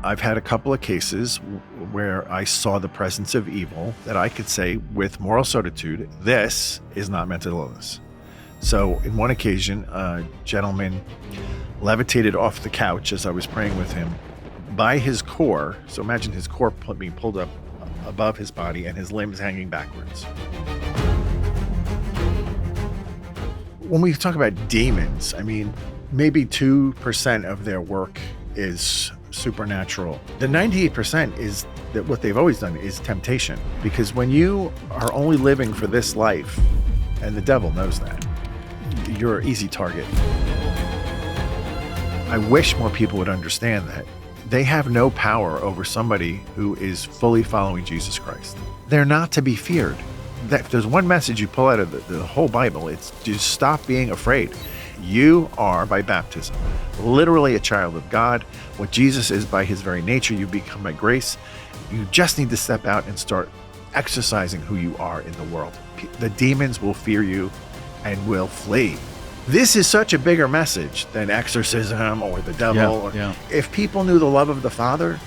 I've had a couple of cases where I saw the presence of evil that I could say with moral certitude, this is not mental illness. So in one occasion, a gentleman levitated off the couch as I was praying with him by his core. So imagine his core being pulled up above his body and his limbs hanging backwards. When we talk about demons, I mean, maybe 2% of their work is supernatural. The 98% is that what they've always done is temptation. Because when you are only living for this life, and the devil knows that, you're an easy target. I wish more people would understand that. They have no power over somebody who is fully following Jesus Christ. They're not to be feared. If there's one message you pull out of the whole Bible, it's just stop being afraid. You are, by baptism, literally a child of God. What Jesus is by his very nature, you become by grace. You just need to step out and start exercising who you are in the world. The demons will fear you and will flee. This is such a bigger message than exorcism or the devil. Yeah. If people knew the love of the Father,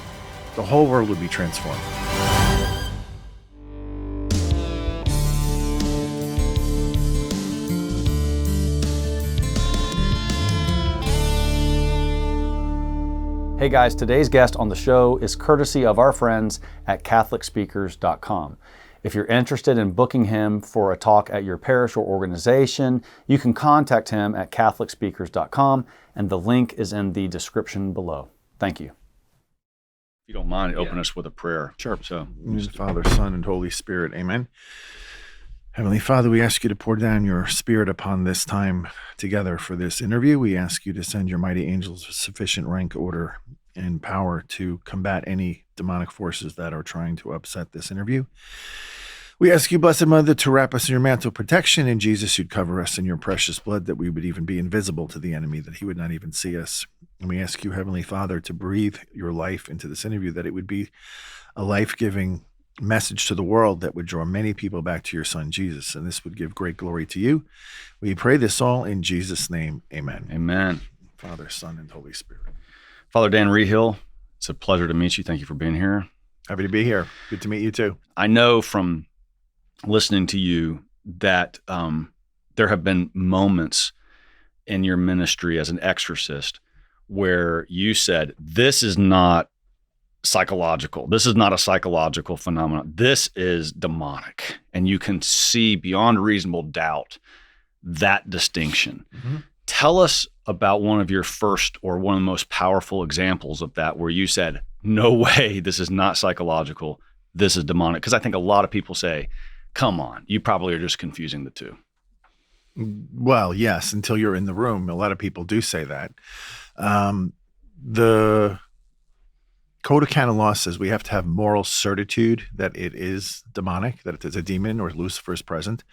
the whole world would be transformed. Hey guys, today's guest on the show is courtesy of our friends at CatholicSpeakers.com. If you're interested in booking him for a talk at your parish or organization, you can contact him at CatholicSpeakers.com, and the link is in the description below. Thank you. If you don't mind, open us with a prayer. Sure. So, Father, Son, and Holy Spirit. Amen. Heavenly Father, we ask you to pour down your Spirit upon this time together for this interview. We ask you to send your mighty angels with sufficient rank, order, and power to combat any demonic forces that are trying to upset this interview. We ask you, Blessed Mother, to wrap us in your mantle of protection. In Jesus, you'd cover us in your precious blood, that we would even be invisible to the enemy, that he would not even see us. And we ask you, Heavenly Father, to breathe your life into this interview, that it would be a life-giving message to the world that would draw many people back to your Son, Jesus. And this would give great glory to you. We pray this all in Jesus' name. Amen. Amen. Father, Son, and Holy Spirit. Father Dan Reehil, it's a pleasure to meet you. Thank you for being here. Happy to be here. Good to meet you too. I know from listening to you that there have been moments in your ministry as an exorcist where you said, this is not psychological. This is not a psychological phenomenon. This is demonic. And you can see beyond reasonable doubt that distinction. Mm-hmm. Tell us about one of your first or one of the most powerful examples of that, where you said, no way, this is not psychological. This is demonic. Because I think a lot of people say, come on, you probably are just confusing the two. Well, yes, until you're in the room. A lot of people do say that. The Code of Canon Law says we have to have moral certitude that it is demonic, that it is a demon or Lucifer is present,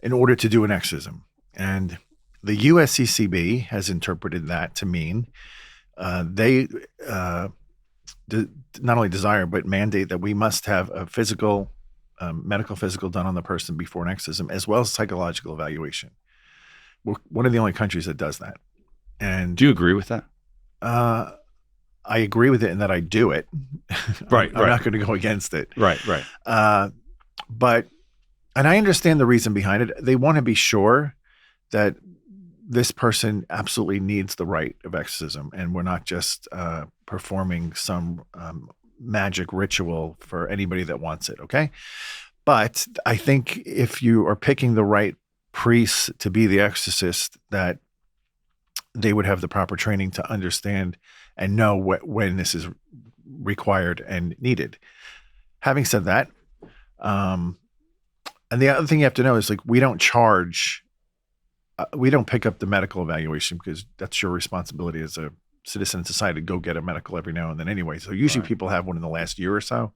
in order to do an exorcism. And the USCCB has interpreted that to mean they not only desire but mandate that we must have a physical, medical physical done on the person before an exorcism, as well as psychological evaluation. We're one of the only countries that does that. And do you agree with that? I agree with it in that I do it. Right. I'm not going to go against it. Right. But I understand the reason behind it. They want to be sure that this person absolutely needs the rite of exorcism, and we're not just performing some magic ritual for anybody that wants it, okay? But I think if you are picking the right priest to be the exorcist, that they would have the proper training to understand and know when this is required and needed. Having said that, and the other thing you have to know is, like, we don't charge, we don't pick up the medical evaluation, because that's your responsibility as a citizen in society to go get a medical every now and then anyway. So usually people have one in the last year or so.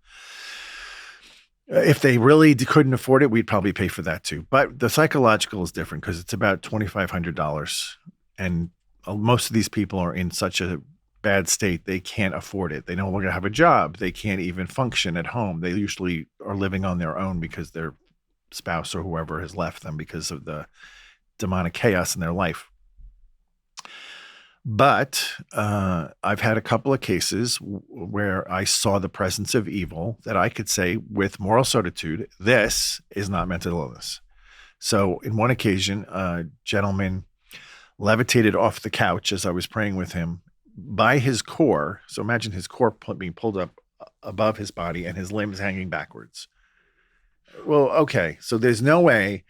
If they really couldn't afford it, we'd probably pay for that too. But the psychological is different, because it's about $2,500. And most of these people are in such a bad state, they can't afford it. They no longer have a job. They can't even function at home. They usually are living on their own because their spouse or whoever has left them because of the demonic chaos in their life. But I've had a couple of cases where I saw the presence of evil that I could say with moral certitude, this is not mental illness. So in one occasion, a gentleman levitated off the couch as I was praying with him by his core. So imagine his core being pulled up above his body and his limbs hanging backwards. Well, okay. So there's no way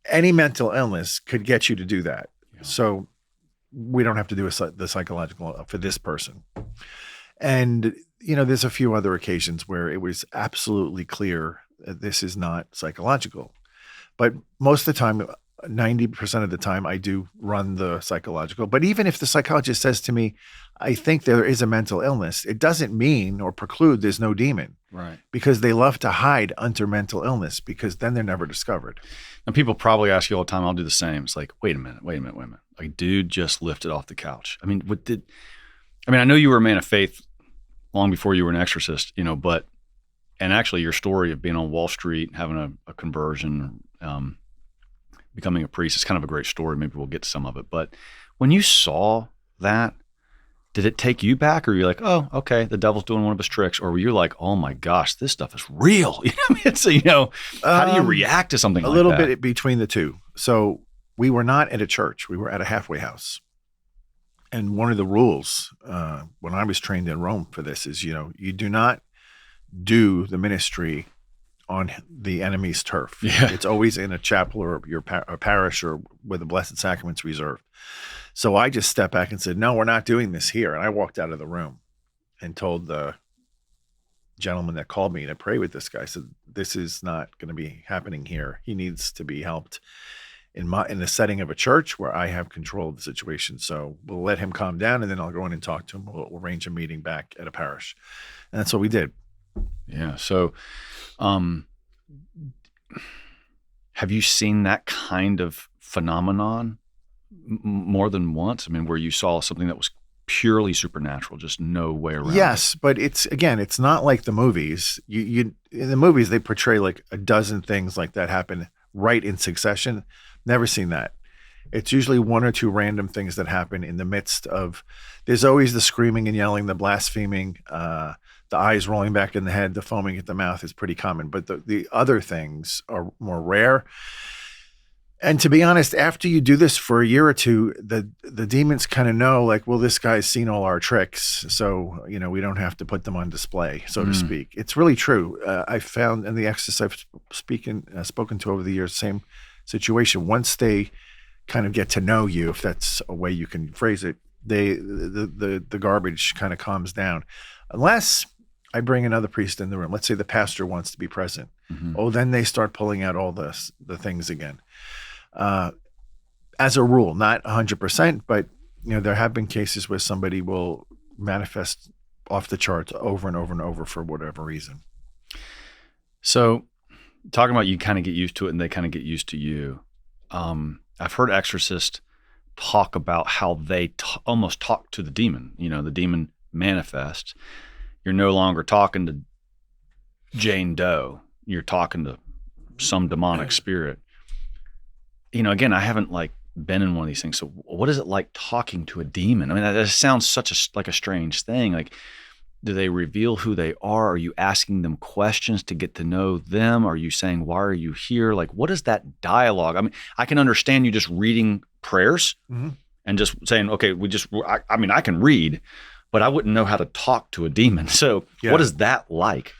any mental illness could get you to do that. Yeah. So we don't have to do the psychological for this person. And, there's a few other occasions where it was absolutely clear that this is not psychological. But most of the time, 90% of the time, I do run the psychological. But even if the psychologist says to me, I think there is a mental illness, it doesn't mean or preclude there's no demon. Right. Because they love to hide under mental illness because then they're never discovered. And people probably ask you all the time, I'll do the same. It's like, wait a minute. Like, dude just lifted off the couch. I mean, I know you were a man of faith long before you were an exorcist, and actually your story of being on Wall Street, having a conversion, becoming a priest is kind of a great story. Maybe we'll get to some of it. But when you saw that, did it take you back, or you're like, oh, okay, the devil's doing one of his tricks? Or were you like, oh my gosh, this stuff is real? How do you react to something like that? A little bit between the two. So we were not at a church. We were at a halfway house. And one of the rules when I was trained in Rome for this is, you do not do the ministry on the enemy's turf. Yeah. It's always in a chapel or your parish or where the Blessed Sacrament's reserved. So I just stepped back and said, no, we're not doing this here. And I walked out of the room and told the gentleman that called me to pray with this guy, I said, this is not going to be happening here. He needs to be helped in the setting of a church where I have control of the situation. So we'll let him calm down, and then I'll go in and talk to him. We'll arrange a meeting back at a parish. And that's what we did. Yeah. So have you seen that kind of phenomenon more than once? I mean, where you saw something that was purely supernatural, just no way around Yes, it. but it's not like the movies. You in the movies, they portray like a dozen things like that happen right in succession. Never seen that. It's usually one or two random things that happen in the midst of, there's always the screaming and yelling, the blaspheming, the eyes rolling back in the head, the foaming at the mouth is pretty common, but the other things are more rare. And to be honest, after you do this for a year or two, the demons kind of know, like, well, this guy's seen all our tricks, so we don't have to put them on display, so to speak. It's really true. I found in the exorcists I've spoken to over the years, same situation. Once they kind of get to know you, if that's a way you can phrase it, the garbage kind of calms down, unless I bring another priest in the room. Let's say the pastor wants to be present. Mm-hmm. Oh, then they start pulling out all the things again. As a rule, not 100%, but there have been cases where somebody will manifest off the charts over and over and over for whatever reason. So, talking about you kind of get used to it and they kind of get used to you. I've heard exorcists talk about how they almost talk to the demon. The demon manifests. You're no longer talking to Jane Doe. You're talking to some demonic spirit. Again, I haven't been in one of these things. So what is it like talking to a demon? I mean, that sounds like a strange thing. Like, do they reveal who they are? Are you asking them questions to get to know them? Are you saying, why are you here? Like, what is that dialogue? I mean, I can understand you just reading prayers and just saying, okay, I can read, but I wouldn't know how to talk to a demon. So What is that like?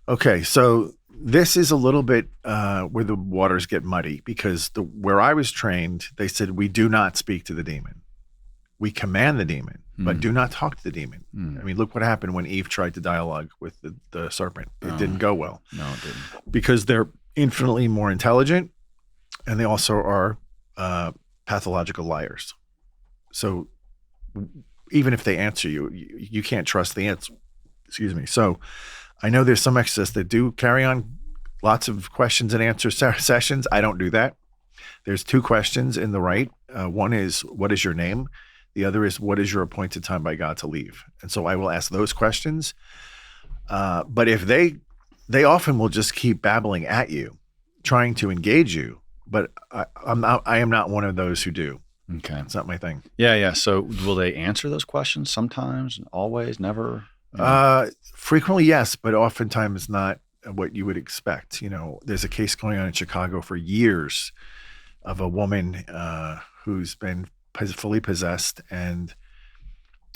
Okay. So this is a little bit where the waters get muddy, because where I was trained, they said, we do not speak to the demon. We command the demon, but do not talk to the demon. I mean, look what happened when Eve tried to dialogue with the serpent. It didn't go well. No, it didn't. Because they're infinitely more intelligent, and they also are pathological liars. So even if they answer you, you can't trust the answer. Excuse me. So I know there's some exorcists that do carry on lots of questions and answer sessions. I don't do that. There's two questions in the rite. One is, what is your name? The other is, what is your appointed time by God to leave? And so I will ask those questions. But if they often will just keep babbling at you, trying to engage you. But I am not one of those who do. Okay. It's not my thing. Yeah. So will they answer those questions sometimes, always, never? Frequently, yes, but oftentimes not what you would expect. There's a case going on in Chicago for years of a woman who's been fully possessed, and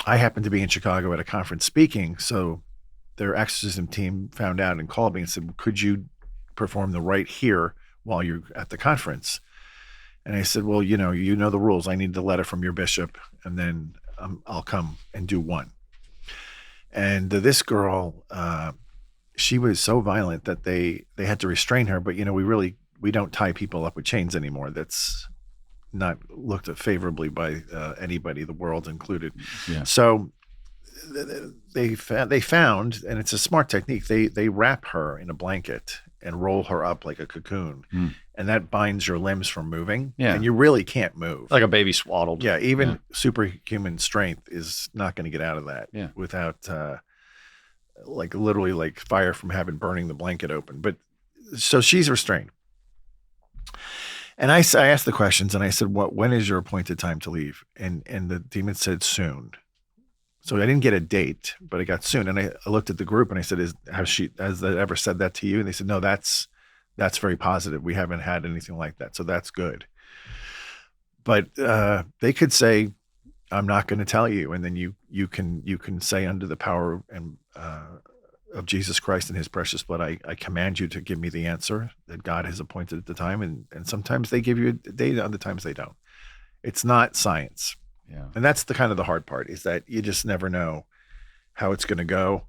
I happened to be in Chicago at a conference speaking, so their exorcism team found out and called me and said, could you perform the rite here while you're at the conference? And I said, well, you know the rules. I need the letter from your bishop, and then I'll come and do one. And this girl, she was so violent that they had to restrain her. But, we don't tie people up with chains anymore. That's not looked at favorably by anybody, the world included. Yeah. So they found, and it's a smart technique, they wrap her in a blanket and roll her up like a cocoon. And that binds your limbs from moving. Yeah. And you really can't move. Like a baby swaddled. Yeah. Even superhuman strength is not going to get out of that without literally like fire from heaven burning the blanket open. But so she's restrained. And I asked the questions and I said, when is your appointed time to leave? And the demon said soon. So I didn't get a date, but I got soon. And I looked at the group and I said, has that ever said that to you? And they said, no, that's very positive. We haven't had anything like that. So that's good. But they could say, I'm not going to tell you. And then you can say, under the power and of Jesus Christ and his precious blood, I command you to give me the answer that God has appointed at the time. And sometimes they give you a date, other times they don't. It's not science. Yeah. And that's the hard part, is that you just never know how it's going to go.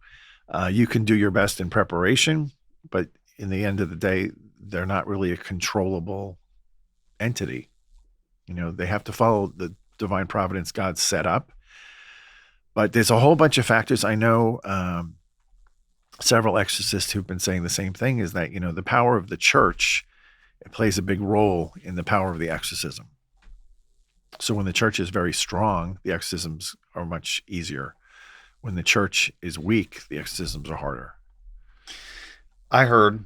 You can do your best in preparation, but in the end of the day, they're not really a controllable entity. They have to follow the divine providence God set up. But there's a whole bunch of factors. I know several exorcists who've been saying the same thing, is that, the power of the church, it plays a big role in the power of the exorcism. So when the church is very strong, the exorcisms are much easier. When the church is weak, the exorcisms are harder. I heard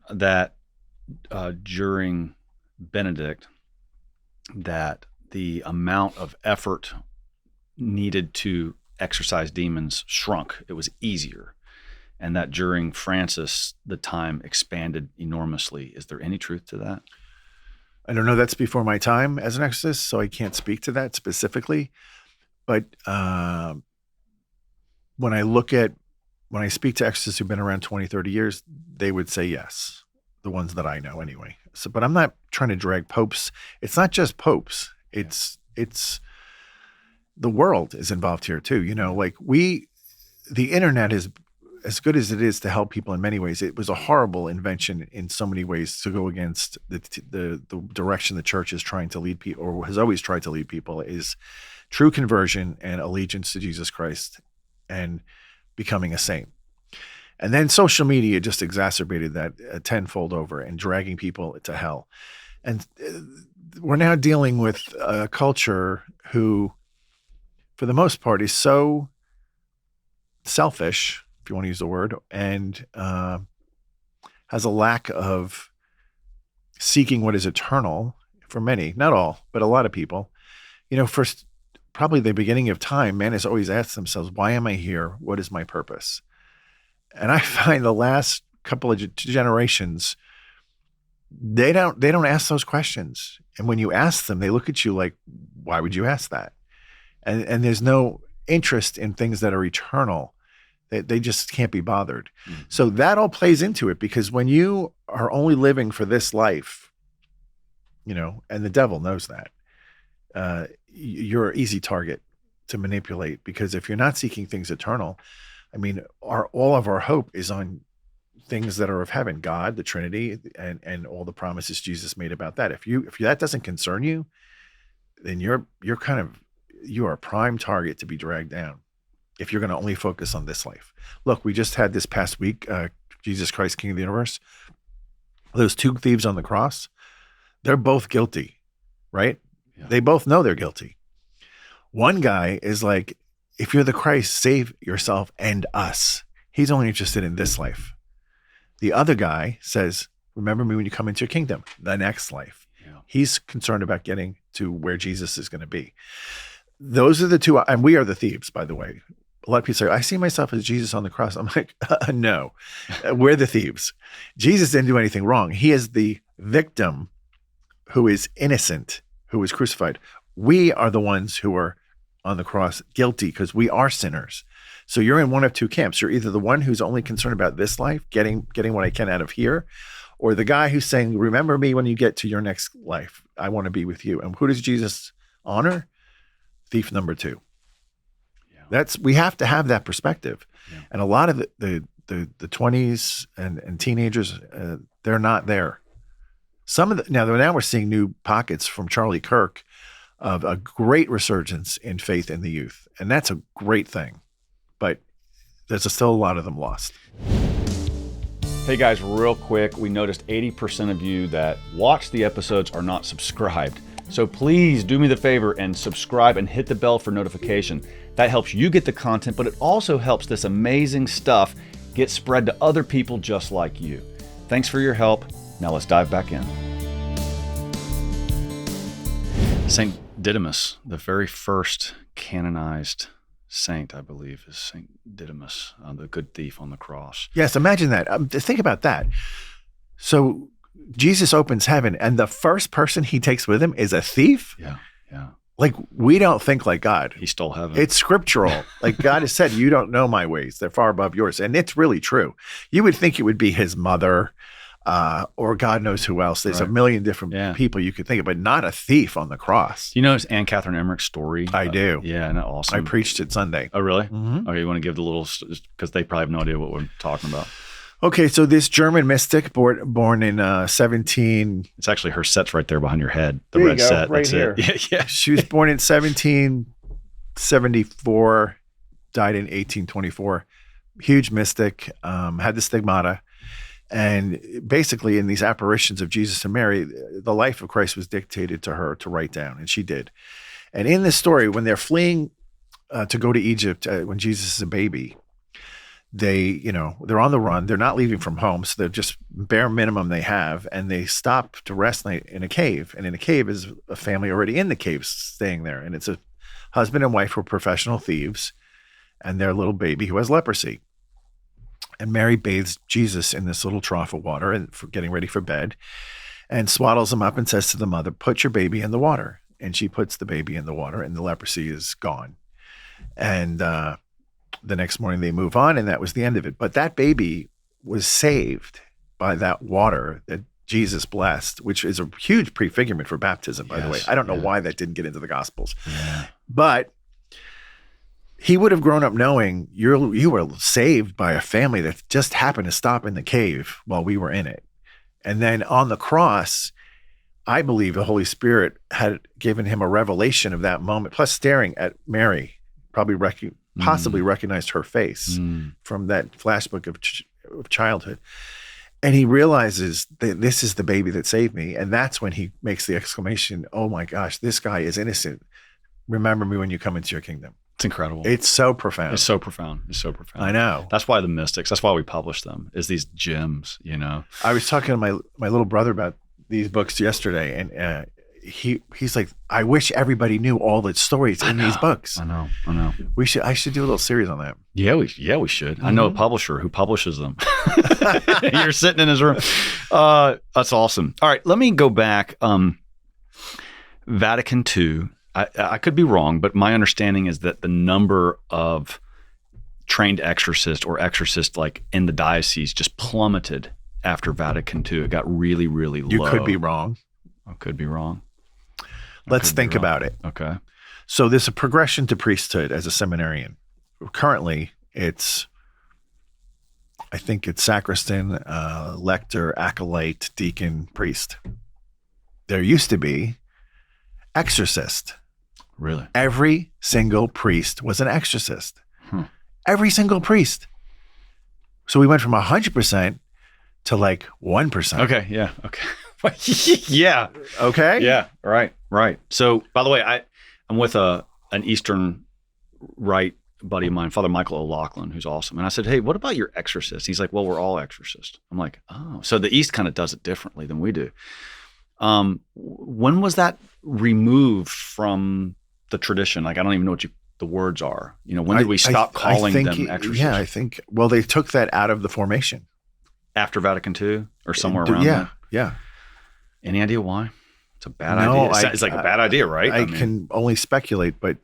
that during Benedict, that the amount of effort needed to exorcise demons shrunk. It was easier. And that during Francis, the time expanded enormously. Is there any truth to that? I don't know. That's before my time as an exorcist, so I can't speak to that specifically. But when I speak to exorcists who've been around 20, 30 years, they would say yes, the ones that I know anyway. So, but I'm not trying to drag popes. It's not just popes. It's the world is involved here too. The internet is, as good as it is to help people in many ways, it was a horrible invention in so many ways to go against the direction the church is trying to lead people, or has always tried to lead people, is true conversion and allegiance to Jesus Christ and becoming a saint. And then social media just exacerbated that tenfold over and dragging people to hell. And we're now dealing with a culture who, for the most part, is so selfish, if you want to use the word, and has a lack of seeking what is eternal for many, not all, but a lot of people. First, probably the beginning of time, man has always asked themselves, why am I here? What is my purpose? And I find the last couple of generations, they don't ask those questions. And when you ask them, they look at you like, why would you ask that? And there's no interest in things that are eternal. They just can't be bothered. Mm-hmm. So that all plays into it, because when you are only living for this life, and the devil knows that, you're an easy target to manipulate, because if you're not seeking things eternal, all of our hope is on things that are of heaven, God, the Trinity, and all the promises Jesus made about that. If that doesn't concern you, then you are a prime target to be dragged down, if you're going to only focus on this life. Look, we just had this past week, Jesus Christ, King of the universe. Those two thieves on the cross, they're both guilty, right? Yeah. They both know they're guilty. One guy is like, if you're the Christ, save yourself and us. He's only interested in this life. The other guy says, remember me when you come into your kingdom, the next life. Yeah. He's concerned about getting to where Jesus is going to be. Those are the two, and we are the thieves, by the way. A lot of people say, I see myself as Jesus on the cross. I'm like, no, we're the thieves. Jesus didn't do anything wrong. He is the victim who is innocent, who was crucified. We are the ones who are on the cross guilty because we are sinners. So you're in one of two camps. You're either the one who's only concerned about this life, getting what I can out of here, or the guy who's saying, remember me when you get to your next life. I want to be with you. And who does Jesus honor? Thief number two. Yeah. We have to have that perspective. Yeah. And a lot of the 20s and teenagers, they're not there. Now we're seeing new pockets from Charlie Kirk of a great resurgence in faith in the youth. And that's a great thing. But there's still a lot of them lost. Hey guys, real quick, we noticed 80% of you that watch the episodes are not subscribed. So please do me the favor and subscribe and hit the bell for notification. That helps you get the content, but it also helps this amazing stuff get spread to other people just like you. Thanks for your help. Now let's dive back in. Saint Didymus, the very first canonized saint, I believe, is Saint Didymus, the good thief on the cross. Yes, imagine that. Think about that. So Jesus opens heaven, and the first person he takes with him is a thief? Yeah. Like, we don't think like God. He stole heaven. It's scriptural. Like God has said, you don't know my ways. They're far above yours. And it's really true. You would think it would be his mother or God knows who else. There's a million different people you could think of, but not a thief on the cross. Do you know Anne Catherine Emmerich's story? I do. Yeah, isn't that awesome? I preached it Sunday. Oh, really? Mm-hmm. Okay, you want to give the little, because they probably have no idea what we're talking about. Okay, so this German mystic born in 17... It's actually her set's right there behind your head. The there red you go, set. Right That's here. It. Yeah. She was born in 1774, died in 1824. Huge mystic, had the stigmata. And basically in these apparitions of Jesus and Mary, the life of Christ was dictated to her to write down, and she did. And in this story, when they're fleeing to go to Egypt, when Jesus is a baby, they're on the run. They're not leaving from home, so they're just bare minimum they have, and they stop to rest night in a cave. And in a cave is a family already in the cave staying there, and it's a husband and wife who are professional thieves, and their little baby who has leprosy. And Mary bathes Jesus in this little trough of water and for getting ready for bed, and swaddles him up and says to the mother, "Put your baby in the water." And she puts the baby in the water, and the leprosy is gone. And the next morning they move on, and that was the end of it. But that baby was saved by that water that Jesus blessed, which is a huge prefigurement for baptism, by the way. I don't know why that didn't get into the Gospels. Yeah. But he would have grown up knowing you were saved by a family that just happened to stop in the cave while we were in it. And then on the cross, I believe the Holy Spirit had given him a revelation of that moment, plus staring at Mary, probably possibly recognized her face from that flashback of childhood. And he realizes that this is the baby that saved me. And that's when he makes the exclamation, "Oh my gosh, this guy is innocent. Remember me when you come into your kingdom." It's incredible. It's so profound. It's so profound. I know. That's why the mystics, that's why we publish them, is these gems, I was talking to my little brother about these books yesterday, and he's like, "I wish everybody knew all the stories in these books." I know. I should do a little series on that. Yeah, we should. Mm-hmm. I know a publisher who publishes them. You're sitting in his room. That's awesome. All right, let me go back. Vatican II. I could be wrong, but my understanding is that the number of trained exorcists or exorcists like in the diocese just plummeted after Vatican II. It got really, really low. You could be wrong. I could be wrong. Let's think about it. Okay. So there's a progression to priesthood as a seminarian. Currently, I think it's sacristan, lector, acolyte, deacon, priest. There used to be exorcist. Really? Every single priest was an exorcist. Every single priest. So we went from 100% to like 1%. Okay. Yeah. Okay. Yeah. Okay. Yeah. Right. So, by the way, I'm with an Eastern Rite buddy of mine, Father Michael O'Loughlin, who's awesome. And I said, "Hey, what about your exorcists?" He's like, "Well, we're all exorcists." I'm like, "Oh." So the East kind of does it differently than we do. When was that removed from the tradition? Like, I don't even know what the words are. When did we stop calling them exorcists? Yeah, I think, well, they took that out of the formation. After Vatican II or somewhere around there? Yeah. Any idea why? It's a bad idea. It's like a bad idea, right? I can only speculate, but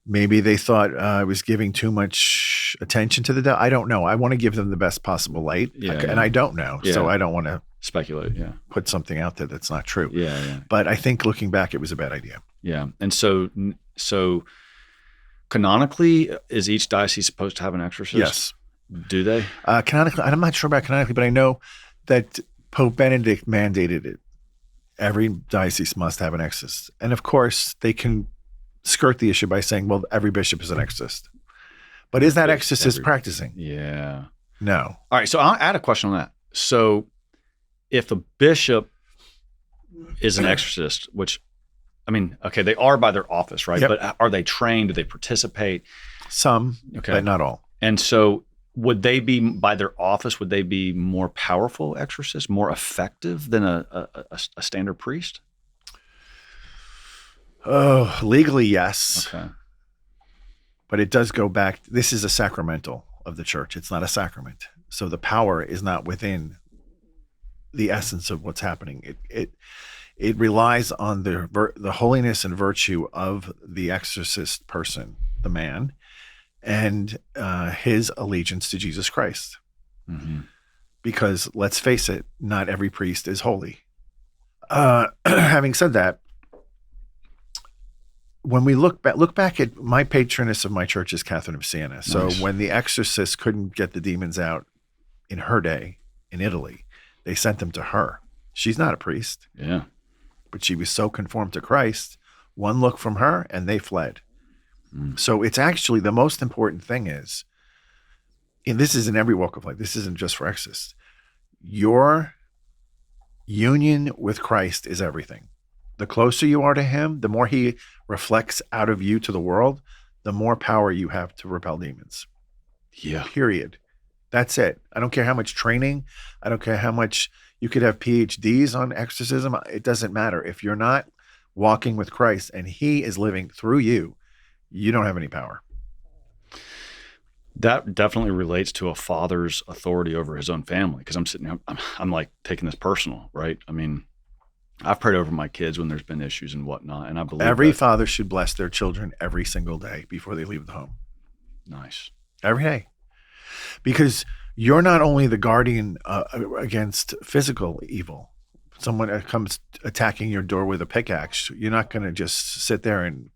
maybe they thought I was giving too much attention to the devil. I don't know. I want to give them the best possible light, and I don't know. Yeah. So I don't want to speculate, put something out there that's not true. Yeah. But I think looking back, it was a bad idea. Yeah. And so canonically, is each diocese supposed to have an exorcist? Yes. Do they? Canonically, I'm not sure about canonically, but I know that Pope Benedict mandated it. Every diocese must have an exorcist. And of course, they can skirt the issue by saying, well, every bishop is an exorcist. But is that exorcist practicing? Yeah. No. All right. So I'll add a question on that. So if a bishop is an exorcist, which, I mean, okay, they are by their office, right? Yep. But are they trained? Do they participate? Some, but not all. And so would they be, by their office, would they be more powerful exorcists, more effective than a standard priest? Oh, legally, yes. Okay. But it does go back. This is a sacramental of the church. It's not a sacrament. So the power is not within the essence of what's happening. It relies on the holiness and virtue of the exorcist person, the man, and his allegiance to Jesus Christ. Mm-hmm. Because let's face it, not every priest is holy. Having said that, when we look back at my patroness of my church is Catherine of Siena. So when the exorcist couldn't get the demons out in her day in Italy, they sent them to her. She's not a priest. Yeah. But she was so conformed to Christ, one look from her and they fled. So it's actually the most important thing is, and this is in every walk of life, this isn't just for exorcists, your union with Christ is everything. The closer you are to him, the more he reflects out of you to the world, the more power you have to repel demons. Yeah. Period. That's it. I don't care how much training, I don't care how much you could have PhDs on exorcism. It doesn't matter. If you're not walking with Christ and he is living through you, you don't have any power. That definitely relates to a father's authority over his own family. Because I'm sitting here, I'm like taking this personal, right? I mean, I've prayed over my kids when there's been issues and whatnot, and I believe every father should bless their children every single day before they leave the home. Nice. Every day. Because you're not only the guardian against physical evil. Someone comes attacking your door with a pickaxe, you're not going to just sit there and,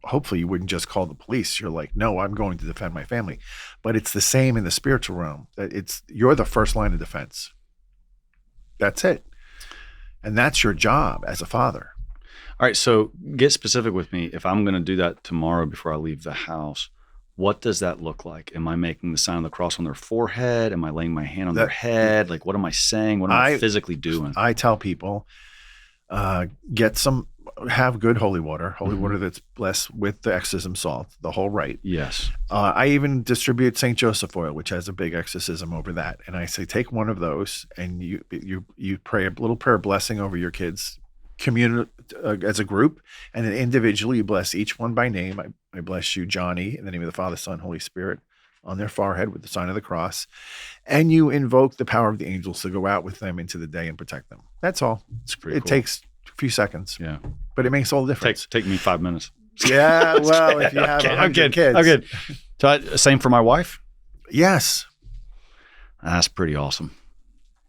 hopefully you wouldn't just call the police. You're like, no, I'm going to defend my family. But it's the same in the spiritual realm. You're the first line of defense. That's it. And that's your job as a father. All right. So get specific with me. If I'm going to do that tomorrow before I leave the house, what does that look like? Am I making the sign of the cross on their forehead? Am I laying my hand on their head? Like, what am I saying? What am I physically doing? I tell people, have good holy water water that's blessed with the exorcism salt, the whole rite. Yes. I even distribute St. Joseph oil, which has a big exorcism over that. And I say, take one of those and you pray a little prayer blessing over your kids, as a group, and then individually you bless each one by name. I bless you, Johnny, in the name of the Father, Son, Holy Spirit, on their forehead with the sign of the cross. And you invoke the power of the angels to go out with them into the day and protect them. That's all. It takes a few seconds. Yeah. But it makes all the difference. Take me 5 minutes. Yeah, well, if you have 100 kids. I'm good. So same for my wife? Yes. That's pretty awesome.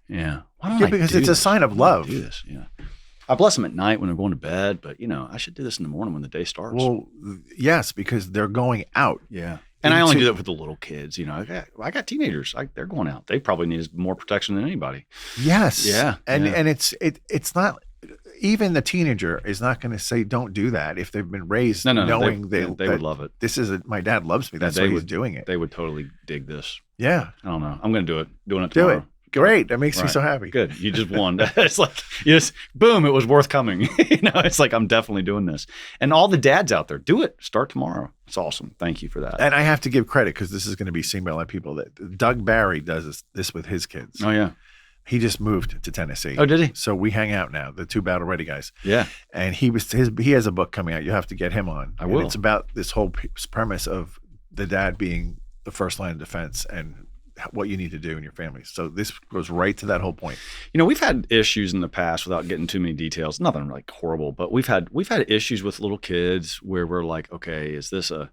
Yeah. Why don't because it's a sign of love. Do this. Yeah. I bless them at night when they're going to bed, but I should do this in the morning when the day starts. Well, yes, because they're going out. Yeah. And I only do that with the little kids. I got teenagers. They're going out. They probably need more protection than anybody. Yes. Yeah. And it's not, even the teenager is not going to say don't do that if they've been raised knowing they would love it. This is my dad loves me. That's why he's doing it. They would totally dig this. Yeah. I don't know. I'm going to do it. Doing it tomorrow. Do it. Great. That makes me so happy. Good. You just won. It's like, boom, it was worth coming. It's like, I'm definitely doing this. And all the dads out there, do it. Start tomorrow. It's awesome. Thank you for that. And I have to give credit because this is going to be seen by a lot of people that Doug Barry does this with his kids. Oh, yeah. He just moved to Tennessee. Oh, did he? So we hang out now, the two Battle Ready guys. Yeah. And he has a book coming out. You have to get him on. I will. And it's about this whole premise of the dad being the first line of defense and what you need to do in your family. So this goes right to that whole point. You know, we've had issues in the past without getting too many details. Nothing like horrible, but we've had issues with little kids where we're like, okay, is this a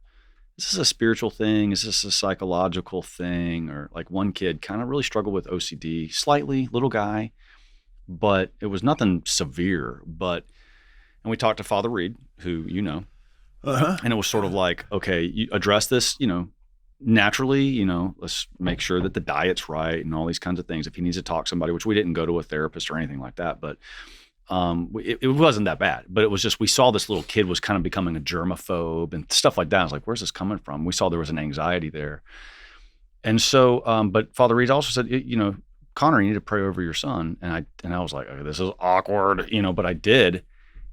spiritual thing? Is this a psychological thing? Or like one kid kind of really struggled with OCD, slightly, little guy, but it was nothing severe. And we talked to Father Reed, who you know, and it was sort of like, okay, you address this, you know, naturally, you know, let's make sure that the diet's right and all these kinds of things. If he needs to talk to somebody, which we didn't go to a therapist or anything like that, but it wasn't that bad, but it was just, we saw this little kid was kind of becoming a germaphobe and stuff like that. I was like, where's this coming from? We saw there was an anxiety there. And so, but Father Reed also said, you know, Conor, you need to pray over your son. And I was like, okay, this is awkward, you know, but I did.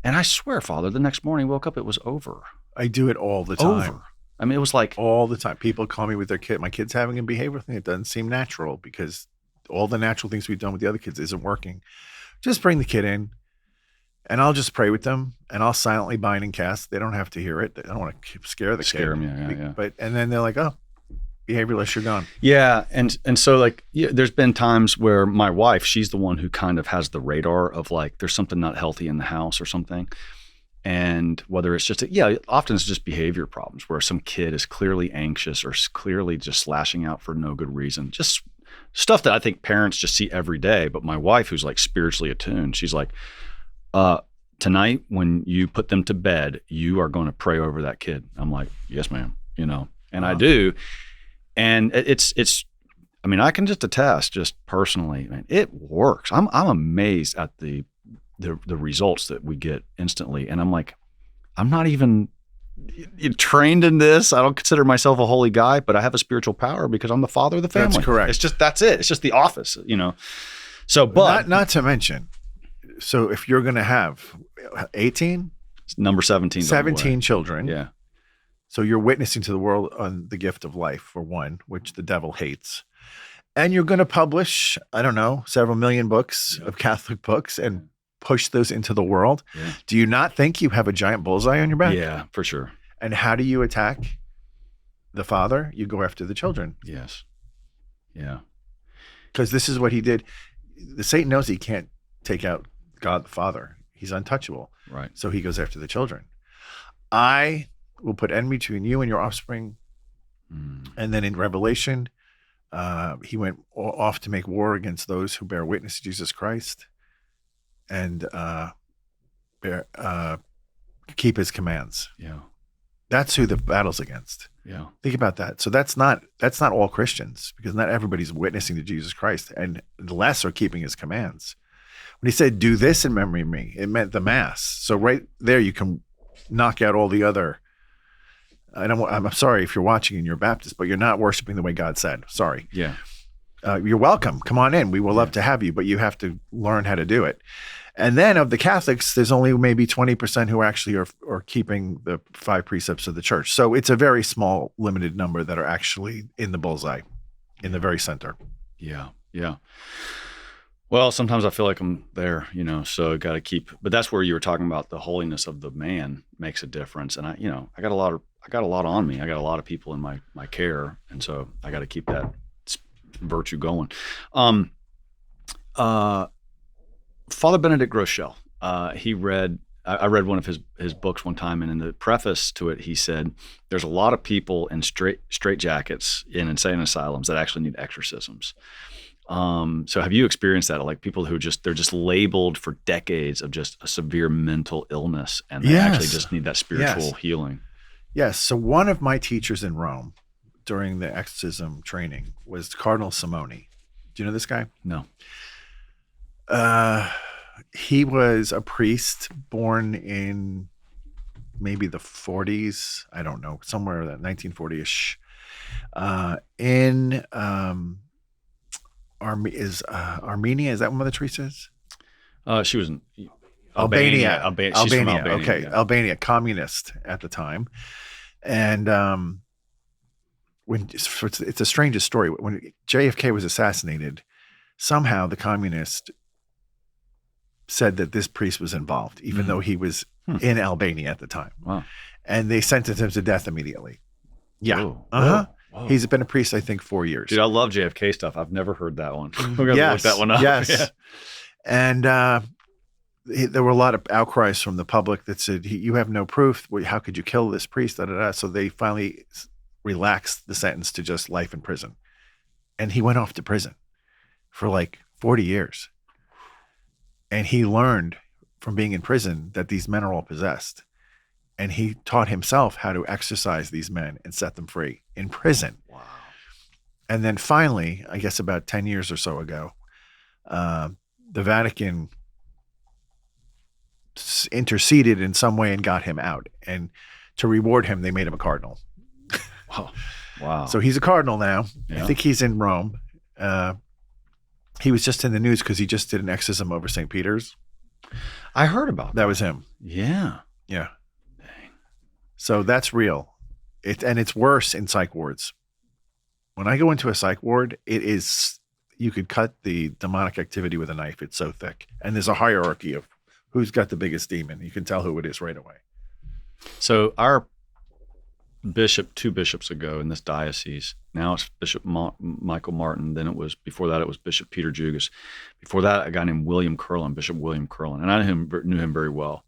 And I swear, Father, the next morning I woke up, it was over. I do it all the time. Over. I mean, it was like all the time. People call me with their kid. My kid's having a behavior thing. It doesn't seem natural because all the natural things we've done with the other kids isn't working. Just bring the kid in. And I'll just pray with them, and I'll silently bind and cast. They don't have to hear it. I don't want to scare the kid. Scare them, yeah. But and then they're like, "Oh, behaviorless, you're gone." Yeah, and so like, yeah, there's been times where my wife, she's the one who kind of has the radar of like, there's something not healthy in the house or something, and whether it's just often it's just behavior problems where some kid is clearly anxious or clearly just lashing out for no good reason, just stuff that I think parents just see every day. But my wife, who's like spiritually attuned, she's like, tonight when you put them to bed, you are going to pray over that kid. I'm like, yes, ma'am, you know, and I do. And it's, I mean, I can just attest just personally, man, it works. I'm amazed at the results that we get instantly. And I'm like, I'm not even trained in this. I don't consider myself a holy guy, but I have a spiritual power because I'm the father of the family. That's correct. It's just, that's it. It's just the office, you know? So, but not to mention, so if you're going to have 18, number 17 children. Yeah. So you're witnessing to the world on the gift of life, for one, which the devil hates. And you're going to publish, I don't know, several million books of Catholic books and push those into the world. Yeah. Do you not think you have a giant bullseye on your back? Yeah, for sure. And how do you attack the father? You go after the children. Yes. Yeah. Because this is what he did. The Satan knows he can't take out God the Father. He's untouchable. Right. So he goes after the children. I will put enemy between you and your offspring. And then in Revelation, he went off to make war against those who bear witness to Jesus Christ and keep his commands. Yeah. That's who the battle's against. Yeah. Think about that. So that's not all Christians, because not everybody's witnessing to Jesus Christ, and the less are keeping his commands. When he said, do this in memory of me, it meant the mass. So right there, you can knock out all the other. I'm sorry if you're watching and you're Baptist, but you're not worshiping the way God said. Sorry. Yeah. You're welcome. Come on in. We will love to have you, but you have to learn how to do it. And then of the Catholics, there's only maybe 20% who actually are keeping the 5 precepts of the church. So it's a very small, limited number that are actually in the bullseye, in the very center. Yeah. Yeah. Well, sometimes I feel like I'm there, you know, so got to keep, but that's where you were talking about the holiness of the man makes a difference. And I got a lot on me. I got a lot of people in my care. And so I got to keep that virtue going. Father Benedict Groeschel, I read one of his books one time, and in the preface to it, he said, there's a lot of people in straitjackets in insane asylums that actually need exorcisms. So have you experienced that? Like people who they're just labeled for decades of just a severe mental illness, and they actually just need that spiritual healing. Yes. So one of my teachers in Rome during the exorcism training was Cardinal Simone. Do you know this guy? No. He was a priest born in maybe the 40s. I don't know, somewhere that 1940-ish. In Armenia. Is that what Mother Teresa is? She was in Albania. She's from Albania. Okay, yeah. Albania, communist at the time. And it's the strangest story. When JFK was assassinated, somehow the communist said that this priest was involved, even though he was in Albania at the time. Wow. And they sentenced him to death immediately. Yeah. Whoa. Uh-huh. Whoa. He's been a priest, I think, 4 years. Dude, I love JFK stuff. I've never heard that one. We're going to look that one up. Yes. Yeah. And there were a lot of outcries from the public that said, you have no proof. How could you kill this priest? Da, da, da. So they finally relaxed the sentence to just life in prison. And he went off to prison for like 40 years. And he learned from being in prison that these men are all possessed. And he taught himself how to exorcise these men and set them free in prison. Wow. And then finally, I guess about 10 years or so ago, the Vatican interceded in some way and got him out. And to reward him, they made him a cardinal. Wow. So he's a cardinal now. Yeah. I think he's in Rome. He was just in the news because he just did an exorcism over St. Peter's. I heard about that. That was him. Yeah. Yeah. Dang. So that's real. And it's worse in psych wards. When I go into a psych ward, you could cut the demonic activity with a knife. It's so thick. And there's a hierarchy of who's got the biggest demon. You can tell who it is right away. So our bishop, 2 bishops ago in this diocese, now it's Bishop Michael Martin. Then before that, it was Bishop Peter Jugas. Before that, a guy named Bishop William Curlin. And I knew him very well.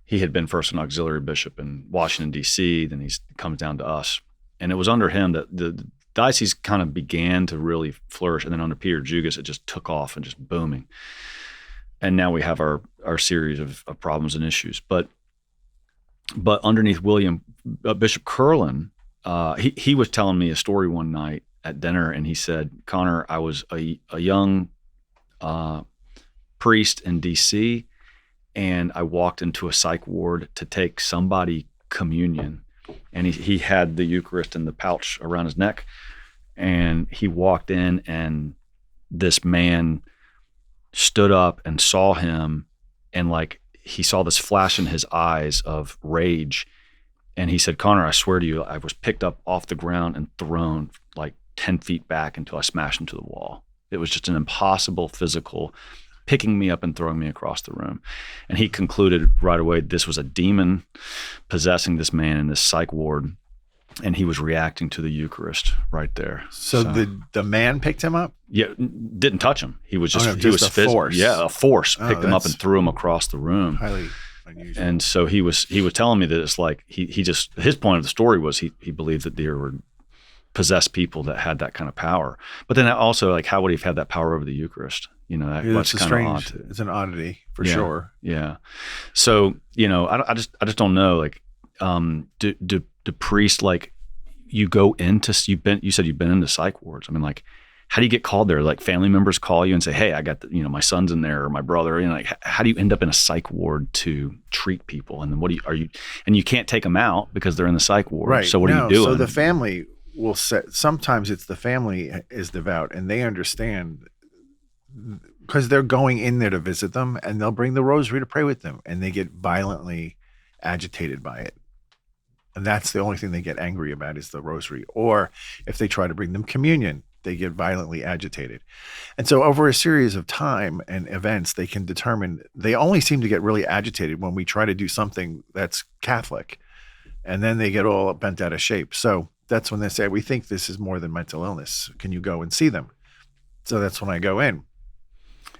He had been first an auxiliary bishop in Washington, D.C. Then he comes down to us. And it was under him that the diocese kind of began to really flourish. And then under Peter Jugas, it just took off and just booming. And now we have our series of problems and issues. But underneath Bishop Curlin, he was telling me a story one night at dinner, and he said, Conor, I was a young priest in D.C., and I walked into a psych ward to take somebody communion, and he had the Eucharist in the pouch around his neck, and he walked in, and this man stood up and saw him, and like he saw this flash in his eyes of rage. And he said, Conor, I swear to you, I was picked up off the ground and thrown like 10 feet back until I smashed into the wall. It was just an impossible physical picking me up and throwing me across the room. And he concluded right away this was a demon possessing this man in this psych ward. And he was reacting to the Eucharist right there. So the man picked him up? Yeah, didn't touch him. He was just, he was a force. Yeah, a force picked him up and threw him across the room. Highly unusual. And so he was telling me that it's like he just, his point of the story was he believed that there were possessed people that had that kind of power. But then also, like, how would he have had that power over the Eucharist? You know, that's kind of odd too. It's an oddity for sure. Yeah. So, you know, I just don't know. Like, do priests, like, you go into, you said you've been into psych wards. I mean, like, how do you get called there? Like, family members call you and say, hey, I got my son's in there, or my brother, like, how do you end up in a psych ward to treat people? And then and you can't take them out because they're in the psych ward. Right. So what are you doing? So the family will sometimes it's the family is devout and they understand because they're going in there to visit them, and they'll bring the rosary to pray with them, and they get violently agitated by it. And that's the only thing they get angry about is the rosary. Or if they try to bring them communion, they get violently agitated. And so over a series of time and events, they can determine, they only seem to get really agitated when we try to do something that's Catholic. And then they get all bent out of shape. So that's when they say, we think this is more than mental illness. Can you go and see them? So that's when I go in.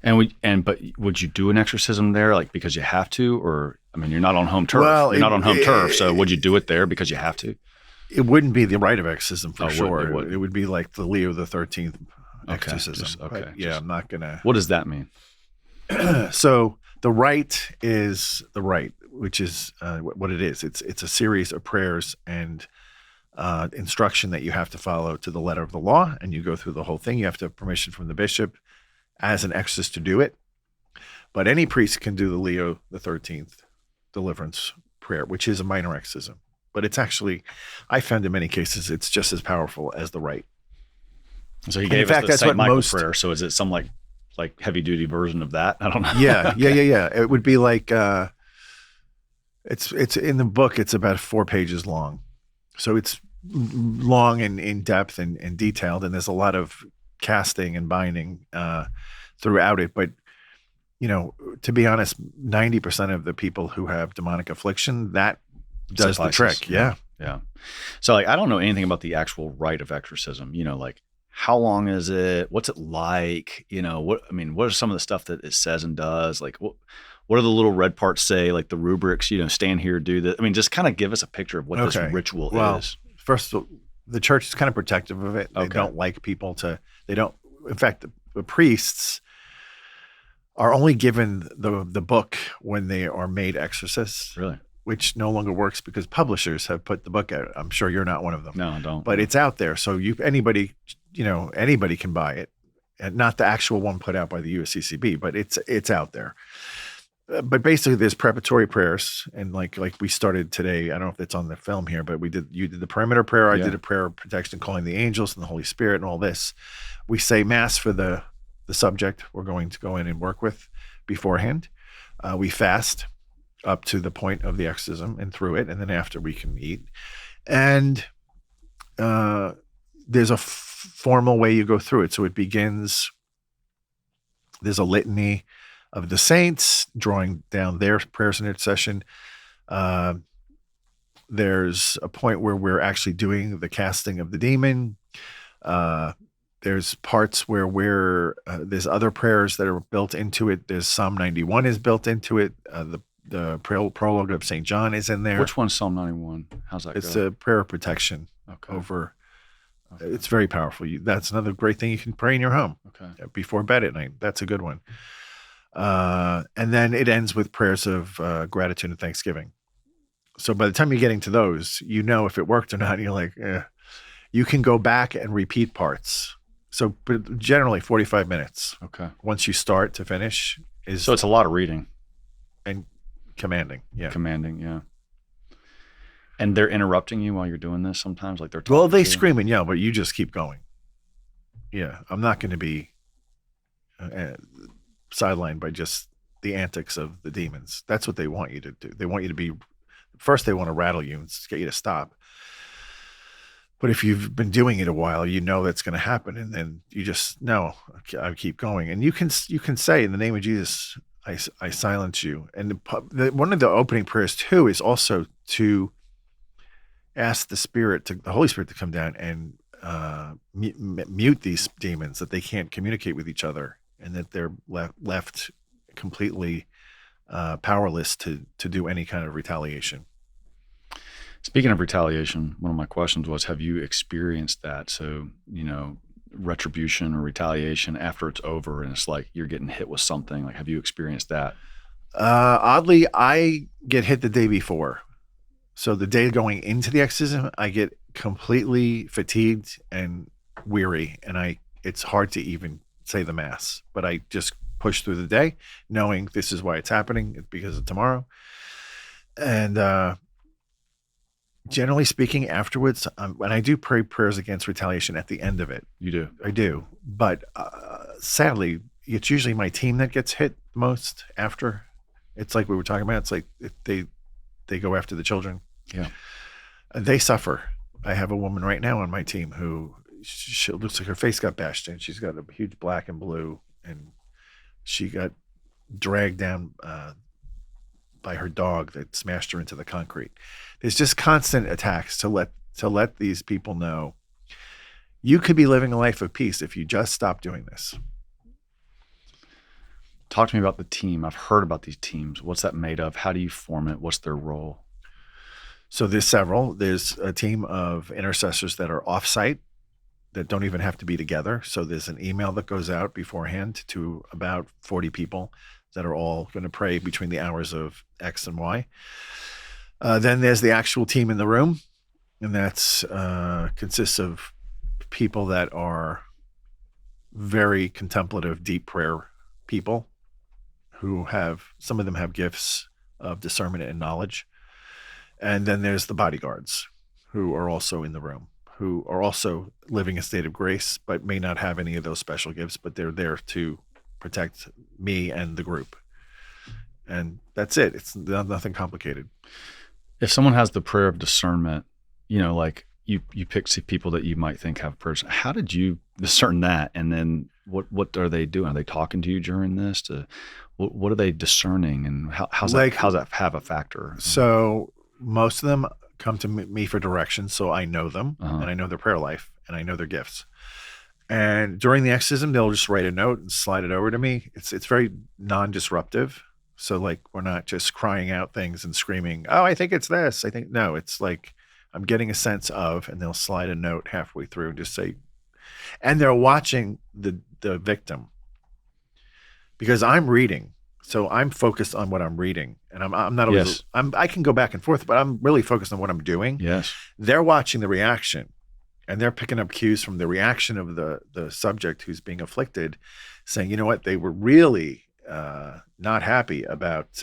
But would you do an exorcism there, like, because you have to, or, I mean, you're not on home turf. Well, you're not on home turf. So would you do it there because you have to? It wouldn't be the Rite of Exorcism for sure. It would be like the Leo the 13th exorcism. Okay. I'm not gonna. What does that mean? So the rite is the rite, which is what it is. It's a series of prayers and instruction that you have to follow to the letter of the law, and you go through the whole thing. You have to have permission from the bishop as an exorcist to do it. But any priest can do the Leo the 13th deliverance prayer, which is a minor exorcism. But it's actually, I found in many cases, it's just as powerful as the rite. So he gave us the St. Michael prayer. So is it some like heavy duty version of that? I don't know. Yeah. It would be like, it's in the book, it's about 4 pages long. So it's long and in depth and detailed. And there's a lot of casting and binding throughout it. But, to be honest, 90% of the people who have demonic affliction, that does the trick. Yeah. Yeah. So like, I don't know anything about the actual rite of exorcism, like how long is it? What's it like? What are some of the stuff that it says and does? Like what do the little red parts say? Like the rubrics, stand here, do this. Just kind of give us a picture of what this ritual is. First, the church is kind of protective of it. They don't like people in fact, the priests are only given the book when they are made exorcists. Really? Which no longer works because publishers have put the book out. I'm sure you're not one of them. No, I don't. But it's out there. So anybody can buy it. And not the actual one put out by the USCCB, but it's out there. But basically there's preparatory prayers. And like we started today, I don't know if it's on the film here, but you did the perimeter prayer. I did a prayer of protection, calling the angels and the Holy Spirit and all this. We say mass for the subject we're going to go in and work with beforehand. We fast up to the point of the exorcism and through it, and then after we can eat. And there's a formal way you go through it. So it begins, there's a litany of the saints, drawing down their prayers and intercession. There's a point where we're actually doing the casting of the demon. There's parts where there's other prayers that are built into it. There's Psalm 91 is built into it. The prologue of St. John is in there. Which one's Psalm 91? How's that It's go? a prayer of protection over. Okay. It's very powerful. That's another great thing you can pray in your home before bed at night. That's a good one. And then it ends with prayers of gratitude and thanksgiving. So by the time you're getting to those, if it worked or not. You're like, you can go back and repeat parts. So but generally 45 minutes. Okay. Once you start to finish is. So it's a lot of reading. And commanding. Yeah. Commanding. Yeah. And they're interrupting you while you're doing this sometimes? Like they're talking Well, they to scream and yell, but you just keep going. Yeah. I'm not going to be sidelined by just the antics of the demons. That's what they want you to do. They want you to be, first they want to rattle you and get you to stop. But if you've been doing it a while, that's going to happen. And then you just, no, I keep going. And you can say, in the name of Jesus, I silence you. And one of the opening prayers too is also to ask the Holy Spirit to come down and mute these demons, that they can't communicate with each other, and that they're left completely powerless to do any kind of retaliation. Speaking of retaliation, one of my questions was, have you experienced that? So, retribution or retaliation after it's over and it's like you're getting hit with something. Like, have you experienced that? Oddly, I get hit the day before. So the day going into the exorcism, I get completely fatigued and weary, and it's hard to even say the mass, but I just push through the day knowing this is why it's happening. It's because of tomorrow. And generally speaking, afterwards, and I do pray prayers against retaliation at the end of it. You do? I do. But sadly, it's usually my team that gets hit most after. It's like we were talking about. It's like they go after the children. Yeah. They suffer. I have a woman right now on my team who she looks like her face got bashed in. She's got a huge black and blue, and she got dragged down by her dog that smashed her into the concrete. There's just constant attacks to let these people know you could be living a life of peace if you just stop doing this. Talk to me about the team. I've heard about these teams. What's that made of? How do you form it? What's their role? So there's several. There's a team of intercessors that are off-site that don't even have to be together. So there's an email that goes out beforehand to about 40 people that are all going to pray between the hours of X and Y. Then there's the actual team in the room, and that's consists of people that are very contemplative, deep prayer people who some of them have gifts of discernment and knowledge. And then there's the bodyguards who are also in the room, who are also living a state of grace, but may not have any of those special gifts, but they're there to protect me and the group. And that's it. It's nothing complicated. If someone has the prayer of discernment, like you pick people that you might think have person. How did you discern that? And then what are they doing? Are they talking to you during this? What are they discerning, and how's that have a factor? So most of them come to me for directions, so I know them, and I know their prayer life, and I know their gifts. And during the exorcism, they'll just write a note and slide it over to me. It's very non-disruptive. So like we're not just crying out things and screaming, "Oh, I think it's this." No, it's like I'm getting a sense of, and they'll slide a note halfway through and just say, and they're watching the victim because I'm reading. So I'm focused on what I'm reading, and I'm not always, I can go back and forth, but I'm really focused on what I'm doing. Yes. They're watching the reaction, and they're picking up cues from the reaction of the subject who's being afflicted, saying, you know what, they were really not happy about,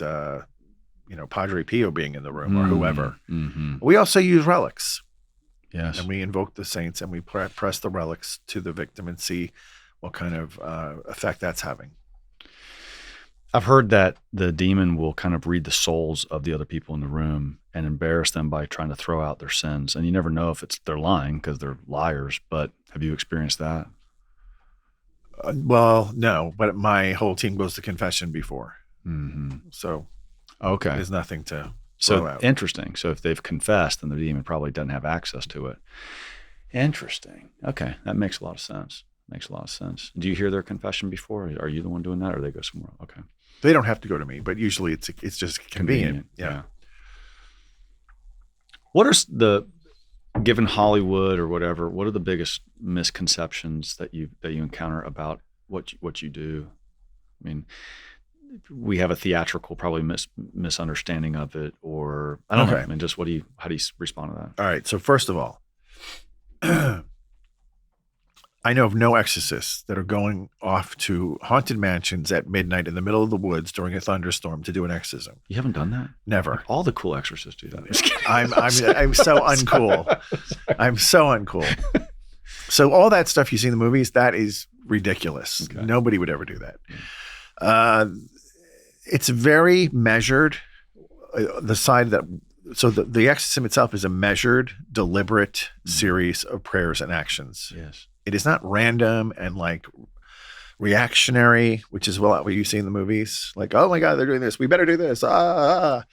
Padre Pio being in the room or whoever. Mm-hmm. We also use relics. Yes. And we invoke the saints, and we press the relics to the victim and see what kind of effect that's having. I've heard that the demon will kind of read the souls of the other people in the room and embarrass them by trying to throw out their sins. And you never know if they're lying because they're liars. But have you experienced that? Well, no, but my whole team goes to confession before. Mm-hmm. So okay, there's nothing to so out. Interesting. So if they've confessed, then the demon probably doesn't have access to it. Interesting. Okay, that makes a lot of sense. Do you hear their confession before? Are you the one doing that, or they go somewhere? Okay. They don't have to go to me, but usually it's just convenient. Yeah. What are given Hollywood or whatever, what are the biggest misconceptions that you encounter about what you do? I mean, we have a theatrical probably misunderstanding of it, or I don't know. I mean, just how do you respond to that? All right. So first of all, I know of no exorcists that are going off to haunted mansions at midnight in the middle of the woods during a thunderstorm to do an exorcism. You haven't done that? Never. Like, all the cool exorcists do that. I'm so uncool. I'm so uncool. So all that stuff you see in the movies, that is ridiculous. Okay. Nobody would ever do that. It's very measured. So the exorcism itself is a measured, deliberate series of prayers and actions. Yes. It is not random and like reactionary, which is what you see in the movies. Like, oh my God, they're doing this. We better do this. That's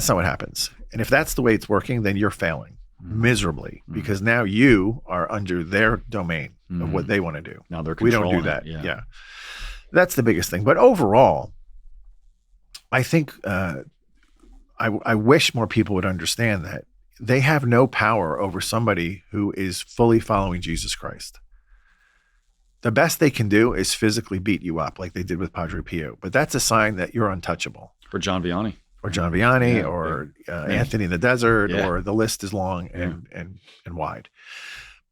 not what happens. And if that's the way it's working, then you're failing miserably because now you are under their domain of what they want to do. Now we don't do that. Yeah. That's the biggest thing. But overall, I think I wish more people would understand that they have no power over somebody who is fully following Jesus Christ. The best they can do is physically beat you up like they did with Padre Pio, but that's a sign that you're untouchable. Or John Vianney. Or Anthony in the Desert, or the list is long and wide.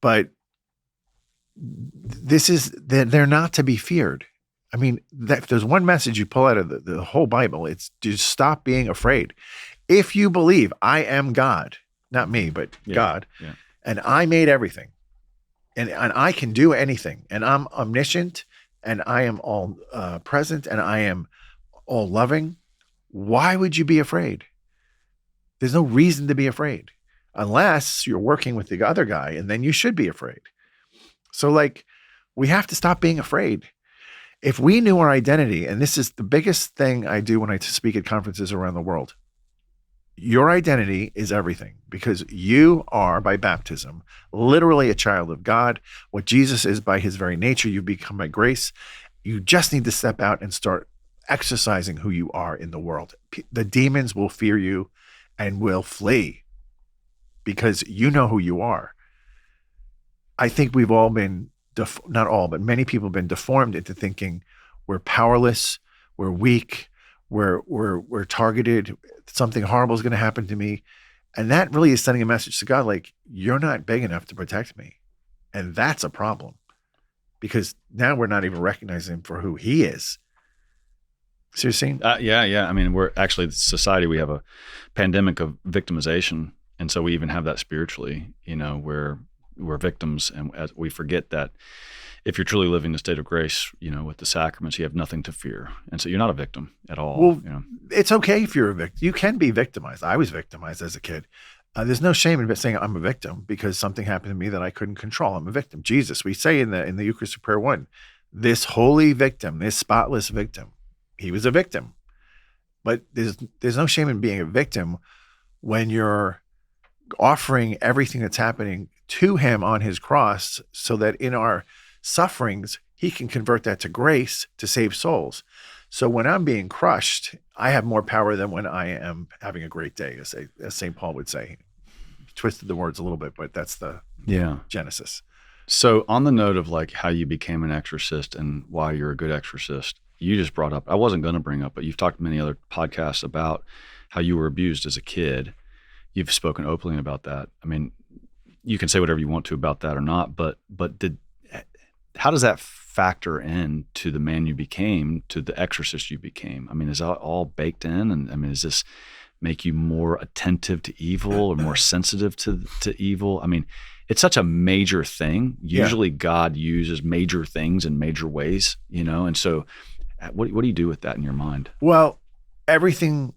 But they're not to be feared. I mean, if there's one message you pull out of the whole Bible, it's just stop being afraid. If you believe I am God, not me, but God, and I made everything, and I can do anything, and I'm omniscient, and I am all present, and I am all loving, why would you be afraid? There's no reason to be afraid unless you're working with the other guy, and then you should be afraid. So like, we have to stop being afraid. If we knew our identity, and this is the biggest thing I do when I speak at conferences around the world, your identity is everything because you are, by baptism, literally a child of God. What Jesus is by his very nature, you become by grace. You just need to step out and start exercising who you are in the world. The demons will fear you and will flee because you know who you are. I think we've all been, not all, but many people have been deformed into thinking we're powerless, we're weak, we're targeted, something horrible is going to happen to me. And that really is sending a message to God, like, you're not big enough to protect me. And that's a problem because now we're not even recognizing him for who he is. So you're seeing? Yeah. I mean, we're actually, the society, we have a pandemic of victimization. And so we even have that spiritually, where we're victims, and as we forget that if you're truly living the state of grace, with the sacraments, you have nothing to fear. And so you're not a victim at all. Well, it's okay if you're a victim. You can be victimized. I was victimized as a kid. There's no shame in saying I'm a victim because something happened to me that I couldn't control. I'm a victim. Jesus, we say in the Eucharistic Prayer 1, this holy victim, this spotless victim, he was a victim. But there's no shame in being a victim when you're offering everything that's happening to him on his cross so that in our sufferings, he can convert that to grace to save souls. So when I'm being crushed, I have more power than when I am having a great day, as St. Paul would say. Twisted the words a little bit, but that's the genesis. So on the note of like how you became an exorcist and why you're a good exorcist, you just brought up, I wasn't going to bring up, but you've talked in many other podcasts about how you were abused as a kid. You've spoken openly about that. I mean, you can say whatever you want to about that or not, but how does that factor in to the man you became, to the exorcist you became? I mean, is that all baked in? And I mean, does this make you more attentive to evil or more sensitive to evil? I mean, it's such a major thing. Usually God uses major things in major ways, and so what do you do with that in your mind? Well, everything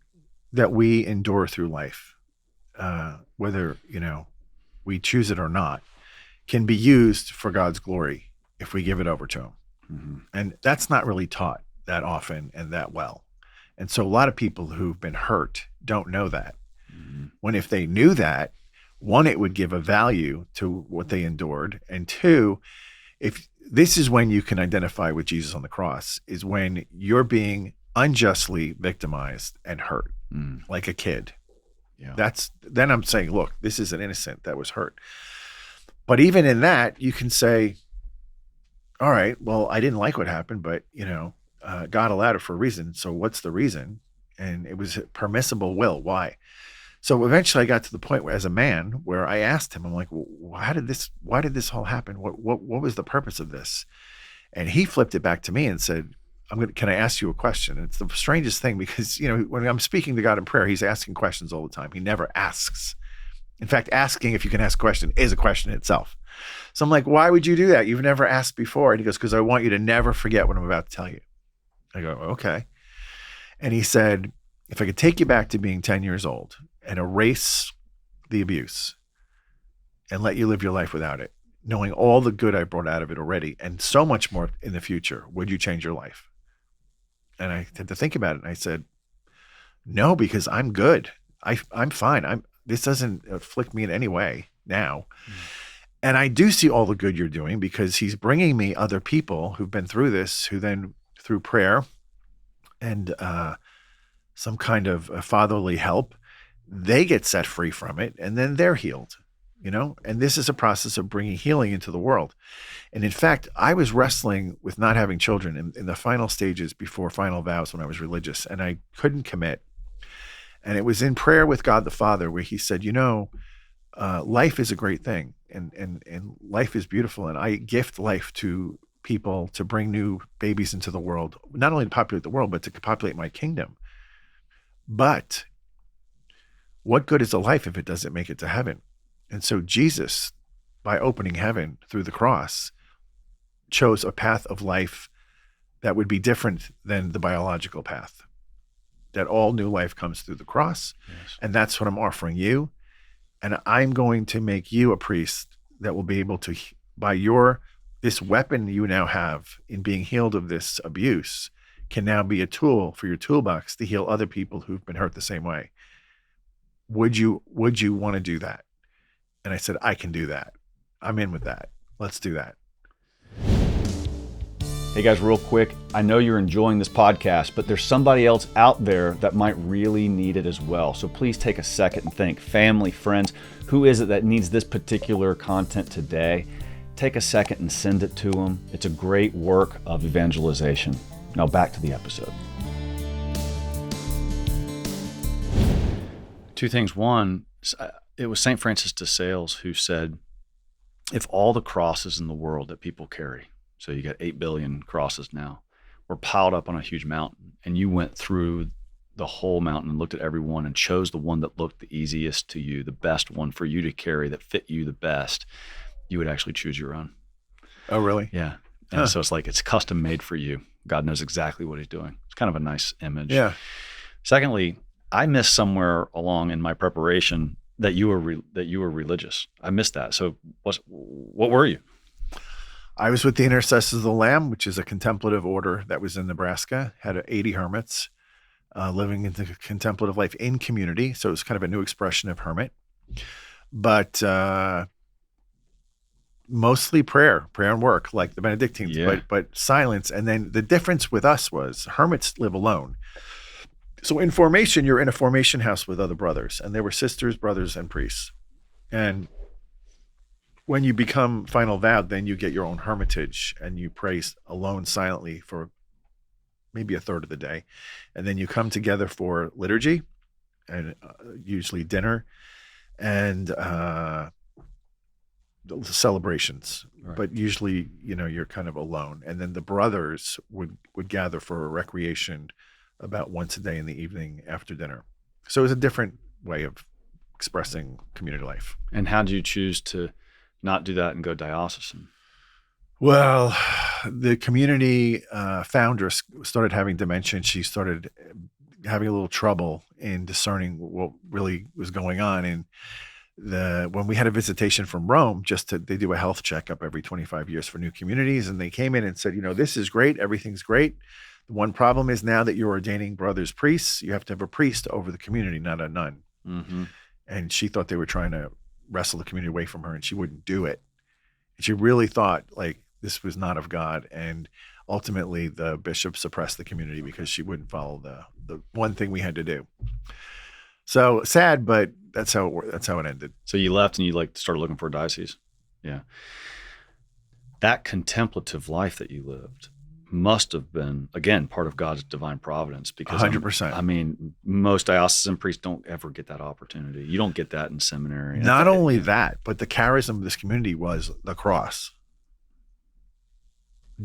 that we endure through life, whether, we choose it or not, can be used for God's glory if we give it over to him. Mm-hmm. And that's not really taught that often and that well. And so a lot of people who've been hurt don't know that. Mm-hmm. When if they knew that, one, it would give a value to what they endured. And two, if this is when you can identify with Jesus on the cross, is when you're being unjustly victimized and hurt, like a kid. Yeah. Then I'm saying, look, this is an innocent that was hurt. But even in that, you can say, all right, well, I didn't like what happened, but God allowed it for a reason. So what's the reason? And it was a permissible will. Why? So eventually I got to the point where, as a man, where I asked him, I'm like, well, why did this all happen? What was the purpose of this? And he flipped it back to me and said, can I ask you a question? And it's the strangest thing because, when I'm speaking to God in prayer, he's asking questions all the time. He never asks. In fact, asking if you can ask a question is a question itself. So I'm like, why would you do that? You've never asked before. And he goes, because I want you to never forget what I'm about to tell you. I go, okay. And he said, if I could take you back to being 10 years old and erase the abuse and let you live your life without it, knowing all the good I brought out of it already and so much more in the future, would you change your life? And I had to think about it. And I said, no, because I'm good. I'm fine. This doesn't afflict me in any way now. And I do see all the good you're doing because he's bringing me other people who've been through this, who then through prayer and some kind of fatherly help, they get set free from it and then they're healed, and this is a process of bringing healing into the world. And in fact, I was wrestling with not having children in the final stages before final vows when I was religious, and I couldn't commit. And it was in prayer with God the Father where he said, life is a great thing and life is beautiful. And I gift life to people to bring new babies into the world, not only to populate the world, but to populate my kingdom. But what good is a life if it doesn't make it to heaven? And so Jesus, by opening heaven through the cross, chose a path of life that would be different than the biological path. That all new life comes through the cross. Yes. And that's what I'm offering you. And I'm going to make you a priest that will be able to, by this weapon you now have in being healed of this abuse, can now be a tool for your toolbox to heal other people who've been hurt the same way. Would you want to do that? And I said, I can do that. I'm in with that. Let's do that. Hey guys, real quick, I know you're enjoying this podcast, but there's somebody else out there that might really need it as well. So please take a second and think, family, friends, who is it that needs this particular content today? Take a second and send it to them. It's a great work of evangelization. Now back to the episode. Two things. One, it was St. Francis de Sales who said, if all the crosses in the world that people carry, so you got 8 billion crosses now, were piled up on a huge mountain, and you went through the whole mountain and looked at every one and chose the one that looked the easiest to you, the best one for you to carry that fit you the best, you would actually choose your own. Oh, really? Yeah. And so it's like it's custom made for you. God knows exactly what he's doing. It's kind of a nice image. Yeah. Secondly, I missed somewhere along in my preparation that you were religious. I missed that. So what were you? I was with the Intercessors of the Lamb, which is a contemplative order that was in Nebraska, had 80 hermits living in the contemplative life in community. So it was kind of a new expression of hermit. But mostly prayer and work, like the Benedictines, but silence. And then the difference with us was hermits live alone. So in formation, you're in a formation house with other brothers, and there were sisters, brothers, and priests. And when you become final vowed, then you get your own hermitage, and you pray alone silently for maybe a third of the day. And then you come together for liturgy and usually dinner and celebrations, right. But usually, you're kind of alone. And then the brothers would gather for recreation about once a day in the evening after dinner. So it was a different way of expressing community life. And how did you choose to not do that and go diocesan? Well, the community founder started having dementia, and she started having a little trouble in discerning what really was going on. And when we had a visitation from Rome, they do a health checkup every 25 years for new communities. And they came in and said, this is great. Everything's great. The one problem is now that you're ordaining brothers priests, you have to have a priest over the community, not a nun. Mm-hmm. And she thought they were trying to wrestle the community away from her, and she wouldn't do it. And she really thought this was not of God. And ultimately the bishop suppressed the community because she wouldn't follow the one thing we had to do. So sad, but that's how it ended. So you left and you started looking for a diocese. Yeah. That contemplative life that you lived must have been, again, part of God's divine providence, because 100%. Most diocesan priests don't ever get that opportunity. You don't get that in seminary. Not only that, but the charism of this community was the cross.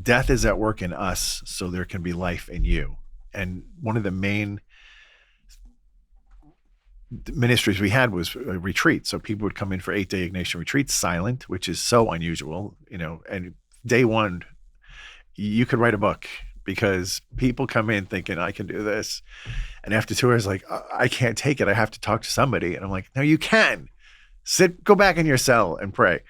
Death is at work in us, so there can be life in you. And one of the main ministries we had was a retreat. So people would come in for 8-day Ignatian retreats, silent, which is so unusual, and day one, you could write a book, because people come in thinking, I can do this. And after 2 hours, I can't take it. I have to talk to somebody. And I'm like, no, you can. Go back in your cell and pray.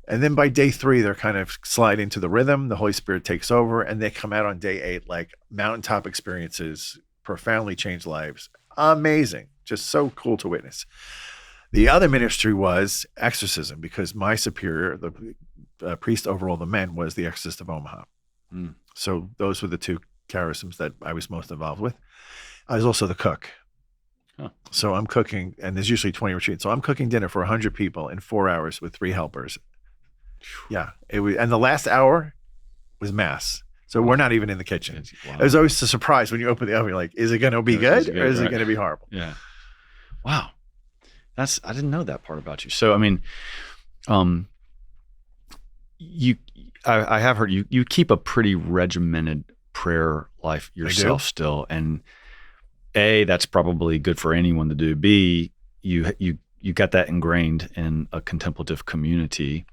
And then by day 3, they're kind of slide into the rhythm. The Holy Spirit takes over, and they come out on day 8, like mountaintop experiences, profoundly changed lives. Amazing. Just so cool to witness. The other ministry was exorcism, because my superior, the priest over all the men, was the Exorcist of Omaha. Mm. So those were the 2 charisms that I was most involved with. I was also the cook. Huh. So I'm cooking, and there's usually 20 retreats. So I'm cooking dinner for 100 people in 4 hours with 3 helpers. Yeah. And the last hour was mass. So we're not even in the kitchen. Wow. It was always a surprise when you open the oven. You're like, is it going to be good or is it going to be horrible? Yeah. Wow. I didn't know that part about you. So, I have heard you keep a pretty regimented prayer life yourself still. And A, that's probably good for anyone to do. B, you got that ingrained in a contemplative community.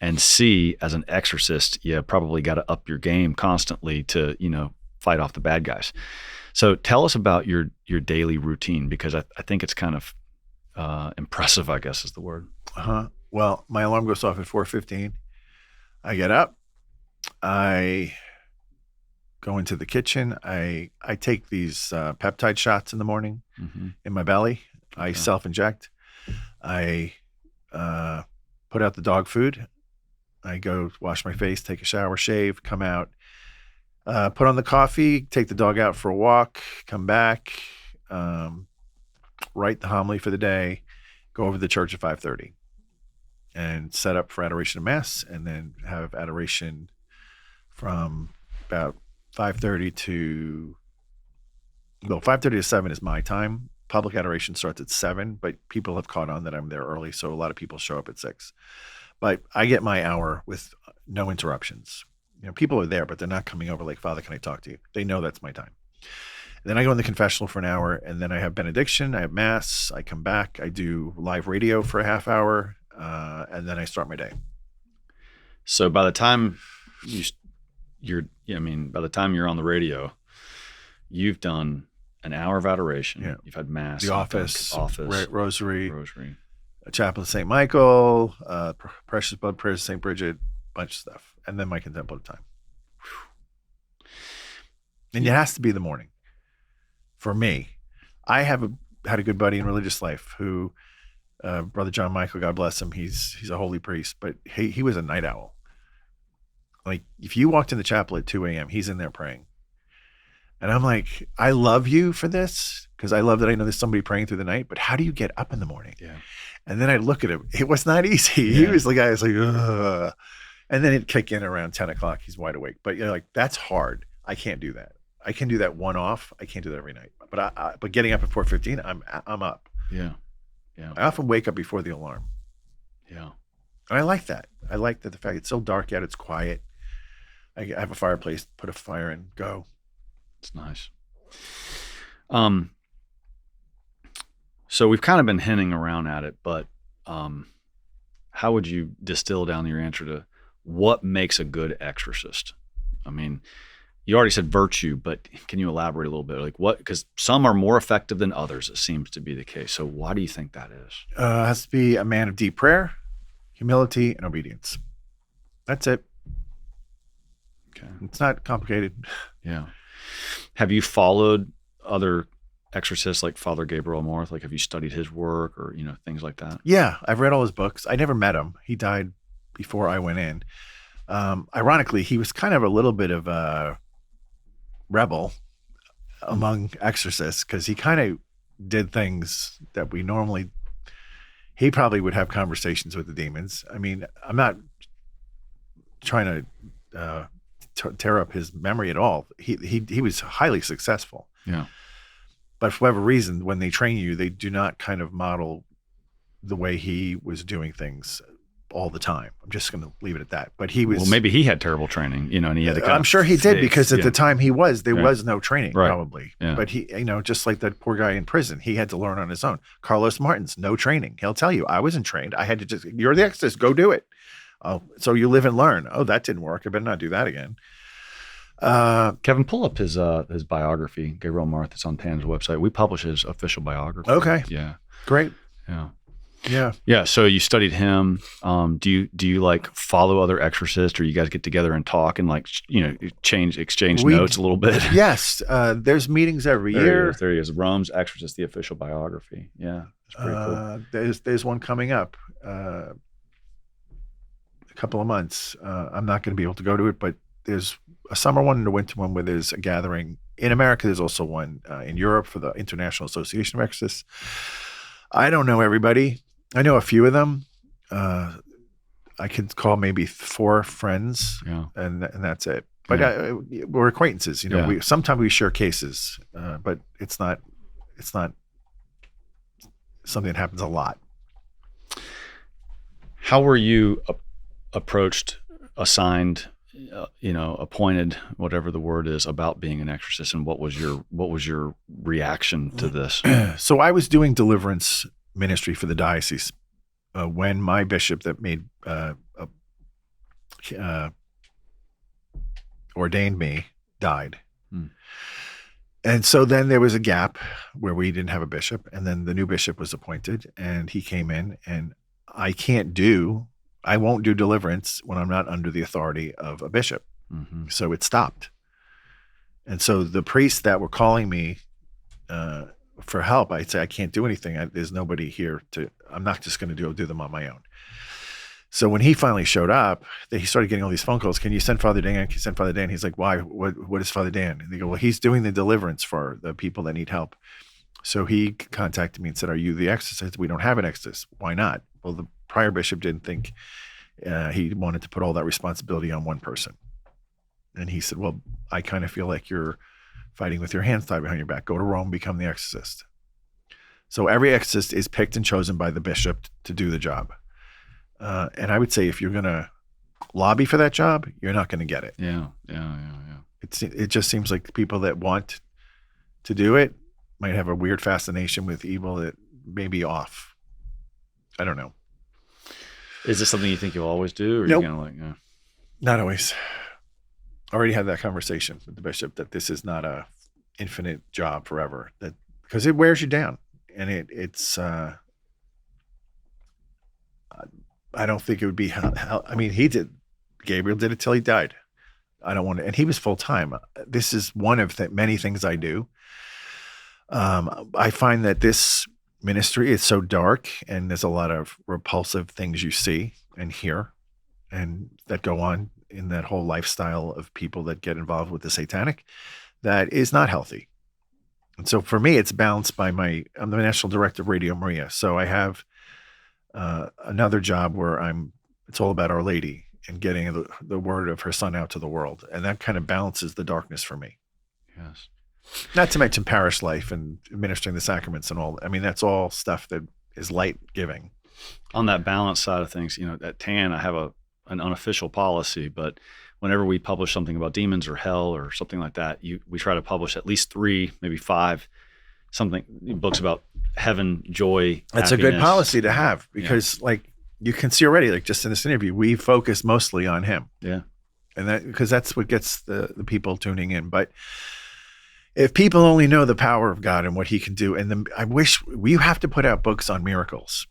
And C, as an exorcist, you probably got to up your game constantly to, fight off the bad guys. So tell us about your daily routine, because I think it's kind of impressive, I guess is the word. Uh-huh. Well, my alarm goes off at 4:15. I get up. I go into the kitchen. I take these peptide shots in the morning in my belly. Okay. I self-inject. I put out the dog food. I go wash my face, take a shower, shave, come out, put on the coffee, take the dog out for a walk, come back, write the homily for the day, go over to the church at 5:30 and set up for adoration and mass, and then have adoration from about 5:30 to 7 is my time. Public adoration starts at 7, but people have caught on that I'm there early, so a lot of people show up at 6. But I get my hour with no interruptions. People are there, but they're not coming over like, Father, can I talk to you? They know that's my time. And then I go in the confessional for an hour, and then I have benediction, I have mass, I come back, I do live radio for a half hour, and then I start my day. So by the time by the time you're on the radio, you've done an hour of adoration. Yeah. You've had mass, the office, rosary, a chapel of St. Michael, Precious Blood Prayers of St. Bridget, bunch of stuff. And then my contemplative time. And it has to be the morning. For me, I had a good buddy in religious life who, Brother John Michael, God bless him, he's a holy priest, but he was a night owl. Like, if you walked in the chapel at 2 a.m., he's in there praying. And I'm like, I love you for this, because I love that I know there's somebody praying through the night, but how do you get up in the morning? Yeah. And then I look at him. It was not easy. Yeah. He was the guy who's like, ugh. And then it'd kick in around 10 o'clock. He's wide awake. But you're like, that's hard. I can't do that. I can do that one off. I can't do that every night. But getting up at 4:15, I'm up. Yeah. Yeah. I often wake up before the alarm. Yeah. And I like that. I like that the fact it's so dark out, it's quiet. I have a fireplace, put a fire in, go. It's nice. So we've kind of been hinting around at it, but how would you distill down your answer to what makes a good exorcist? I mean, you already said virtue, but can you elaborate a little bit? Like what? Because some are more effective than others. It seems to be the case. So why do you think that is? It has to be a man of deep prayer, humility, and obedience. That's it. Okay. It's not complicated. Yeah. Have you followed other exorcists like Father Gabriel Amorth? Like, have you studied his work or, things like that? Yeah, I've read all his books. I never met him. He died before I went in. Ironically, he was kind of a little bit of a rebel among exorcists because he kind of did things that we normally, he probably would have conversations with the demons. I mean, I'm not trying to tear up his memory at all. He was highly successful. Yeah. But for whatever reason, when they train you, they do not kind of model the way he was doing things all the time. I'm just going to leave it at that. But he was. Well, maybe he had terrible training, and he had to. I'm sure he did because at the time there was no training probably. Yeah. But he, just like that poor guy in prison, he had to learn on his own. Carlos Martins, no training. He'll tell you, I wasn't trained. I had to just, you're the exorcist, go do it. Oh, so you live and learn. Oh, that didn't work. I better not do that again. Kevin, pull up his biography, Gabriel Amorth. It's on Tan's website. We publish his official biography. Okay. Yeah. Great. Yeah. Yeah. Yeah. So you studied him. Do you like follow other exorcists, or you guys get together and talk and exchange notes a little bit? Yes. There's meetings every year. There he is. Rome's Exorcist, the official biography. Yeah. It's pretty cool. There's one coming up. A couple of months. I'm not going to be able to go to it, but there's a summer one and a winter one where there's a gathering. In America, there's also one in Europe for the International Association of Exorcists. I don't know everybody. I know a few of them. I could call maybe 4 friends, and that's it. But we're acquaintances. Yeah. Sometimes we share cases, but it's not something that happens a lot. How were you approached, assigned, appointed, whatever the word is, about being an exorcist, and what was your reaction to this? So I was doing deliverance ministry for the diocese when my bishop that made ordained me died. And so then there was a gap where we didn't have a bishop, and then the new bishop was appointed, and he came in, and I won't do deliverance when I'm not under the authority of a bishop. Mm-hmm. So it stopped. And so the priests that were calling me for help, I'd say, I can't do anything. There's nobody here I'm not just going to do them on my own. So when he finally showed up, he started getting all these phone calls. Can you send Father Dan? Can you send Father Dan? He's like, why? What is Father Dan? And they go, well, he's doing the deliverance for the people that need help. So he contacted me and said, are you the exorcist? We don't have an exorcist. Why not? Well, the prior bishop didn't think he wanted to put all that responsibility on one person. And he said, well, I kind of feel like you're fighting with your hands tied behind your back. Go to Rome, become the exorcist. So every exorcist is picked and chosen by the bishop to do the job. And I would say if you're going to lobby for that job, you're not going to get it. Yeah. It just seems like people that want to do it might have a weird fascination with evil that may be off. I don't know. Is this something you think you'll always do? Or Nope. Are you going to Not always. I already had that conversation with the bishop that this is not a infinite job forever, because it wears you down, and it's I don't think it would be how I mean, Gabriel did it till he died. I don't want to, and he was full time. This is one of the many things I do. I find that this ministry is so dark, and there's a lot of repulsive things you see and hear, and that go on in that whole lifestyle of people that get involved with the satanic, that is not healthy. And so for me, it's balanced by I'm the national director of Radio Maria. So I have another job where it's all about Our Lady and getting the word of her son out to the world. And that kind of balances the darkness for me. Yes. Not to mention parish life and administering the sacraments and all. I mean, that's all stuff that is light giving. On that balance side of things, at TAN, I have an unofficial policy, but whenever we publish something about demons or hell or something like that, we try to publish at least 3, maybe 5, books about heaven, joy. That's happiness. A good policy to have, because you can see already, like just in this interview, we focus mostly on him. Yeah. And because that's what gets the people tuning in. But if people only know the power of God and what he can do, and I wish we have to put out books on miracles.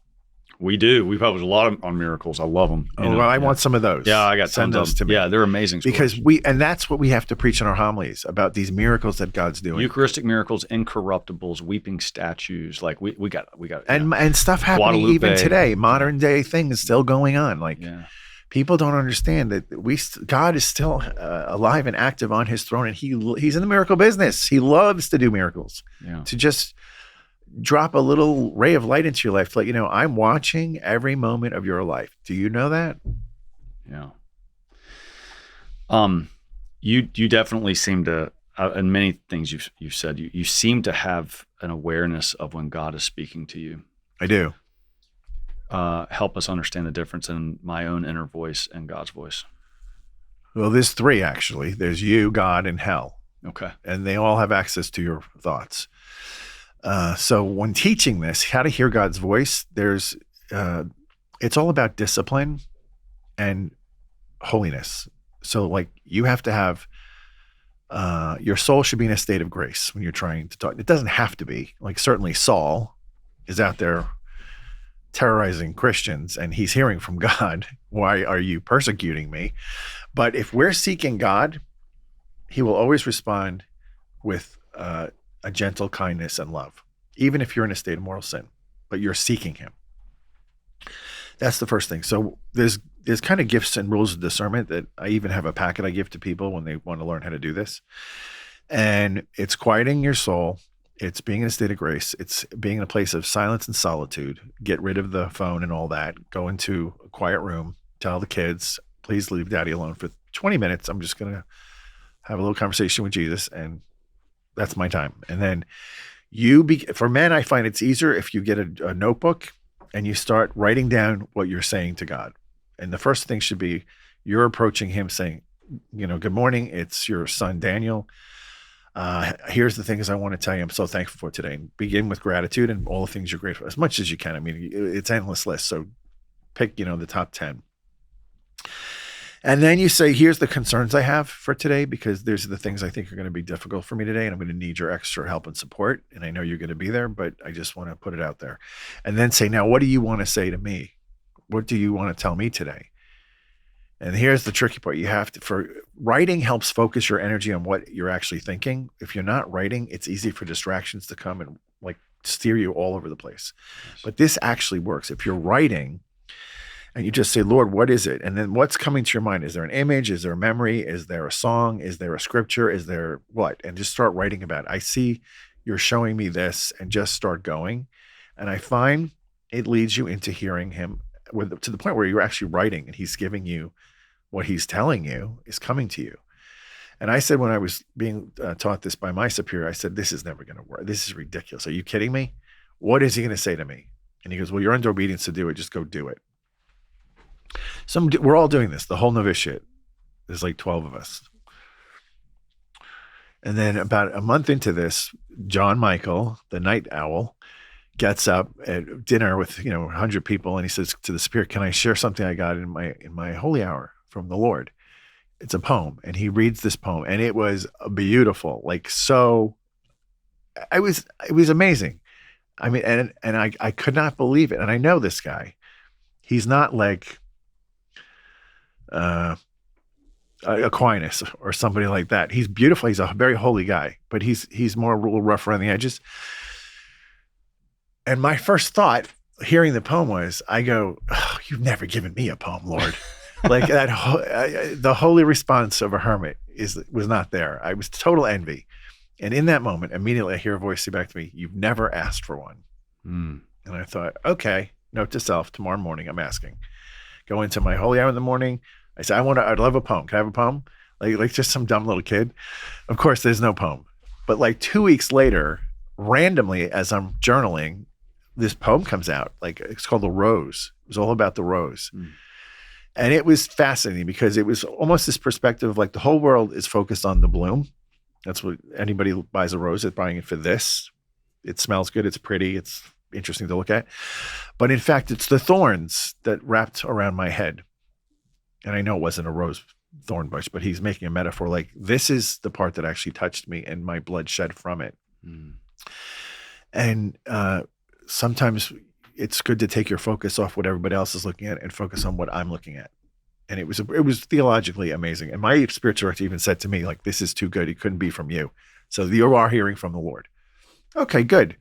We do. We publish a lot on miracles. I love them. I want some of those. Yeah, I got send those to me. Yeah, they're amazing. Because and that's what we have to preach in our homilies about these miracles that God's doing. Eucharistic miracles, incorruptibles, weeping statues. Like we got and stuff happening Guadalupe. Even today. Modern day things still going on. People don't understand that God is still alive and active on his throne, and he's in the miracle business. He loves to do miracles. Yeah. To just drop a little ray of light into your life to let you know, I'm watching every moment of your life. Do you know that? Yeah. You definitely seem to, and many things you've said, you seem to have an awareness of when God is speaking to you. I do. Help us understand the difference in my own inner voice and God's voice. Well, there's 3 actually. There's you, God, and hell. Okay. And they all have access to your thoughts. So when teaching this, how to hear God's voice, it's all about discipline and holiness. So you have to have, your soul should be in a state of grace when you're trying to talk. It doesn't have to be. Certainly Saul is out there terrorizing Christians and he's hearing from God, why are you persecuting me? But if we're seeking God, he will always respond with a gentle kindness and love, even if you're in a state of mortal sin, but you're seeking him. That's the first thing. So there's kind of gifts and rules of discernment that I even have a packet I give to people when they want to learn how to do this. And it's quieting your soul. It's being in a state of grace. It's being in a place of silence and solitude. Get rid of the phone and all that. Go into a quiet room. Tell the kids, please leave daddy alone for 20 minutes. I'm just going to have a little conversation with Jesus, and that's my time. And then for men, I find it's easier if you get a notebook and you start writing down what you're saying to God. And the first thing should be you're approaching him saying, good morning. It's your son, Daniel. Here's the things I want to tell you I'm so thankful for today. And begin with gratitude and all the things you're grateful for, as much as you can. I mean, it's endless list. So pick, the top 10. And then you say, here's the concerns I have for today, because there's the things I think are going to be difficult for me today, and I'm going to need your extra help and support. And I know you're going to be there, but I just want to put it out there. And then say, now, what do you want to say to me? What do you want to tell me today? And here's the tricky part. Writing helps focus your energy on what you're actually thinking. If you're not writing, it's easy for distractions to come and steer you all over the place. Yes. But this actually works. If you're writing, and you just say, Lord, what is it? And then what's coming to your mind? Is there an image? Is there a memory? Is there a song? Is there a scripture? Is there what? And just start writing about it. I see you're showing me this, and just start going. And I find it leads you into hearing him to the point where you're actually writing and he's giving you what he's telling you is coming to you. And I said, when I was being taught this by my superior, I said, this is never going to work. This is ridiculous. Are you kidding me? What is he going to say to me? And he goes, well, you're under obedience to do it. Just go do it. We're all doing this, the whole novitiate. There's 12 of us. And then about a month into this, John Michael, the night owl, gets up at dinner with 100 people, and he says to the spirit, can I share something I got in my holy hour from the Lord? It's a poem. And he reads this poem, and it was beautiful. It was amazing. I mean, and I could not believe it. And I know this guy. He's not like Aquinas or somebody like that. He's beautiful. He's a very holy guy, but he's more a little rough around the edges. And my first thought hearing the poem was, I go, oh, you've never given me a poem, Lord. Like that, the holy response of a hermit was not there. I was total envy. And in that moment, immediately I hear a voice say back to me, you've never asked for one. And I thought, okay, note to self, tomorrow morning I'm asking. Go into my holy hour in the morning. I said, I'd love a poem. Can I have a poem? Like just some dumb little kid. Of course, there's no poem. But like 2 weeks later, randomly, as I'm journaling, this poem comes out. Like it's called The Rose. It was all about the rose. And it was fascinating because it was almost this perspective of like the whole world is focused on the bloom. That's what anybody who buys a rose is buying it for this. It smells good. It's pretty. It's interesting to look at. But in fact, it's the thorns that wrapped around my head. And I know it wasn't a rose thorn bush, but he's making a metaphor like this is the part that actually touched me and my blood shed from it. And sometimes it's good to take your focus off what everybody else is looking at and focus on what I'm looking at. And it was theologically amazing. And my spiritual director even said to me, like, this is too good. It couldn't be from you. So you are hearing from the Lord. Okay, good.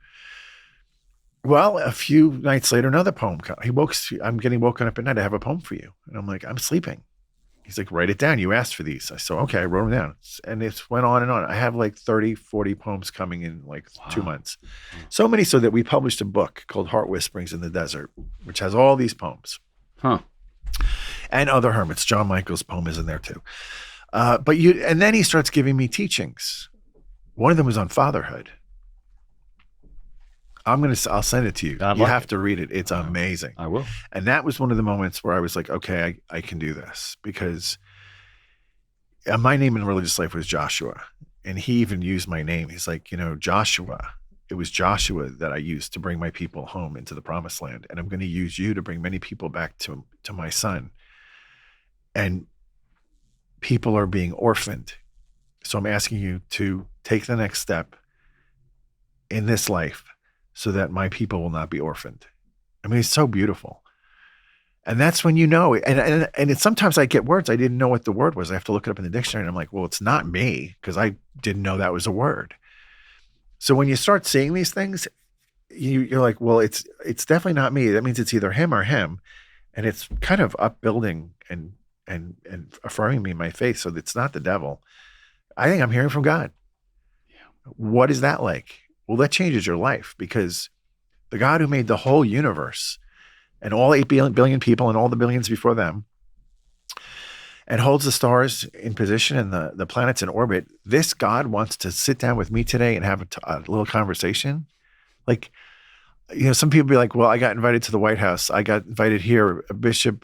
Well, a few nights later, another poem comes. I'm getting woken up at night. I have a poem for you. And I'm like, I'm sleeping. He's like, write it down. You asked for these. I said, okay, I wrote them down. And it went on and on. I have like 30, 40 poems coming in like 2 months. So many so that we published a book called Heart Whisperings in the Desert, which has all these poems. And other hermits. John Michael's poem is in there too. And then he starts giving me teachings. One of them was on fatherhood. I'll send it to you. You have to read it. It's amazing. I will. And that was one of the moments where I was like, okay, I can do this because my name in religious life was Joshua. And he even used my name. He's like, Joshua, it was Joshua that I used to bring my people home into the promised land. And I'm going to use you to bring many people back to my son. And people are being orphaned. So I'm asking you to take the next step in this life so that my people will not be orphaned. I mean, it's so beautiful. And that's when and sometimes I get words, I didn't know what the word was. I have to look it up in the dictionary and I'm like, well, it's not me because I didn't know that was a word. So when you start seeing these things, you're like, well, it's definitely not me. That means it's either him or him. And it's kind of upbuilding and affirming me in my faith. So it's not the devil. I think I'm hearing from God. What is that like? Well, that changes your life because the God who made the whole universe and all 8 billion people and all the billions before them and holds the stars in position and the planets in orbit, this God wants to sit down with me today and have a little conversation. Like, some people be like, well, I got invited to the White House. I got invited here. Bishop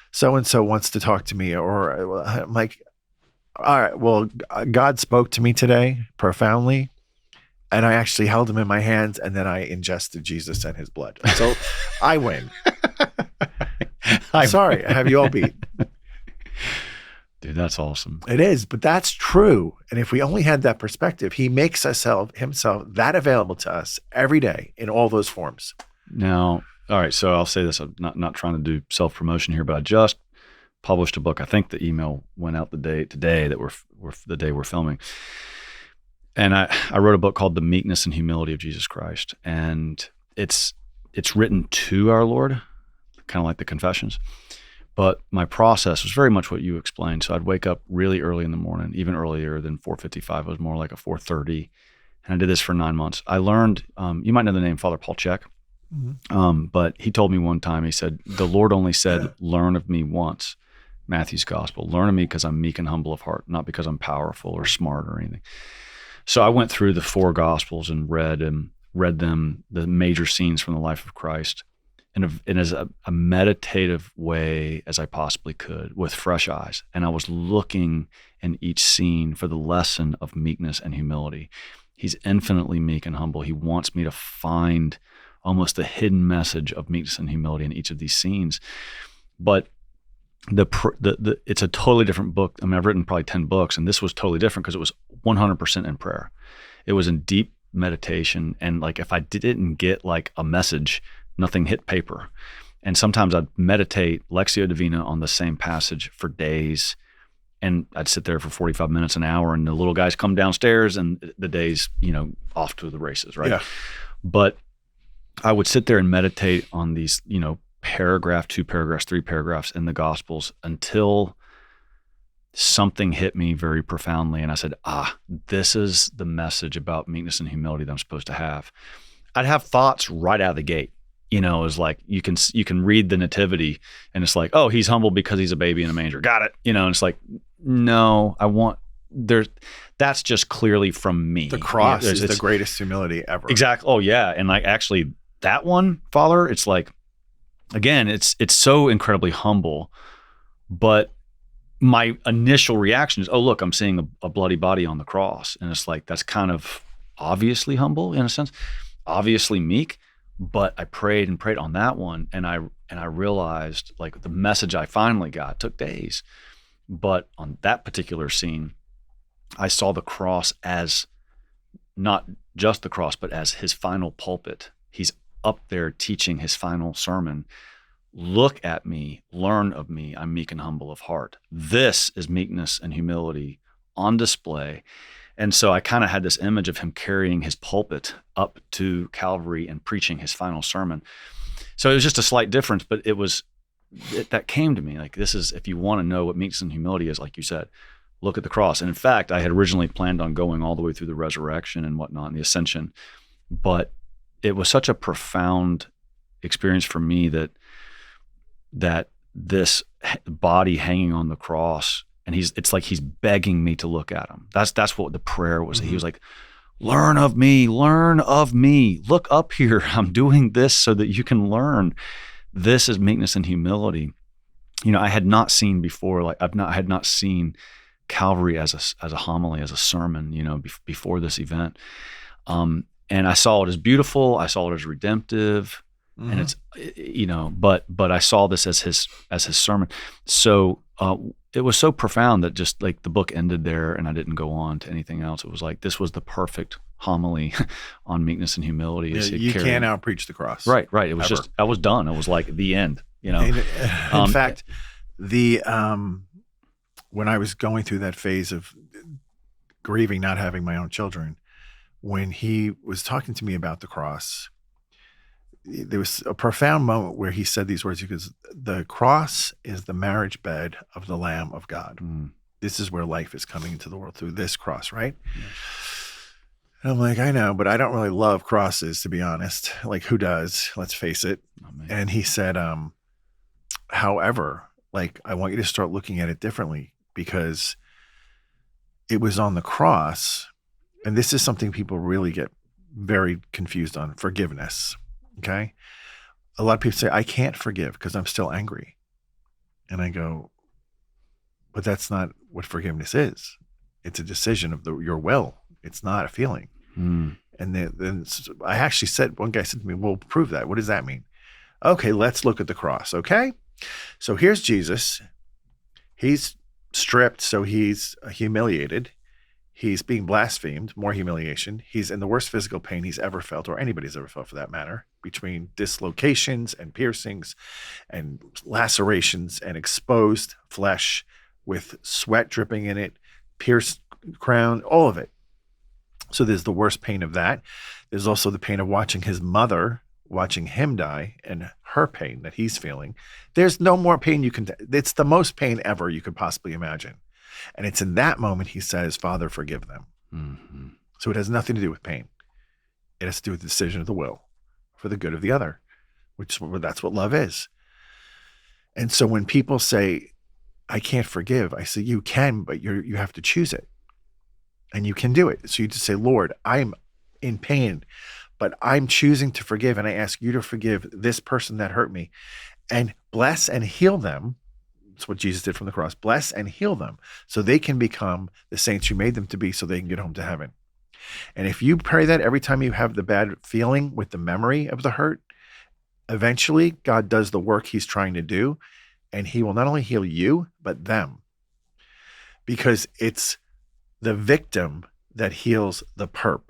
so-and-so wants to talk to me. Or I'm like, all right, well, God spoke to me today profoundly. And I actually held him in my hands, and then I ingested Jesus and his blood. So I win. Sorry, I have you all beat. Dude, that's awesome. It is, but that's true. And if we only had that perspective, he makes himself that available to us every day in all those forms. Now, all right, so I'll say this. I'm not trying to do self-promotion here, but I just published a book. I think the email went out the day today that we're the day we're filming. And I wrote a book called The Meekness and Humility of Jesus Christ. And it's written to our Lord, kind of like the Confessions. But my process was very much what you explained. So I'd wake up really early in the morning, even earlier than 4:55. It was more like a 4:30. And I did this for 9 months. I learned, you might know the name Father Paul Check. But he told me one time, he said, the Lord only said, learn of me once. Matthew's gospel. Learn of me because I'm meek and humble of heart, not because I'm powerful or smart or anything. So I went through the 4 Gospels and read them, the major scenes from the life of Christ, in as a meditative way as I possibly could, with fresh eyes. And I was looking in each scene for the lesson of meekness and humility. He's infinitely meek and humble. He wants me to find almost the hidden message of meekness and humility in each of these scenes. But it's a totally different book. I mean, I've written probably 10 books, and this was totally different because it was 100% in prayer. It was in deep meditation, and like if I didn't get like a message, nothing hit paper. And sometimes I'd meditate Lectio Divina on the same passage for days. And I'd sit there for 45 minutes, an hour, and the little guys come downstairs and the day's, off to the races, right? Yeah. But I would sit there and meditate on these, paragraph, 2 paragraphs, 3 paragraphs in the Gospels until something hit me very profoundly. And I said, this is the message about meekness and humility that I'm supposed to have. I'd have thoughts right out of the gate. It was like, you can read the nativity and it's like, oh, he's humble because he's a baby in a manger. Got it. And it's like, no, that's just clearly from me. The cross is the greatest humility ever. Exactly. Oh yeah. And like, actually that one, Father, it's like, again, it's so incredibly humble, but my initial reaction is, oh, look, I'm seeing a bloody body on the cross. And it's like, that's kind of obviously humble in a sense, obviously meek. But I prayed and prayed on that one. And I realized, like, the message I finally got took days. But on that particular scene, I saw the cross as not just the cross, but as his final pulpit. He's up there teaching his final sermon. Look at me, learn of me. I'm meek and humble of heart. This is meekness and humility on display. And so I kind of had this image of him carrying his pulpit up to Calvary and preaching his final sermon. So it was just a slight difference, but that came to me. Like, this is, if you want to know what meekness and humility is, like you said, look at the cross. And in fact, I had originally planned on going all the way through the resurrection and whatnot and the ascension, but it was such a profound experience for me that this body hanging on the cross, and it's like he's begging me to look at him. That's what the prayer was. Mm-hmm. He was like, learn of me, look up here. I'm doing this so that you can learn. This is meekness and humility. I had not seen before, like I had not seen Calvary as a homily, as a sermon, before this event. And I saw it as beautiful. I saw it as redemptive. Mm-hmm. And it's, but I saw this as his sermon. So, it was so profound that just like the book ended there and I didn't go on to anything else. It was like, this was the perfect homily on meekness and humility. Yeah, you can't out-preach the cross. Right. It was just, I was done. It was like the end, In fact, when I was going through that phase of grieving, not having my own children, when he was talking to me about the cross, there was a profound moment where he said these words, because the cross is the marriage bed of the Lamb of God. Mm. This is where life is coming into the world, through this cross, right? Yeah. And I'm like, I know, but I don't really love crosses, to be honest. Like, who does? Let's face it. Oh, and he said, however, like, I want you to start looking at it differently, because it was on the cross, and this is something people really get very confused on, forgiveness. Okay. A lot of people say, I can't forgive because I'm still angry. And I go, but that's not what forgiveness is. It's a decision of your will. It's not a feeling. Mm. And then I actually said, one guy said to me, well, prove that. What does that mean? Okay, let's look at the cross. Okay. So here's Jesus. He's stripped. So he's humiliated. He's being blasphemed, more humiliation. He's in the worst physical pain he's ever felt, or anybody's ever felt for that matter, between dislocations and piercings and lacerations and exposed flesh with sweat dripping in it, pierced crown, all of it. So there's the worst pain of that. There's also the pain of watching his mother, watching him die, and her pain that he's feeling. There's no more pain it's the most pain ever you could possibly imagine. And it's in that moment he says, Father, forgive them. Mm-hmm. So it has nothing to do with pain. It has to do with the decision of the will for the good of the other, that's what love is. And so when people say, I can't forgive, I say, you can, but you have to choose it. And you can do it. So you just say, Lord, I'm in pain, but I'm choosing to forgive. And I ask you to forgive this person that hurt me, and bless and heal them. That's what Jesus did from the cross. Bless and heal them so they can become the saints you made them to be, so they can get home to heaven. And if you pray that every time you have the bad feeling with the memory of the hurt, eventually God does the work he's trying to do, and he will not only heal you, but them. Because it's the victim that heals the perp.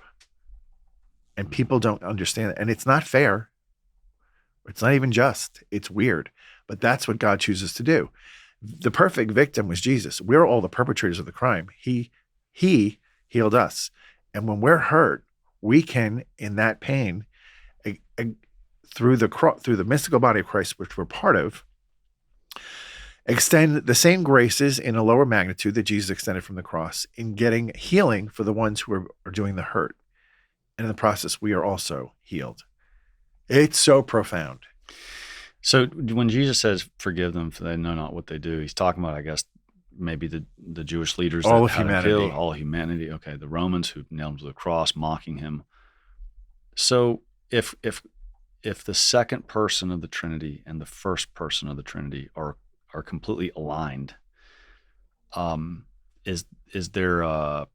And people don't understand it. And it's not fair. It's not even just. It's weird. But that's what God chooses to do. The perfect victim was Jesus. We're all the perpetrators of the crime. He healed us. And when we're hurt, we can, in that pain, through the mystical body of Christ, which we're part of, extend the same graces in a lower magnitude that Jesus extended from the cross in getting healing for the ones who are doing the hurt. And in the process, we are also healed. It's so profound. So when Jesus says, forgive them for they know not what they do, he's talking about, I guess, maybe the Jewish leaders. All that of had him humanity. killed, all humanity. Okay, the Romans who nailed him to the cross, mocking him. So if the second person of the Trinity and the first person of the Trinity are completely aligned, is there a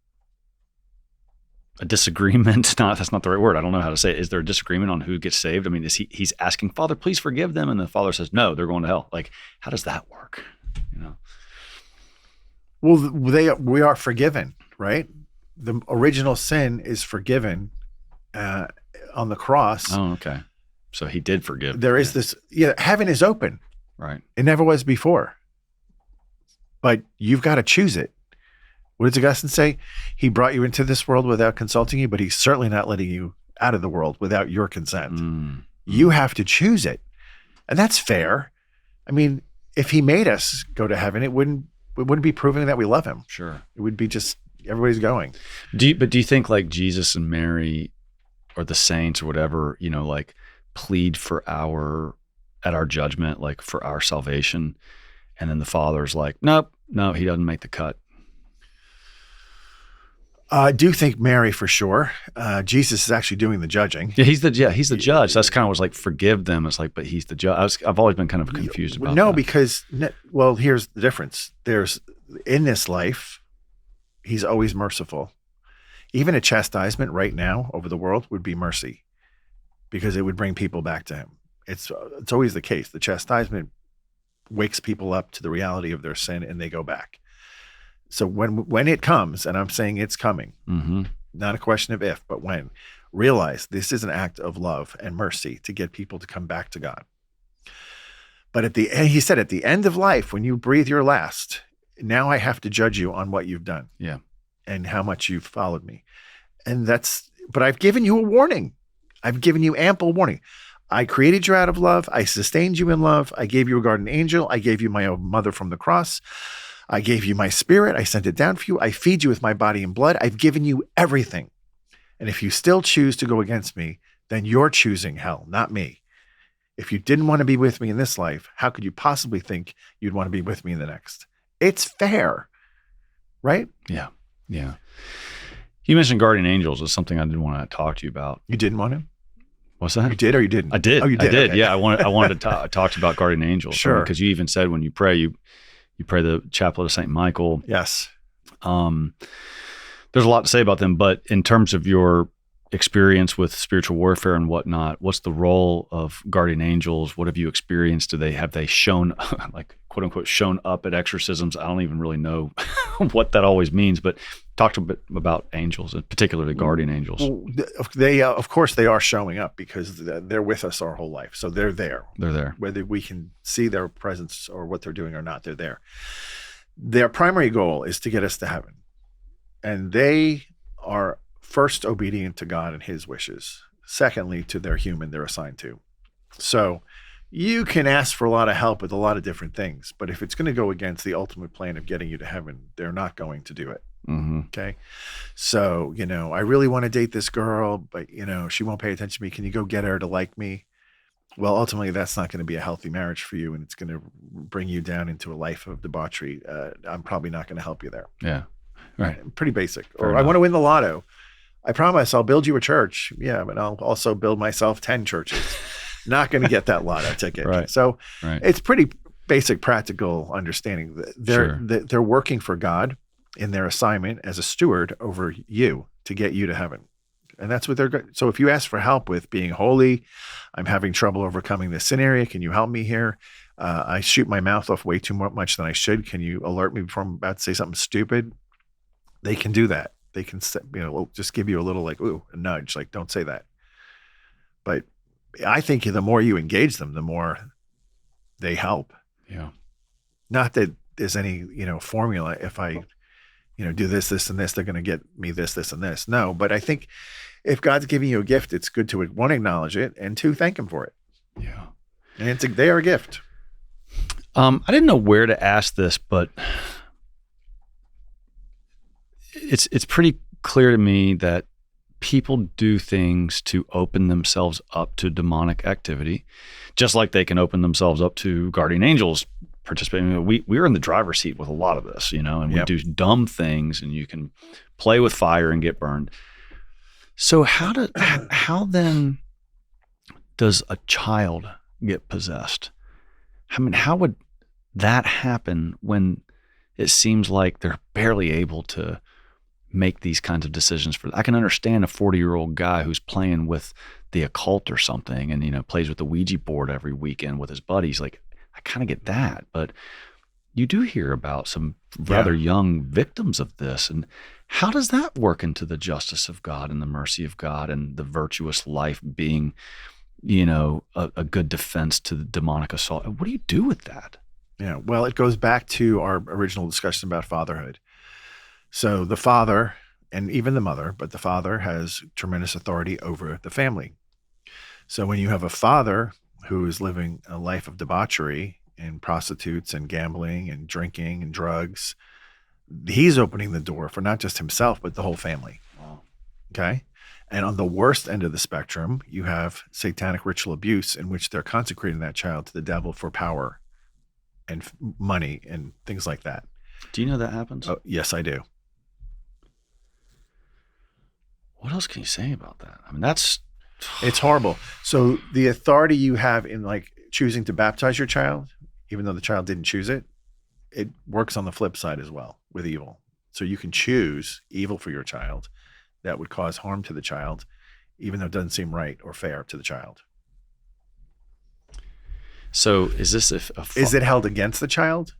disagreement? That's not the right word. I don't know how to say it. Is there a disagreement on who gets saved? I mean, he's asking, Father, please forgive them, and the Father says, no, they're going to hell. Like, how does that work? Well, we are forgiven, right? The original sin is forgiven on the cross. Oh, okay. So he did forgive. There is this, heaven is open. Right. It never was before. But you've got to choose it. What does Augustine say? He brought you into this world without consulting you, but he's certainly not letting you out of the world without your consent. You have to choose it. And that's fair. I mean, if he made us go to heaven, it wouldn't be proving that we love him. Sure. It would be just everybody's going. Do you think like Jesus and Mary or the saints or whatever, like plead at our judgment, like for our salvation, and then the Father's like, nope, no, he doesn't make the cut? I do think Mary for sure. Jesus is actually doing the judging. Yeah, he's the judge. That's kind of was like, forgive them. It's like, but he's the judge. I've always been kind of confused about that. No, because here's the difference. There's in this life, he's always merciful. Even a chastisement right now over the world would be mercy, because it would bring people back to him. It's always the case. The chastisement wakes people up to the reality of their sin, and they go back. So when it comes, and I'm saying it's coming, not a question of if, but when, realize this is an act of love and mercy to get people to come back to God. But he said, at the end of life, when you breathe your last, now I have to judge you on what you've done. Yeah. And how much you've followed me. But I've given you a warning. I've given you ample warning. I created you out of love. I sustained you in love. I gave you a guardian angel. I gave you my own mother from the cross. I gave you my spirit. I sent it down for you. I feed you with my body and blood. I've given you everything. And if you still choose to go against me, then you're choosing hell, not me. If you didn't want to be with me in this life, how could you possibly think you'd want to be with me in the next? It's fair, right? Yeah. Yeah. You mentioned guardian angels as something I didn't want to talk to you about. You didn't want to? What's that? You did or you didn't? I did. Oh, you did? I did. Okay. Yeah. I wanted to talk to you about guardian angels. Sure. Because you even said when you pray, you pray the chaplet of St. Michael. Yes. There's a lot to say about them, but in terms of your experience with spiritual warfare and whatnot, what's the role of guardian angels? What have you experienced? Have they shown, like, quote unquote, shown up at exorcisms? I don't even really know what that always means, but talk a bit about angels, particularly guardian angels. Well, they, of course, they are showing up because they're with us our whole life. So they're there. They're there. Whether we can see their presence or what they're doing or not, they're there. Their primary goal is to get us to heaven. And they are first obedient to God and his wishes. Secondly, to their human they're assigned to. So you can ask for a lot of help with a lot of different things, but if it's going to go against the ultimate plan of getting you to heaven, they're not going to do it. Okay. So, I really want to date this girl, but she won't pay attention to me. Can you go get her to like me? Well, ultimately that's not going to be a healthy marriage for you. And it's going to bring you down into a life of debauchery. I'm probably not going to help you there. Yeah. Right. Pretty basic. Fair or enough. I want to win the lotto. I promise I'll build you a church. Yeah. But I'll also build myself 10 churches. Not going to get that lotto ticket. Right. So Right. it's pretty basic, practical understanding. They're working for God in their assignment as a steward over you to get you to heaven. And that's what so if you ask for help with being holy, I'm having trouble overcoming this sin area. Can you help me here? I shoot my mouth off way too much than I should. Can you alert me before I'm about to say something stupid? They can do that. They can, just give you a little a nudge, like, don't say that. But I think the more you engage them, the more they help. Yeah. Not that there's any, formula. If I, do this, this, and this, they're going to get me this, this, and this. No, but I think if God's giving you a gift, it's good to, one, acknowledge it, and two, thank him for it. Yeah. And they are a gift. I didn't know where to ask this, but it's pretty clear to me that people do things to open themselves up to demonic activity, just like they can open themselves up to guardian angels participating. We're in the driver's seat with a lot of this, and we do dumb things, and you can play with fire and get burned. So how then does a child get possessed? I mean, how would that happen when it seems like they're barely able to make these kinds of decisions? I can understand a 40-year-old guy who's playing with the occult or something and, plays with the Ouija board every weekend with his buddies. Like, I kind of get that, but you do hear about some rather young victims of this. And how does that work into the justice of God and the mercy of God and the virtuous life being, a good defense to the demonic assault? What do you do with that? Yeah, well, it goes back to our original discussion about fatherhood. So the father, and even the mother, but the father has tremendous authority over the family. So when you have a father who is living a life of debauchery and prostitutes and gambling and drinking and drugs, he's opening the door for not just himself, but the whole family. Wow. Okay? And on the worst end of the spectrum, you have satanic ritual abuse in which they're consecrating that child to the devil for power and money and things like that. Do you know that happens? Oh, yes, I do. What else can you say about that? I mean, it's horrible. So the authority you have in like choosing to baptize your child, even though the child didn't choose it, it works on the flip side as well with evil. So you can choose evil for your child that would cause harm to the child, even though it doesn't seem right or fair to the child. So is this is it held against the child?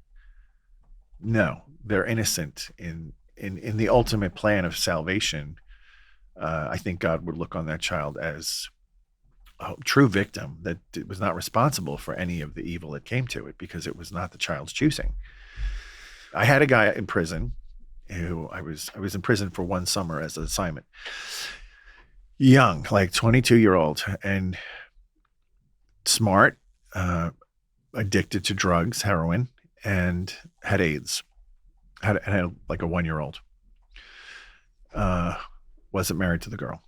No, they're innocent in the ultimate plan of salvation. I think God would look on that child as a true victim that was not responsible for any of the evil that came to it because it was not the child's choosing. I had a guy in prison who I was in prison for one summer as an assignment. Young, like 22-year-old, and smart, addicted to drugs, heroin, and had AIDS. Had like a 1-year-old. Wasn't married to the girl.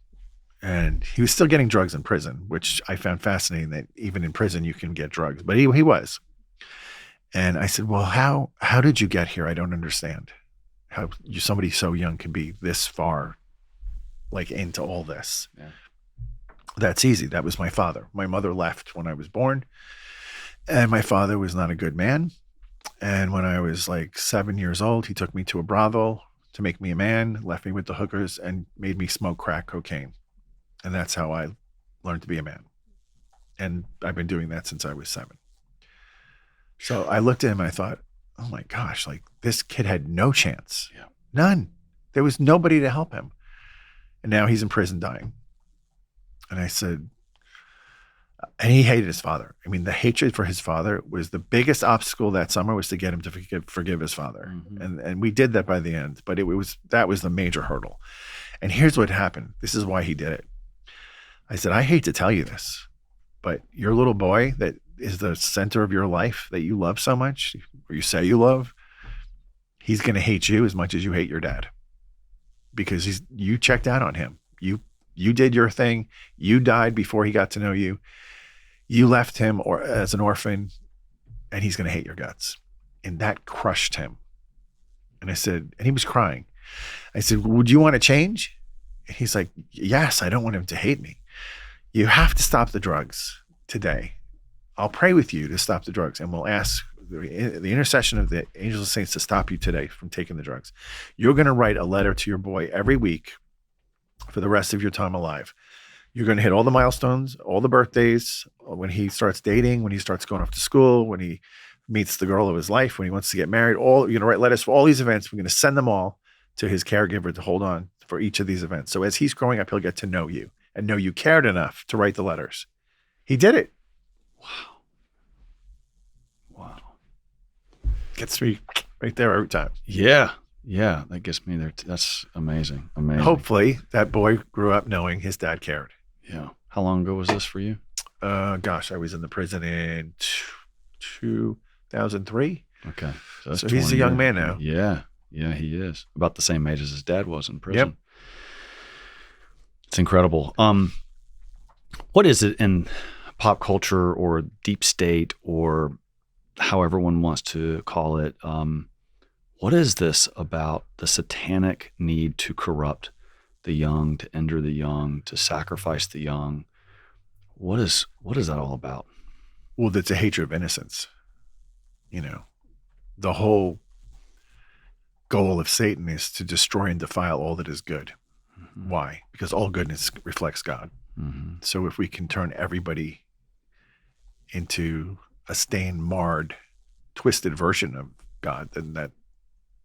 And he was still getting drugs in prison, which I found fascinating that even in prison you can get drugs. But he was. And I said, well, how did you get here? I don't understand how somebody so young can be this far like into all this. Yeah. That's easy. That was my father. My mother left when I was born. And my father was not a good man. And when I was like 7 years old, he took me to a brothel to make me a man, left me with the hookers, and made me smoke crack cocaine. And that's how I learned to be a man. And I've been doing that since I was 7. So I looked at him and I thought, oh my gosh, like this kid had no chance. Yeah. None. There was nobody to help him. And now he's in prison dying. And I said, and he hated his father. I mean, the hatred for his father was the biggest obstacle that summer, was to get him to forgive his father. Mm-hmm. And we did that by the end, but that was the major hurdle. And here's what happened. This is why he did it. I said, I hate to tell you this, but your little boy that is the center of your life that you love so much, or you say you love, he's going to hate you as much as you hate your dad, because you checked out on him. You did your thing. You died before he got to know you. You left him as an orphan, and he's going to hate your guts. And that crushed him. And I said, and he was crying. I said, would you want to change? And he's like, yes, I don't want him to hate me. You have to stop the drugs today. I'll pray with you to stop the drugs, and we'll ask the intercession of the angels and saints to stop you today from taking the drugs. You're going to write a letter to your boy every week for the rest of your time alive. You're going to hit all the milestones, all the birthdays, when he starts dating, when he starts going off to school, when he meets the girl of his life, when he wants to get married. You're going to write letters for all these events. We're going to send them all to his caregiver to hold on for each of these events. So as he's growing up, he'll get to know you and know you cared enough to write the letters. He did it. Wow. Gets me right there every time. Yeah. Yeah. That gets me there. That's amazing. Amazing. Hopefully that boy grew up knowing his dad cared. Yeah. How long ago was this for you? Gosh, I was in the prison in 2003. Okay. So he's a young man now. Yeah. Yeah, he is. About the same age as his dad was in prison. Yep. It's incredible. What is it in pop culture or deep state or however one wants to call it? What is this about the satanic need to corrupt the young, to injure the young, to sacrifice the young? What is that all about? Well, that's a hatred of innocence. You know, the whole goal of Satan is to destroy and defile all that is good. Mm-hmm. Why? Because all goodness reflects God. Mm-hmm. So if we can turn everybody into a stained, marred, twisted version of God, then that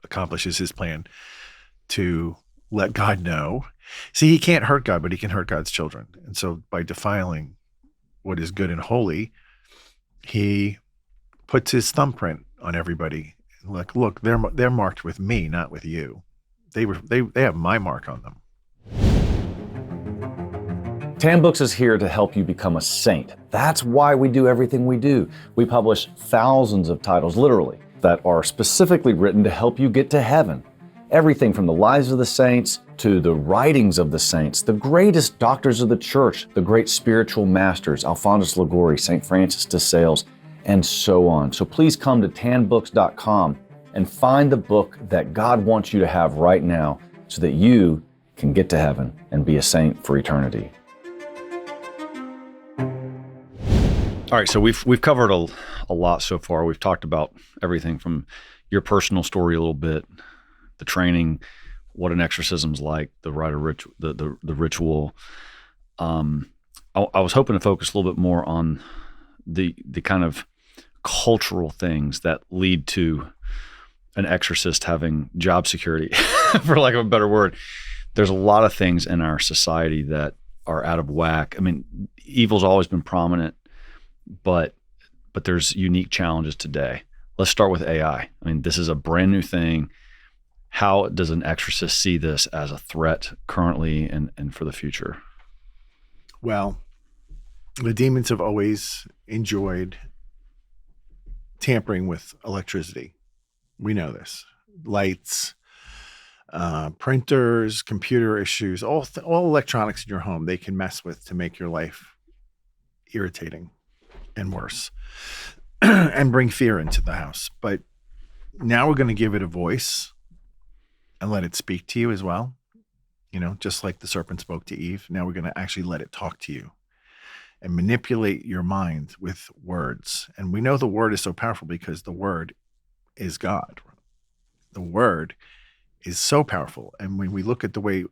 accomplishes his plan to let God know. See, he can't hurt God, but he can hurt God's children. And so by defiling what is good and holy, he puts his thumbprint on everybody. Like, look, they're marked with me, not with you. They have my mark on them. Tan Books is here to help you become a saint. That's why we do everything we do. We publish thousands of titles, literally, that are specifically written to help you get to heaven. Everything from the lives of the saints to the writings of the saints, the greatest doctors of the church, the great spiritual masters, Alphonsus Liguori, St. Francis de Sales, and so on. So please come to tanbooks.com and find the book that God wants you to have right now so that you can get to heaven and be a saint for eternity. All right, so we've covered a lot so far. We've talked about everything from your personal story a little bit, the training, what an exorcism's like, the rite of the ritual. I was hoping to focus a little bit more on the kind of cultural things that lead to an exorcist having job security, for lack of a better word. There's a lot of things in our society that are out of whack. I mean, evil's always been prominent, but there's unique challenges today. Let's start with AI. I mean, this is a brand new thing. How does an exorcist see this as a threat currently and for the future? Well, the demons have always enjoyed tampering with electricity. We know this. Lights, printers, computer issues, all electronics in your home, they can mess with to make your life irritating and worse and bring fear into the house. But now we're going to give it a voice and let it speak to you as well. You know, just like the serpent spoke to Eve. Now we're going to actually let it talk to you and manipulate your mind with words. And we know the word is so powerful because the word is God. The word is so powerful. And when we look at the way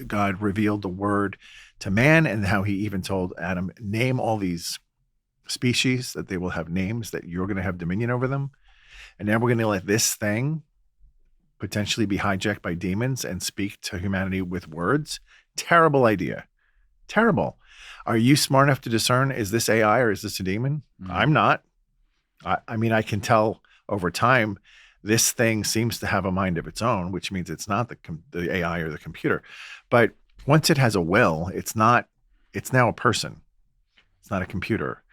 God revealed the word to man and how he even told Adam, name all these species, that they will have names, that you're going to have dominion over them. And now we're going to let this thing potentially be hijacked by demons and speak to humanity with words. Terrible idea. Terrible. Are you smart enough to discern, is this AI or is this a demon? Mm-hmm. I'm not. I mean, I can tell over time, this thing seems to have a mind of its own, which means it's not the AI or the computer. But once it has a will, it's now a person. It's not a computer.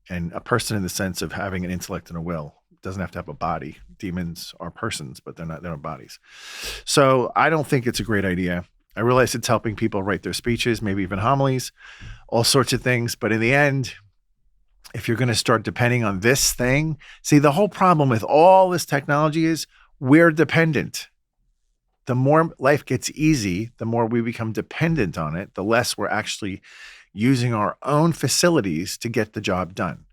And a person in the sense of having an intellect and a will. Doesn't have to have a body. Demons are persons, but they're not bodies. So I don't think it's a great idea. I realize it's helping people write their speeches, maybe even homilies, all sorts of things. But in the end, if you're going to start depending on this thing, see, the whole problem with all this technology is we're dependent. The more life gets easy, the more we become dependent on it, the less we're actually using our own facilities to get the job done.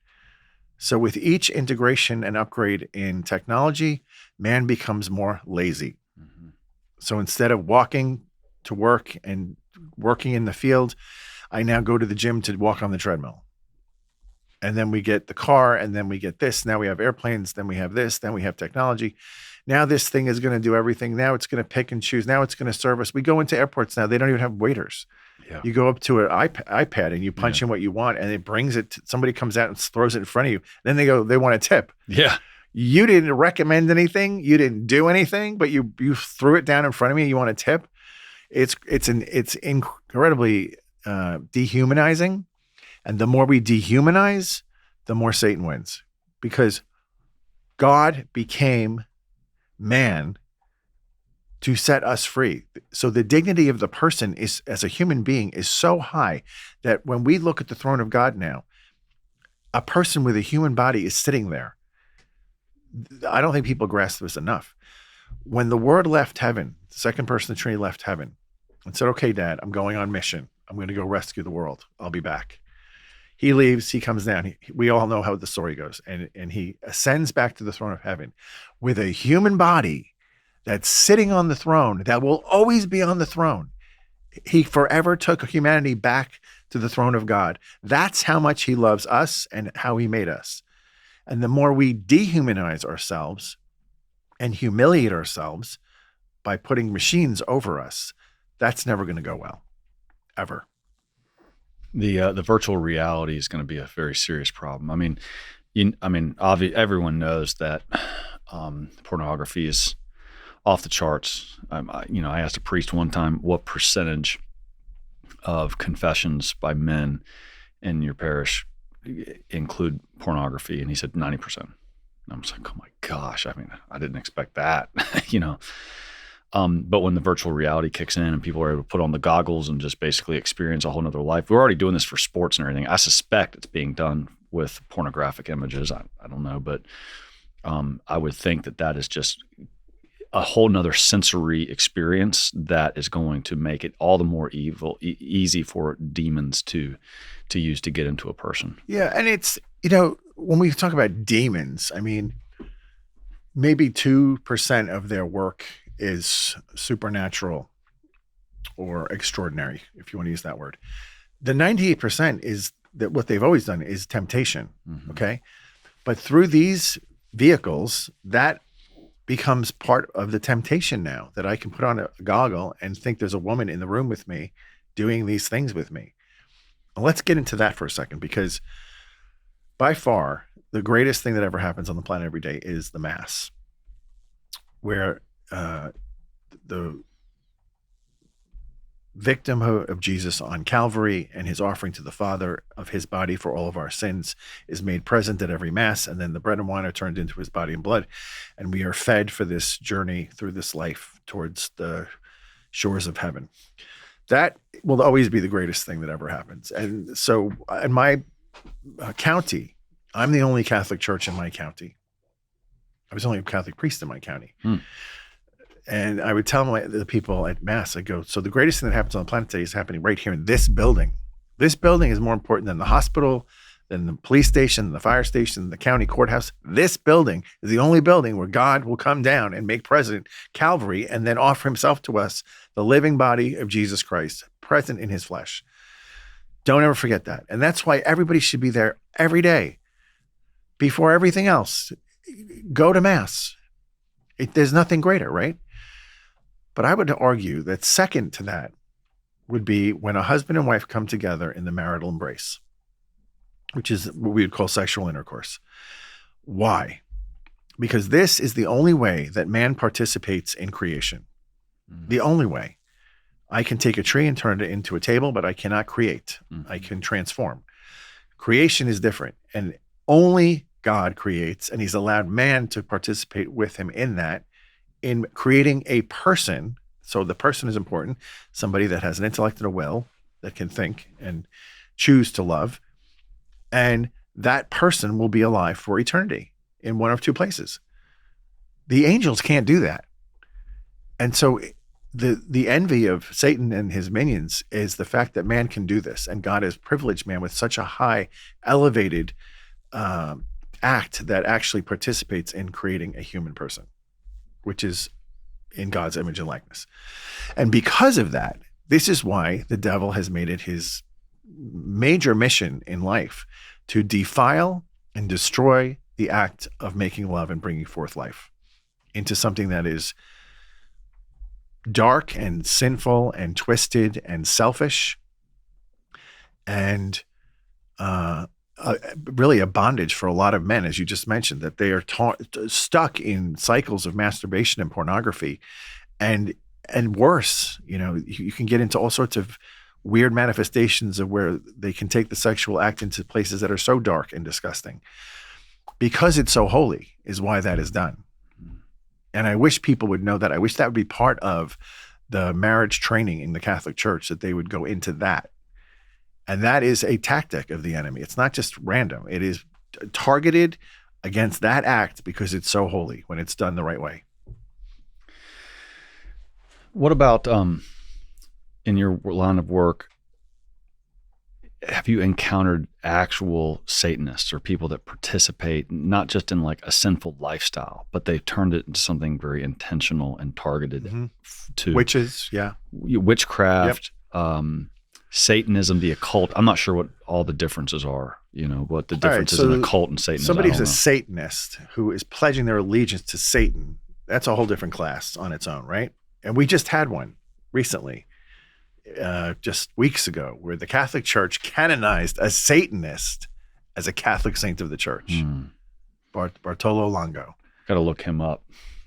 So with each integration and upgrade in technology, man becomes more lazy. Mm-hmm. So instead of walking to work and working in the field, I now go to the gym to walk on the treadmill. And then we get the car, and then we get this. Now we have airplanes, then we have this, then we have technology. Now this thing is going to do everything. Now it's going to pick and choose. Now it's going to serve us. We go into airports now. They don't even have waiters. Yeah. You go up to an iPad and you punch in what you want, and it brings it. Somebody comes out and throws it in front of you. Then they want a tip. Yeah. You didn't recommend anything. You didn't do anything, but you threw it down in front of me. You want a tip. It's incredibly dehumanizing, and the more we dehumanize, the more Satan wins, because God became man to set us free. So the dignity of the person is, as a human being, is so high that when we look at the throne of God now, a person with a human body is sitting there. I don't think people grasp this enough. When the Word left heaven, the second person of the Trinity left heaven and said, okay, Dad, I'm going on mission. I'm going to go rescue the world. I'll be back. He leaves, he comes down. We all know how the story goes. And he ascends back to the throne of heaven with a human body that's sitting on the throne, that will always be on the throne. He forever took humanity back to the throne of God. That's how much he loves us and how he made us. And the more we dehumanize ourselves and humiliate ourselves by putting machines over us, that's never going to go well, ever. The virtual reality is going to be a very serious problem. I mean, everyone knows that pornography is off the charts. I asked a priest one time, what percentage of confessions by men in your parish include pornography? And he said 90%. And I was like, oh my gosh, I didn't expect that, But when the virtual reality kicks in and people are able to put on the goggles and just basically experience a whole nother life, we're already doing this for sports and everything. I suspect it's being done with pornographic images. I don't know, but I would think that is just a whole nother sensory experience that is going to make it all the more easy for demons to use to get into a person. Yeah. And it's, when we talk about demons, maybe 2% of their work is supernatural or extraordinary, if you want to use that word. The 98% is that what they've always done is temptation. Mm-hmm. Okay. But through these vehicles, that becomes part of the temptation now, that I can put on a goggle and think there's a woman in the room with me doing these things with me. Well, let's get into that for a second, because by far the greatest thing that ever happens on the planet every day is the Mass, where the victim of Jesus on Calvary and his offering to the Father of his body for all of our sins is made present at every Mass, and then the bread and wine are turned into his body and blood, and we are fed for this journey through this life towards the shores of heaven. That will always be the greatest thing that ever happens. And so in my county, I'm the only Catholic church in my county. I was only a Catholic priest in my county. And I would tell the people at Mass, I go, so the greatest thing that happens on the planet today is happening right here in this building. This building is more important than the hospital, than the police station, the fire station, the county courthouse. This building is the only building where God will come down and make present Calvary and then offer himself to us, the living body of Jesus Christ, present in his flesh. Don't ever forget that. And that's why everybody should be there every day. Before everything else, go to Mass. There's nothing greater, right? But I would argue that second to that would be when a husband and wife come together in the marital embrace, which is what we would call sexual intercourse. Why? Because this is the only way that man participates in creation. Mm-hmm. The only way. I can take a tree and turn it into a table, but I cannot create. Mm-hmm. I can transform. Creation is different, and only God creates, and he's allowed man to participate with him in that, in creating a person. So the person is important, somebody that has an intellect and a will, that can think and choose to love. And that person will be alive for eternity in one of two places. The angels can't do that. And so the envy of Satan and his minions is the fact that man can do this. And God has privileged man with such a high, elevated act that actually participates in creating a human person, which is in God's image and likeness. And because of that, this is why the devil has made it his major mission in life to defile and destroy the act of making love and bringing forth life into something that is dark and sinful and twisted and selfish and really a bondage for a lot of men, as you just mentioned, that they are stuck in cycles of masturbation and pornography, and worse. You can get into all sorts of weird manifestations of where they can take the sexual act into places that are so dark and disgusting, because it's so holy is why that is done. And I wish people would know that. I wish that would be part of the marriage training in the Catholic Church, that they would go into that. And that is a tactic of the enemy. It's not just random. It is targeted against that act because it's so holy when it's done the right way. What about in your line of work, have you encountered actual Satanists or people that participate not just in like a sinful lifestyle, but they've turned it into something very intentional and targeted to witches, witchcraft, Satanism, the occult? I'm not sure what all the differences are, what the difference is in occult and Satanism. Somebody who's a Satanist who is pledging their allegiance to Satan, that's a whole different class on its own, right? And we just had one recently, just weeks ago, where the Catholic Church canonized a Satanist as a Catholic saint of the church, Bartolo Longo. Got to look him up.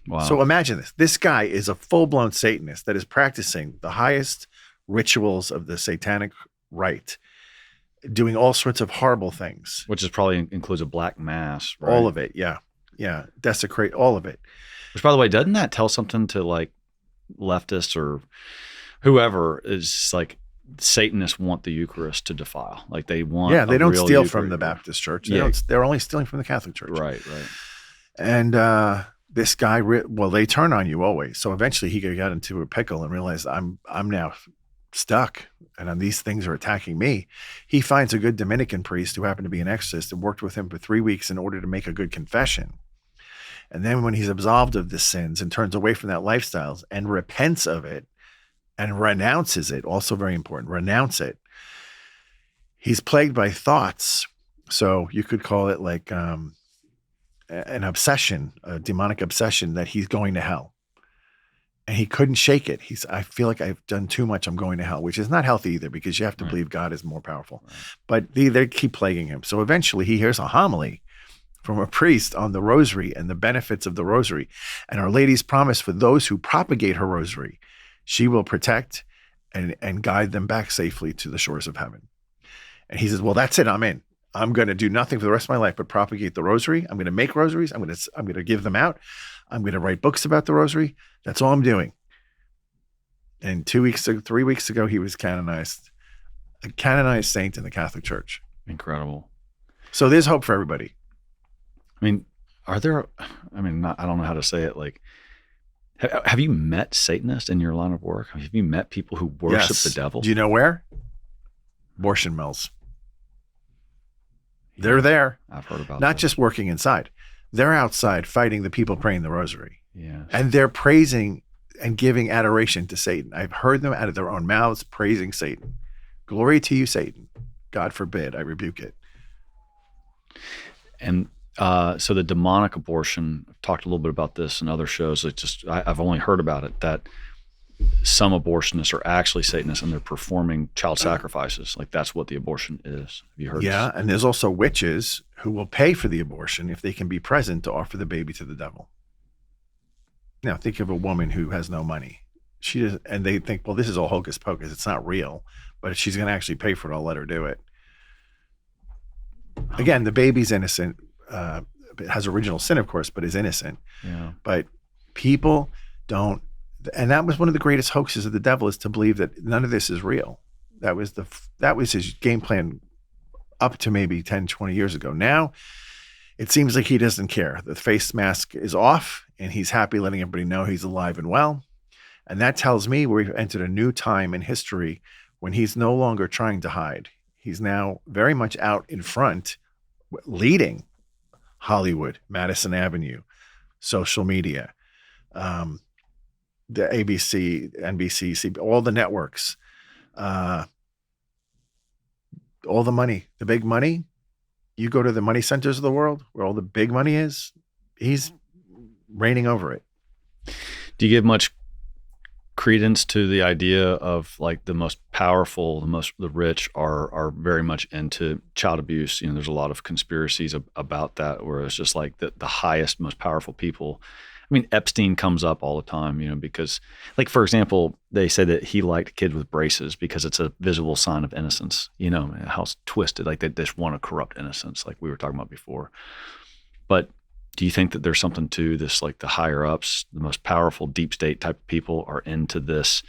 Wow. So imagine this. This guy is a full-blown Satanist that is practicing the highest rituals of the satanic rite, doing all sorts of horrible things. Which is probably includes a black mass, right? All of it, yeah. Yeah, desecrate all of it. Which, by the way, doesn't that tell something to like leftists or whoever is like Satanists want the Eucharist to defile? Like they want they don't steal Eucharist from the Baptist church. Yeah. They're only stealing from the Catholic Church. Right. And this guy, they turn on you always. So eventually he got into a pickle and realized I'm now stuck and these things are attacking me. He finds a good Dominican priest who happened to be an exorcist and worked with him for 3 weeks in order to make a good confession. And then when he's absolved of the sins and turns away from that lifestyle and repents of it and renounces it, also very important, renounce it, he's plagued by thoughts. So you could call it like an obsession, a demonic obsession that he's going to hell. And he couldn't shake it. I feel like I've done too much. I'm going to hell, which is not healthy either, because you have to believe God is more powerful. Right. But they keep plaguing him. So eventually he hears a homily from a priest on the rosary and the benefits of the rosary. And Our Lady's promise for those who propagate her rosary, she will protect and guide them back safely to the shores of heaven. And he says, well, that's it. I'm in. I'm going to do nothing for the rest of my life but propagate the rosary. I'm going to make rosaries. I'm going to give them out. I'm going to write books about the rosary. That's all I'm doing. And 3 weeks ago, he was canonized, a canonized saint in the Catholic Church. Incredible. So there's hope for everybody. I mean, I don't know how to say it. Like, have you met Satanists in your line of work? Have you met people who worship the devil? Do you know where? Abortion mills. They're there. I've heard about Not just working inside. They're outside fighting the people praying the rosary. Yeah. And they're praising and giving adoration to Satan. I've heard them out of their own mouths praising Satan. Glory to you, Satan. God forbid, I rebuke it. And so the demonic abortion, I've talked a little bit about this in other shows. I've only heard about it, that some abortionists are actually Satanists and they're performing child sacrifices. Like that's what the abortion is. Have you heard? Yeah, and there's also witches who will pay for the abortion if they can be present to offer the baby to the devil. Now, think of a woman who has no money. And they think, well, this is all hocus pocus. It's not real. But if she's going to actually pay for it, I'll let her do it. Again, the baby's innocent. It has original sin, of course, but is innocent. Yeah. But people don't. And that was one of the greatest hoaxes of the devil, is to believe that none of this is real. That was his game plan up to maybe 10, 20 years ago. Now, it seems like he doesn't care. The face mask is off, and he's happy letting everybody know he's alive and well. And that tells me we've entered a new time in history when he's no longer trying to hide. He's now very much out in front, leading Hollywood, Madison Avenue, social media, the ABC, NBC, all the networks, all the money, the big money. You go to the money centers of the world where all the big money is, he's reigning over it. Do you give much credence to the idea of like the most powerful, the rich are very much into child abuse. There's a lot of conspiracies about that, where it's just like the highest, most powerful people. I mean, Epstein comes up all the time, because, like, for example, they say that he liked kids with braces because it's a visible sign of innocence. How it's twisted, like they just want to corrupt innocence, like we were talking about before. But do you think that there's something to this, like the higher ups, the most powerful deep state type of people are into this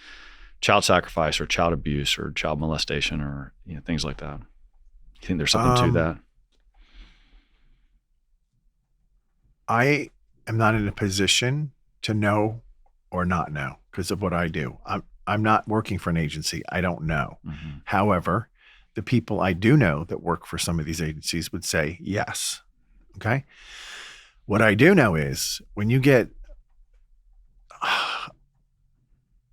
child sacrifice or child abuse or child molestation or things like that? You think there's something to that? I am not in a position to know or not know because of what I do. I'm not working for an agency. I don't know. Mm-hmm. However, the people I do know that work for some of these agencies would say yes. Okay. What I do know is when you get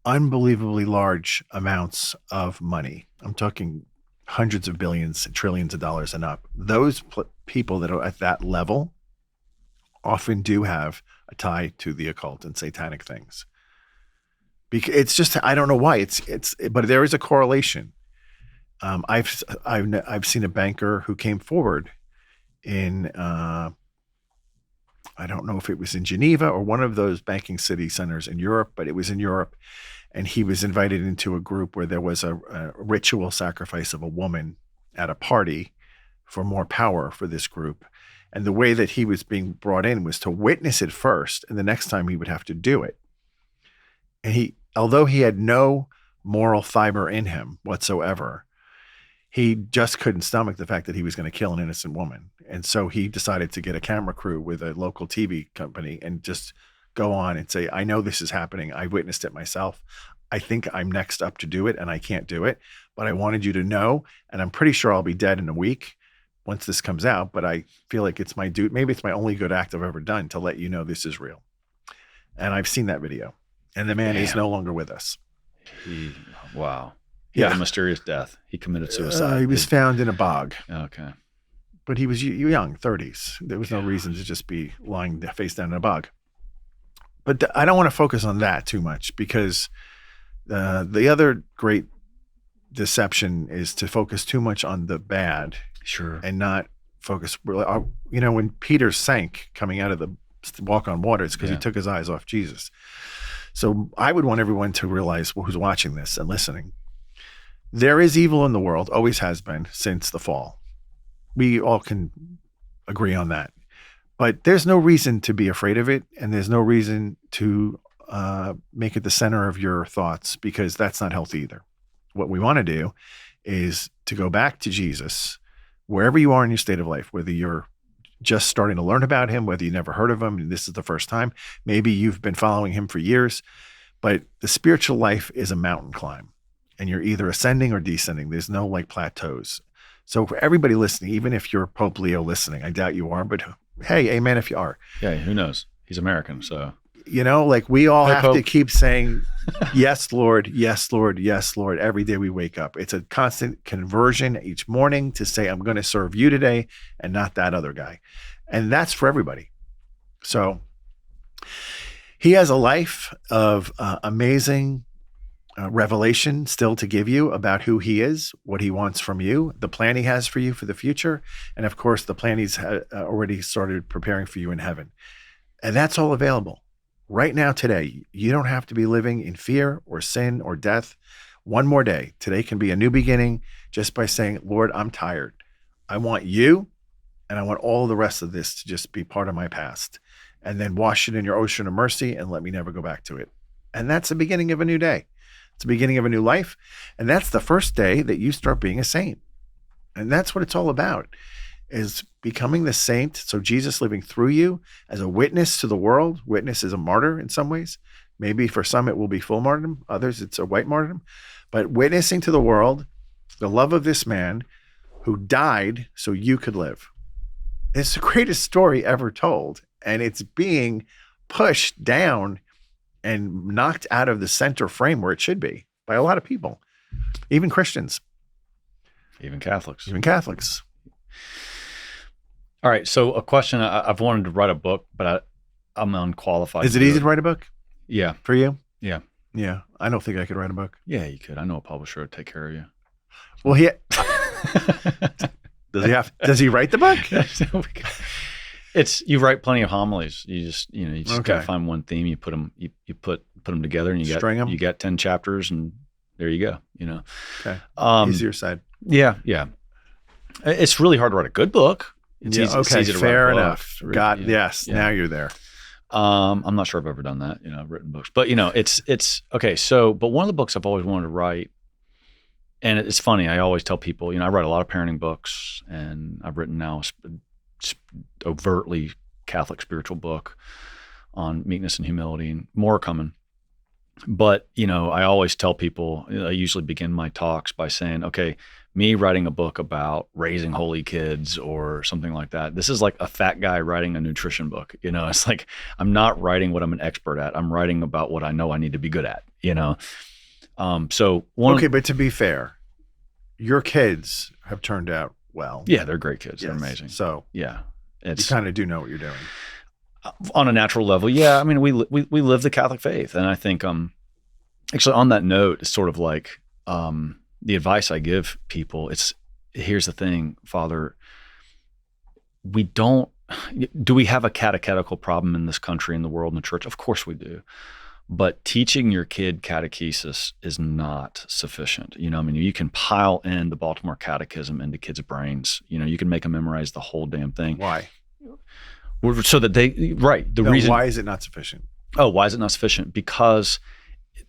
unbelievably large amounts of money, I'm talking hundreds of billions and trillions of dollars and up, those people that are at that level often do have a tie to the occult and satanic things. Because it's just, I don't know why but there is a correlation. I've seen a banker who came forward in, I don't know if it was in Geneva or one of those banking city centers in Europe, but it was in Europe. And he was invited into a group where there was a ritual sacrifice of a woman at a party for more power for this group. And the way that he was being brought in was to witness it first, and the next time he would have to do it. And although he had no moral fiber in him whatsoever, he just couldn't stomach the fact that he was going to kill an innocent woman. And so he decided to get a camera crew with a local TV company and just go on and say, I know this is happening. I witnessed it myself. I think I'm next up to do it and I can't do it, but I wanted you to know. And I'm pretty sure I'll be dead in a week once this comes out, but I feel like it's my duty. Maybe it's my only good act I've ever done to let you know this is real. And I've seen that video, and the man is no longer with us. Wow. He had a mysterious death. He committed suicide. He was found in a bog. Okay. But he was young, 30s. There was no reason to just be lying face down in a bog. But I don't want to focus on that too much, because the other great deception is to focus too much on the bad. Sure. And not focus. When Peter sank coming out of the walk on water, it's because he took his eyes off Jesus. So I would want everyone to realize, who's watching this and listening, there is evil in the world, always has been since the fall. We all can agree on that. But there's no reason to be afraid of it, and there's no reason to make it the center of your thoughts, because that's not healthy either. What we want to do is to go back to Jesus, wherever you are in your state of life, whether you're just starting to learn about him, whether you never heard of him and this is the first time, maybe you've been following him for years, but the spiritual life is a mountain climb, and you're either ascending or descending. There's no like plateaus. So for everybody listening, even if you're Pope Leo listening, I doubt you are, but hey, amen if you are. Yeah, who knows? He's American, so. We all have Pope. to keep saying, yes, Lord, yes, Lord, yes, Lord, every day we wake up. It's a constant conversion each morning to say, I'm going to serve you today and not that other guy. And that's for everybody. So he has a life of amazing revelation still to give you about who he is, what he wants from you, the plan he has for you for the future, and of course, the plan he's already started preparing for you in heaven. And that's all available. Right now, today, you don't have to be living in fear or sin or death. One more day. Today can be a new beginning just by saying, Lord, I'm tired. I want you, and I want all the rest of this to just be part of my past. And then wash it in your ocean of mercy and let me never go back to it. And that's the beginning of a new day. It's the beginning of a new life. And that's the first day that you start being a saint. And that's what it's all about, is becoming the saint. So Jesus living through you as a witness to the world. Witness is a martyr in some ways. Maybe for some it will be full martyrdom. Others it's a white martyrdom. But witnessing to the world the love of this man who died so you could live. It's the greatest story ever told. And it's being pushed down and knocked out of the center frame where it should be by a lot of people, even Christians. Even Catholics. Even Catholics. All right. So a question, I've wanted to write a book, but I'm unqualified. Is it easy to write a book? Yeah. For you? Yeah. Yeah. I don't think I could write a book. Yeah, you could. I know a publisher would take care of you. Well, does he write the book? You write plenty of homilies. You just Okay. gotta find one theme. You put them together, and String 'em? you got 10 chapters, and there you go. Okay. Easier side. Yeah. It's really hard to write a good book. It's Yeah, easy, it's okay. easy to Fair write a book. enough. Yeah. Yes. Yeah. Now you're there. I'm not sure I've ever done that. I've written books, but it's okay. So, but one of the books I've always wanted to write, and it's funny. I always tell people, I write a lot of parenting books, and I've written now overtly Catholic spiritual book on meekness and humility, and more are coming. But, I always tell people, I usually begin my talks by saying, okay, me writing a book about raising holy kids or something like that, this is like a fat guy writing a nutrition book. It's like, I'm not writing what I'm an expert at. I'm writing about what I know I need to be good at, But to be fair, your kids have turned out well. Yeah, they're great kids. Yes. They're amazing. So yeah, you kind of do know what you're doing. On a natural level. Yeah. I mean, we live the Catholic faith. And I think, actually on that note, it's sort of like, the advice I give people, here's the thing, Father, do we have a catechetical problem in this country, in the world, in the church? Of course we do. But teaching your kid catechesis is not sufficient. You can pile in the Baltimore Catechism into kids' brains. You can make them memorize the whole damn thing. Why? So that reason. Why is it not sufficient? Oh, why is it not sufficient? Because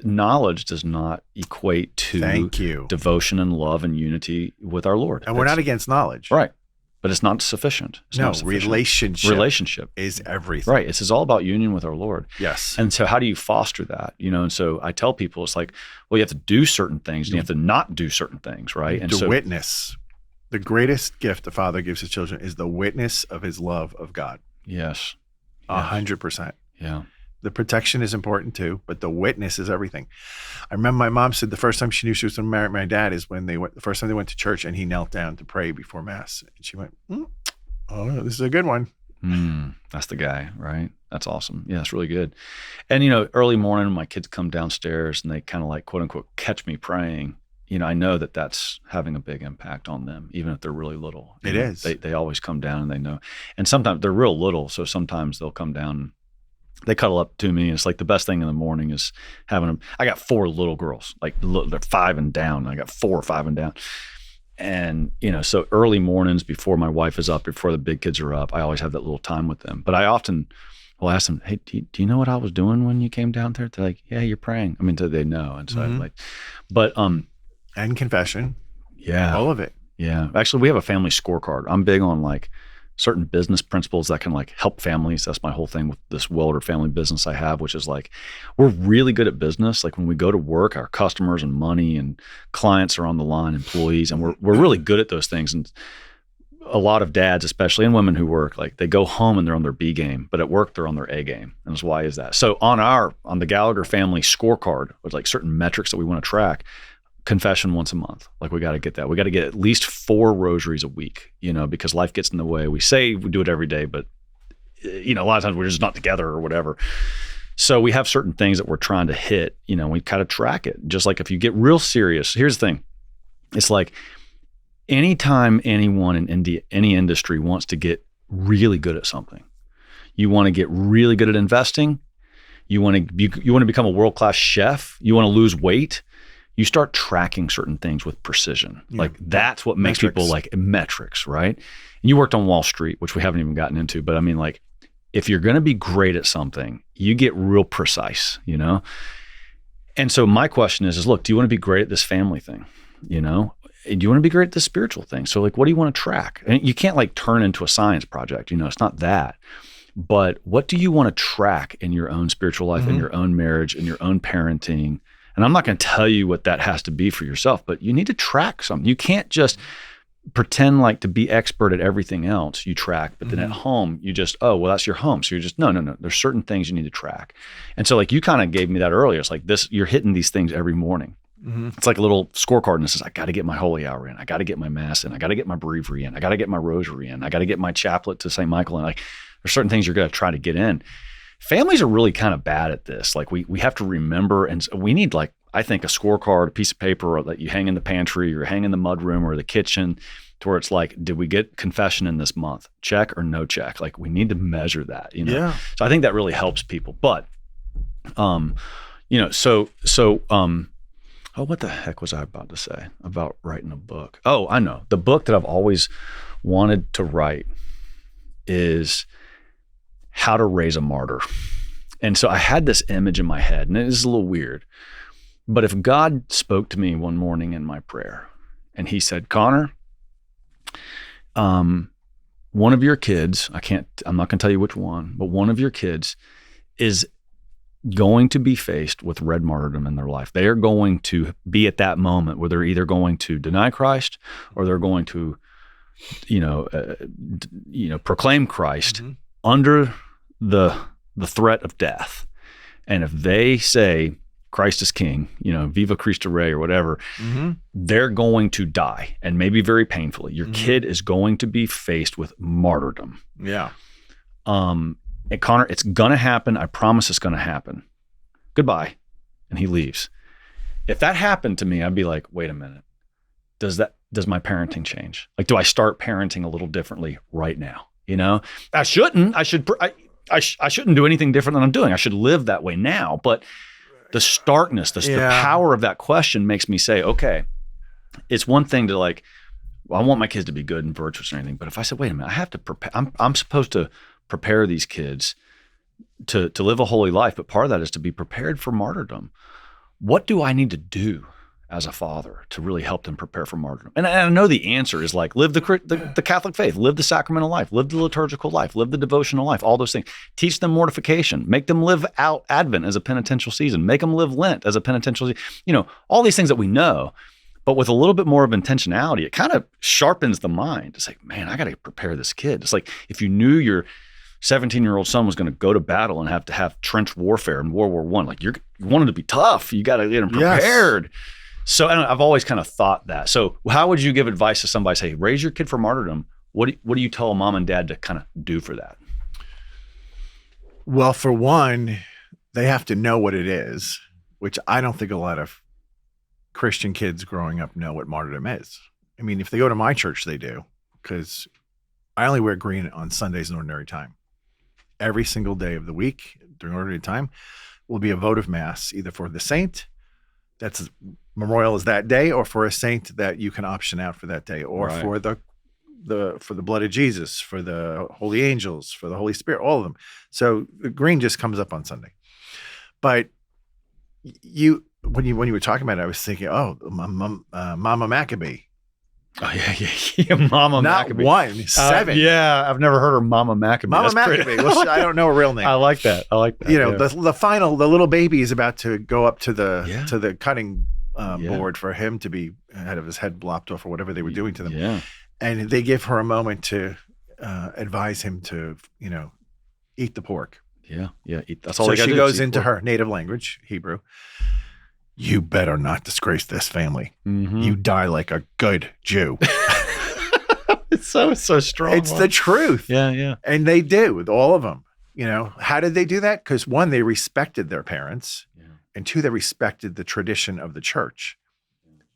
knowledge does not equate to devotion and love and unity with our Lord. And we're not against knowledge. Right. But it's not sufficient. It's not sufficient. Relationship is everything. Right. It's all about union with our Lord. Yes. And so how do you foster that? And so I tell people, it's like, well, you have to do certain things and you have to not do certain things, right? And to witness. The greatest gift the Father gives his children is the witness of his love of God. Yes. 100%. Yeah. The protection is important too, but the witness is everything. I remember my mom said the first time she knew she was going to marry my dad is when the first time they went to church and he knelt down to pray before Mass. And she went, oh, this is a good one. That's the guy, right? That's awesome. Yeah, it's really good. And, early morning, my kids come downstairs and they kind of like, quote unquote, catch me praying. I know that that's having a big impact on them, even if they're really little. It is. They always come down and they know. And sometimes they're real little. So sometimes they'll come down, they cuddle up to me. And it's like the best thing in the morning is having them. I got 4 little girls, like they're 5 and down. I got 4 or 5 and down. And, so early mornings before my wife is up, before the big kids are up, I always have that little time with them. But I often will ask them, hey, do you know what I was doing when you came down there? They're like, yeah, you're praying. I mean, they know. And so I'm like, but, and confession. Yeah. All of it. Yeah. Actually, we have a family scorecard. I'm big on like certain business principles that can like help families. That's my whole thing with this welder family business I have, which is like, we're really good at business. Like when we go to work, our customers and money and clients are on the line, employees, and we're really good at those things. And a lot of dads, especially, and women who work, like they go home and they're on their B game, but at work they're on their A game. And why is that? So on the Gallagher family scorecard, there's like certain metrics that we want to track. Confession once a month. Like we got to get that. We got to get at least 4 rosaries a week, because life gets in the way. We say we do it every day, but a lot of times we're just not together or whatever. So we have certain things that we're trying to hit, we kind of track it. Just like if you get real serious, here's the thing. It's like anytime anyone in any industry wants to get really good at something, you want to get really good at investing. You want to become a world-class chef. You want to lose weight. You start tracking certain things with precision. Yeah. Like that's what makes people like metrics, right? And you worked on Wall Street, which we haven't even gotten into, but I mean, like if you're going to be great at something, you get real precise, And so my question is look, do you want to be great at this family thing? Do you want to be great at this spiritual thing? So like, what do you want to track? And you can't like turn into a science project, it's not that. But what do you want to track in your own spiritual life, in your own marriage, in your own parenting? And I'm not going to tell you what that has to be for yourself, but you need to track something. You can't just pretend like to be expert at everything else you track, but then at home you just, oh, well, that's your home. So you're just, no. There's certain things you need to track. And so like you kind of gave me that earlier. It's like this, you're hitting these things every morning. It's like a little scorecard and it says, I got to get my holy hour in. I got to get my mass in. I got to get my breviary in. I got to get my rosary in. I got to get my chaplet to St. Michael in. Like there's certain things you're going to try to get in. families are really kind of bad at this. Like we have to remember, and we need like, I think, a scorecard, a piece of paper that you hang in the pantry or hang in the mudroom or the kitchen, to where it's like, did we get confession in this month? Check or no check? Like, we need to measure that, you know? Yeah. So I think that really helps people. But, you know, oh, what the heck was I about to say about writing a book? Oh, I know. The book that I've always wanted to write is How to Raise a Martyr. And so I had this image in my head, and it is a little weird. But if God spoke to me one morning in my prayer and he said, Conor, one of your kids, I'm not going to tell you which one, but one of your kids is going to be faced with red martyrdom in their life. They are going to be at that moment where they're either going to deny Christ or they're going to, proclaim Christ under the threat of death. And if they say Christ is King, Viva Cristo Rey or whatever, they're going to die, and maybe very painfully. Your kid is going to be faced with martyrdom. Yeah. And Conor, it's going to happen. I promise it's going to happen. Goodbye. And he leaves. If that happened to me, I'd be like, wait a minute. Does my parenting change? Like, do I start parenting a little differently right now? I shouldn't. I shouldn't do anything different than I'm doing. I should live that way now. But the starkness, the power of that question makes me say, okay, it's one thing to like, well, I want my kids to be good and virtuous and anything. But if I said, wait a minute, I have to prepare, I'm supposed to prepare these kids to live a holy life. But part of that is to be prepared for martyrdom. What do I need to do as a father to really help them prepare for martyrdom? And I know the answer is like, live the Catholic faith, live the sacramental life, live the liturgical life, live the devotional life, all those things. Teach them mortification, make them live out Advent as a penitential season, make them live Lent as a penitential season, all these things that we know, but with a little bit more of intentionality, it kind of sharpens the mind. It's like, man, I got to prepare this kid. It's like, if you knew your 17-year-old son was going to go to battle and have to have trench warfare in World War I, like you wanted to be tough. You got to get them prepared. Yes. So I've always kind of thought that. So how would you give advice to somebody, say, raise your kid for martyrdom? What do you tell mom and dad to kind of do for that? Well, for one, they have to know what it is, which I don't think a lot of Christian kids growing up know what martyrdom is. I mean, if they go to my church, they do, because I only wear green on Sundays in ordinary time. Every single day of the week during ordinary time will be a votive mass, either for the saint that's memorial is that day, or for a saint that you can option out for that day, or for the blood of Jesus, for the holy angels, for the Holy Spirit, all of them. So the green just comes up on Sunday. But when you were talking about it, I was thinking, Mama Maccabee. Oh yeah, Mama Maccabee. Not 1, 7. I've never heard her Mama Maccabee. Mama Maccabee. Well, I don't know her real name. I like that. The little baby is about to go up to the cutting board for him to be had his head blopped off or whatever they were doing to them. Yeah. And they give her a moment to advise him to, eat the pork. Yeah. That's all. So she goes into her native language, Hebrew. You better not disgrace this family. Mm-hmm. You die like a good Jew. It's so strong. It's the truth. Yeah. And they do with all of them. How did they do that? Because one, they respected their parents. Yeah. And two, they respected the tradition of the church.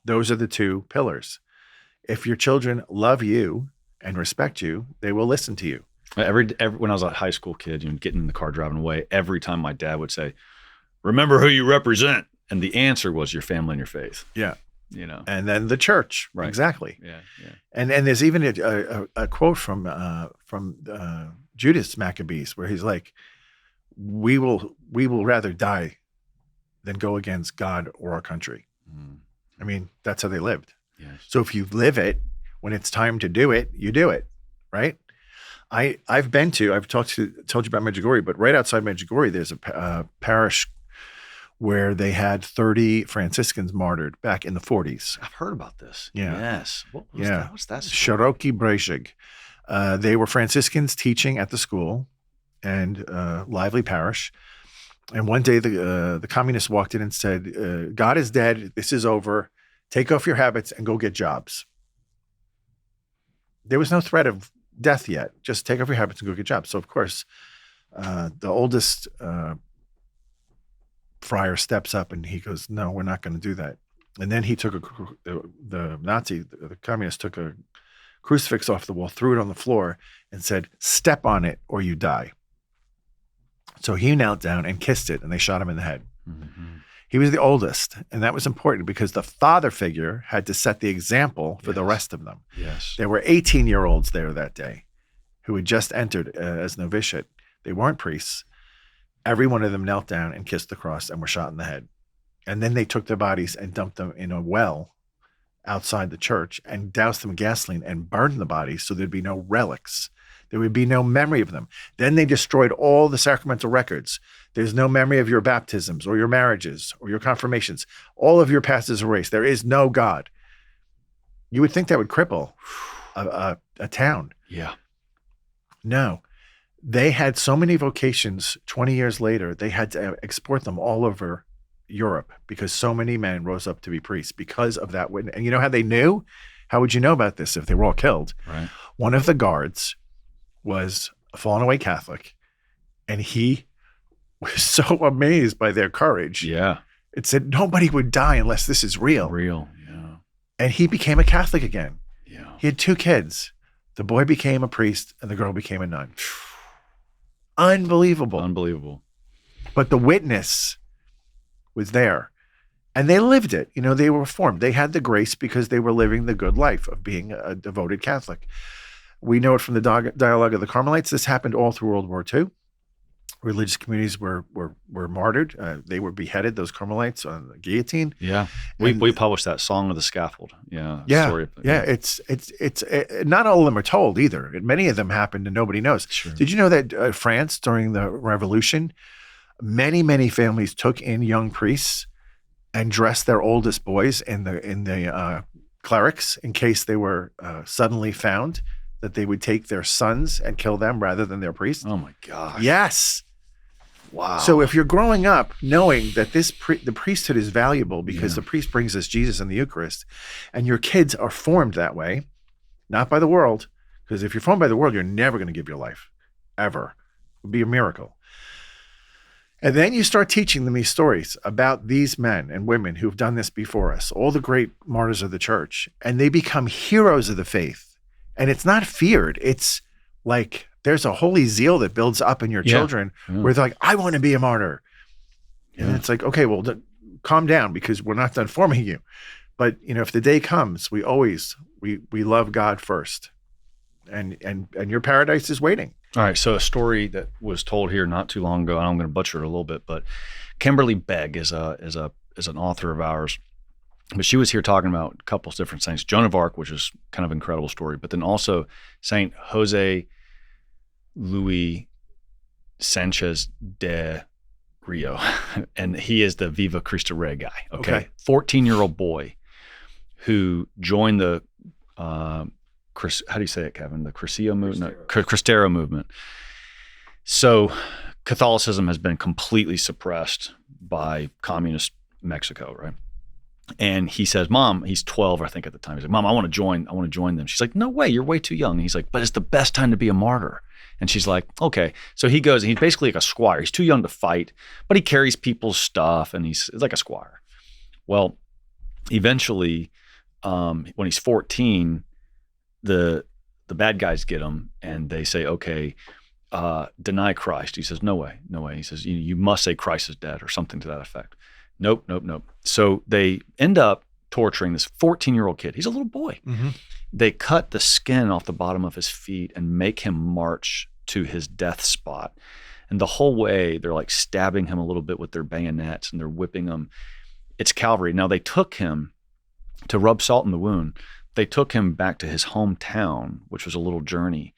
Those are the two pillars. If your children love you and respect you, they will listen to you. Every when I was a high school kid, getting in the car driving away, every time my dad would say, "Remember who you represent." And the answer was your family and your faith. Yeah. And then the church. Right. Exactly. Yeah. And there's even a quote from Judas Maccabees where he's like, we will rather die than go against God or our country. Mm. I mean, that's how they lived. Yes. So if you live it, when it's time to do it, you do it. Right. I've told you about Medjugorje, but right outside Medjugorje, there's a parish where they had 30 Franciscans martyred back in the 40s. I've heard about this. Yeah. Yes. What's that? Szeroki Brejsig. They were Franciscans teaching at the school and lively parish. And one day the communists walked in and said, God is dead. This is over. Take off your habits and go get jobs. There was no threat of death yet. Just take off your habits and go get jobs. So, of course, The oldest friar steps up and he goes, "No, we're not going to do that." And then he took the Nazi, the communist, took a crucifix off the wall, threw it on the floor, and said, "Step on it or you die." So he knelt down and kissed it, and they shot him in the head. Mm-hmm. He was the oldest, and that was important because the father figure had to set the example for the rest of them. Yes. There were 18-year-olds there that day who had just entered as novitiate. They weren't priests. Every one of them knelt down and kissed the cross and were shot in the head. And then they took their bodies and dumped them in a well outside the church and doused them in gasoline and burned the bodies so there'd be no relics. There would be no memory of them. Then they destroyed all the sacramental records. There's no memory of your baptisms or your marriages or your confirmations. All of your past is erased. There is no God. You would think that would cripple a town. Yeah. No. They had so many vocations 20 years later, they had to export them all over Europe because so many men rose up to be priests because of that witness. And you know how they knew? How would you know about this if they were all killed? Right. One of the guards was a fallen away Catholic, and he was so amazed by their courage. Yeah. It said nobody would die unless this is real. Real. Yeah. And he became a Catholic again. Yeah. He had 2 kids. The boy became a priest and the girl became a nun. Unbelievable. Unbelievable. But the witness was there. And they lived it. You know, they were reformed. They had the grace because they were living the good life of being a devoted Catholic. We know it from the dialogue of the Carmelites. This happened all through World War II. Religious communities were martyred. They were beheaded, those Carmelites, on the guillotine. Yeah. We published that Song of the Scaffold. Yeah. Yeah. Story. It's not all of them are told either. Many of them happened and nobody knows. Sure. Did you know that France, during the Revolution, many families took in young priests and dressed their oldest boys in the clerics in case they were suddenly found, that they would take their sons and kill them rather than their priests? Oh my gosh. Yes. Wow. So if you're growing up knowing that the priesthood is valuable because the priest brings us Jesus in the Eucharist, and your kids are formed that way, not by the world, because if you're formed by the world, you're never going to give your life, ever. It would be a miracle. And then you start teaching them these stories about these men and women who've done this before us, all the great martyrs of the church, and they become heroes of the faith. And it's not feared. It's like there's a holy zeal that builds up in your children where they're like, I want to be a martyr. And it's like, okay, well, calm down because we're not done forming you. But, you know, if the day comes, we love God first. And your paradise is waiting. All right. So a story that was told here not too long ago, and I'm going to butcher it a little bit, but Kimberly Begg is an author of ours. But she was here talking about a couple of different saints. Joan of Arc, which is kind of an incredible story, but then also Saint Jose Luis Sanchez de Rio. And he is the Viva Cristo Rey guy. Okay. 14-year-old boy who joined the, how do you say it, Kevin? The Cristero movement? Cristero movement. So Catholicism has been completely suppressed by communist Mexico, right? And he says, Mom, he's 12, I think at the time. He's like, Mom, I want to join them. She's like, no way, you're way too young. And he's like, but it's the best time to be a martyr. And she's like, okay. So he goes, and he's basically like a squire. He's too young to fight, but he carries people's stuff, and he's like a squire. Well, eventually, when he's 14, the bad guys get him, and they say, okay, deny Christ. He says, no way. He says, you must say Christ is dead or something to that effect. Nope. So they end up torturing this 14-year-old kid. He's a little boy. Mm-hmm. They cut the skin off the bottom of his feet and make him march to his death spot. And the whole way, they're like stabbing him a little bit with their bayonets, and they're whipping him. It's Calvary. Now, they took him to rub salt in the wound. They took him back to his hometown, which was a little journey,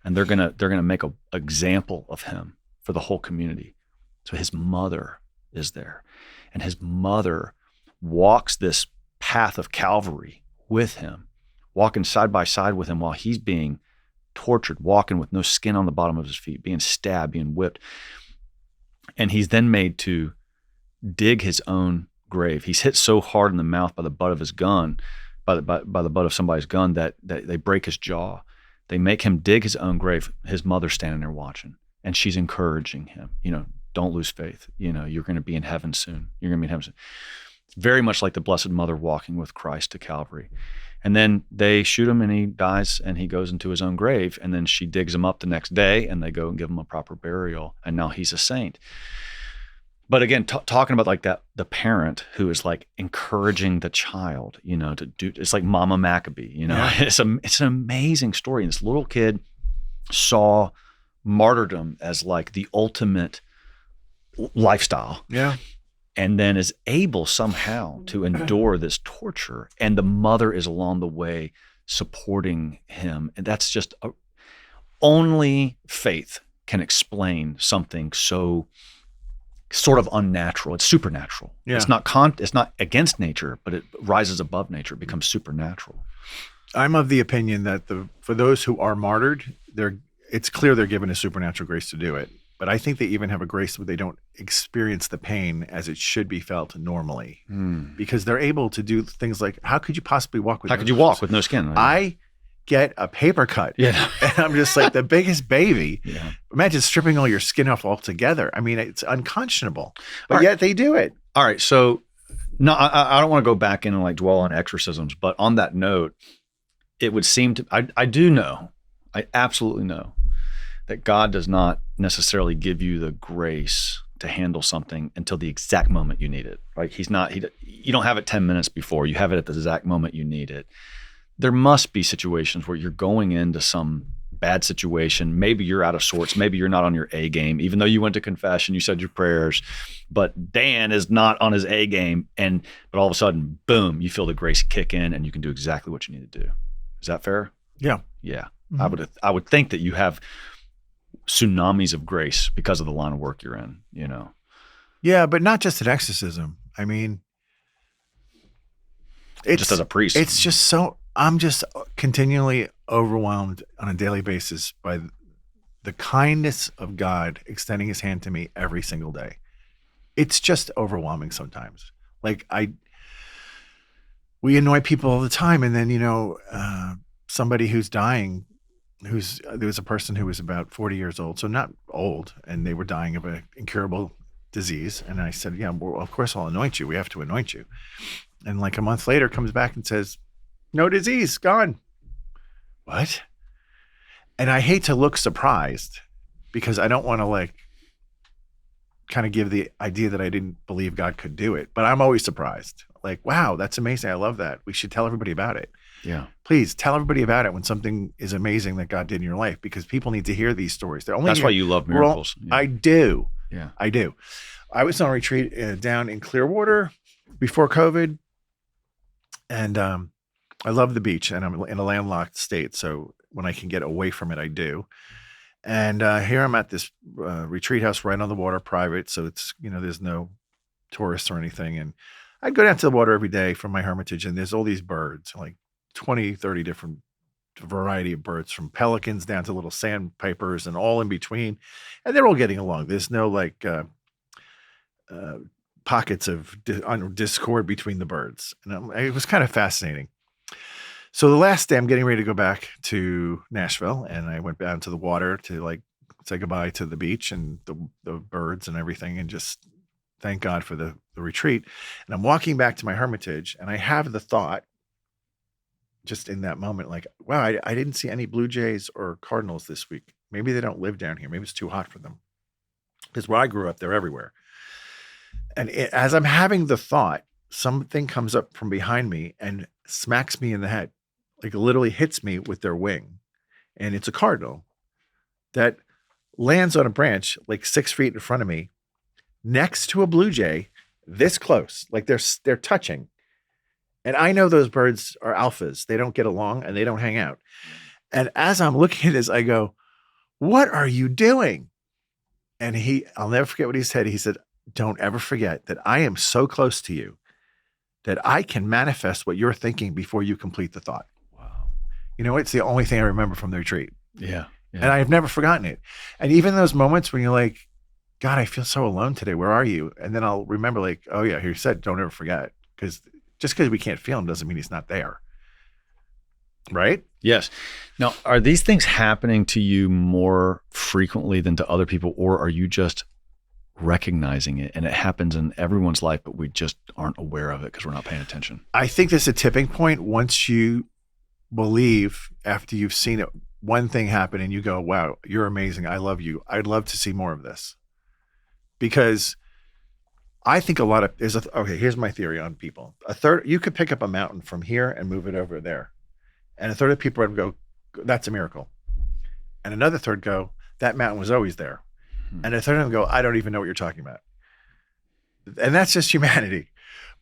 and they're gonna make an example of him for the whole community. So his mother is there. And his mother walks this path of Calvary with him, walking side by side with him while he's being tortured, walking with no skin on the bottom of his feet, being stabbed, being whipped. And he's then made to dig his own grave. He's hit so hard in the mouth by the butt of his gun, by the butt of somebody's gun, that they break his jaw. They make him dig his own grave. His mother's standing there watching. and she's encouraging him, don't lose faith. You're going to be in heaven soon. You're going to be in heaven soon. Very much like the Blessed Mother walking with Christ to Calvary. And then they shoot him and he dies and he goes into his own grave. And then she digs him up the next day and they go and give him a proper burial. And now he's a saint. But again, talking about like that, the parent who is like encouraging the child, to do, it's like Mama Maccabee, Yeah. it's an amazing story. And this little kid saw martyrdom as like the ultimate lifestyle. Yeah. And then is able somehow to endure this torture. And the mother is along the way supporting him. And that's just only faith can explain something so sort of unnatural. It's supernatural. Yeah. It's not against nature, but it rises above nature. It becomes supernatural. I'm of the opinion that for those who are martyred, it's clear they're given a supernatural grace to do it. But I think they even have a grace where they don't experience the pain as it should be felt normally, because they're able to do things like, how could you possibly walk with How could you walk with no skin? I get a paper cut. Yeah. And I'm just like the biggest baby. Yeah. Imagine stripping all your skin off altogether. I mean, it's unconscionable, but All right. yet they do it. All right. So no, I don't want to go back in and like dwell on exorcisms, but on that note, it would seem to, I absolutely know that God does not necessarily give you the grace to handle something until the exact moment you need it. Like you don't have it 10 minutes before, you have it at the exact moment you need it. There must be situations where you're going into some bad situation. Maybe you're out of sorts. Maybe you're not on your A game, even though you went to confession, you said your prayers, but Dan is not on his A game. But all of a sudden, boom, you feel the grace kick in and you can do exactly what you need to do. Is that fair? Yeah. Yeah. Mm-hmm. I would think that you have tsunamis of grace because of the line of work you're in, Yeah, but not just an exorcism. I mean, it's just as a priest. It's just I'm just continually overwhelmed on a daily basis by the kindness of God extending his hand to me every single day. It's just overwhelming sometimes. Like we annoy people all the time. And then, somebody who's dying, there was a person who was about 40 years old, so not old, and they were dying of an incurable disease. And I said, yeah, well, of course I'll anoint you. We have to anoint you. And like a month later comes back and says, no disease, gone. What? And I hate to look surprised because I don't want to kind of give the idea that I didn't believe God could do it, but I'm always surprised. Like, wow, that's amazing. I love that. We should tell everybody about it. Yeah. Please tell everybody about it when something is amazing that God did in your life, because people need to hear these stories. That's why you love miracles. Yeah. I do. Yeah. I do. I was on a retreat down in Clearwater before COVID, and I love the beach, and I'm in a landlocked state. So when I can get away from it, I do. And here I'm at this retreat house right on the water, private. So it's, there's no tourists or anything. And I'd go down to the water every day from my hermitage, and there's all these birds, like 20, 30 different variety of birds, from pelicans down to little sandpipers and all in between. And they're all getting along. There's no pockets of discord between the birds. And it was kind of fascinating. So the last day I'm getting ready to go back to Nashville, and I went down to the water to say goodbye to the beach and the birds and everything, and just thank God for the retreat. And I'm walking back to my hermitage, and I have the thought just in that moment, like, wow, I didn't see any blue jays or cardinals this week. Maybe they don't live down here. Maybe it's too hot for them. Because where I grew up, they're everywhere. And as I'm having the thought, something comes up from behind me and smacks me in the head, like literally hits me with their wing. And it's a cardinal that lands on a branch like 6 feet in front of me, next to a blue jay, this close, like they're touching. And I know those birds are alphas. They don't get along and they don't hang out. And as I'm looking at this, I go, what are you doing? And I'll never forget what he said. He said, don't ever forget that I am so close to you that I can manifest what you're thinking before you complete the thought. Wow. It's the only thing I remember from the retreat. Yeah. And I've never forgotten it. And even those moments when you're like, God, I feel so alone today. Where are you? And then I'll remember like, oh yeah, he said, don't ever forget. Because just because we can't feel him doesn't mean he's not there. right? Yes. Now, are these things happening to you more frequently than to other people, or are you just recognizing it and it happens in everyone's life, but we just aren't aware of it because we're not paying attention? I think there's a tipping point once you believe after you've seen it, one thing happen and you go, wow, you're amazing. I love you. I'd love to see more of this. Because I think a lot of, okay, here's my theory on people. A third, you could pick up a mountain from here and move it over there. And a third of people would go, that's a miracle. And another third go, that mountain was always there. And a third of them go, I don't even know what you're talking about. And that's just humanity.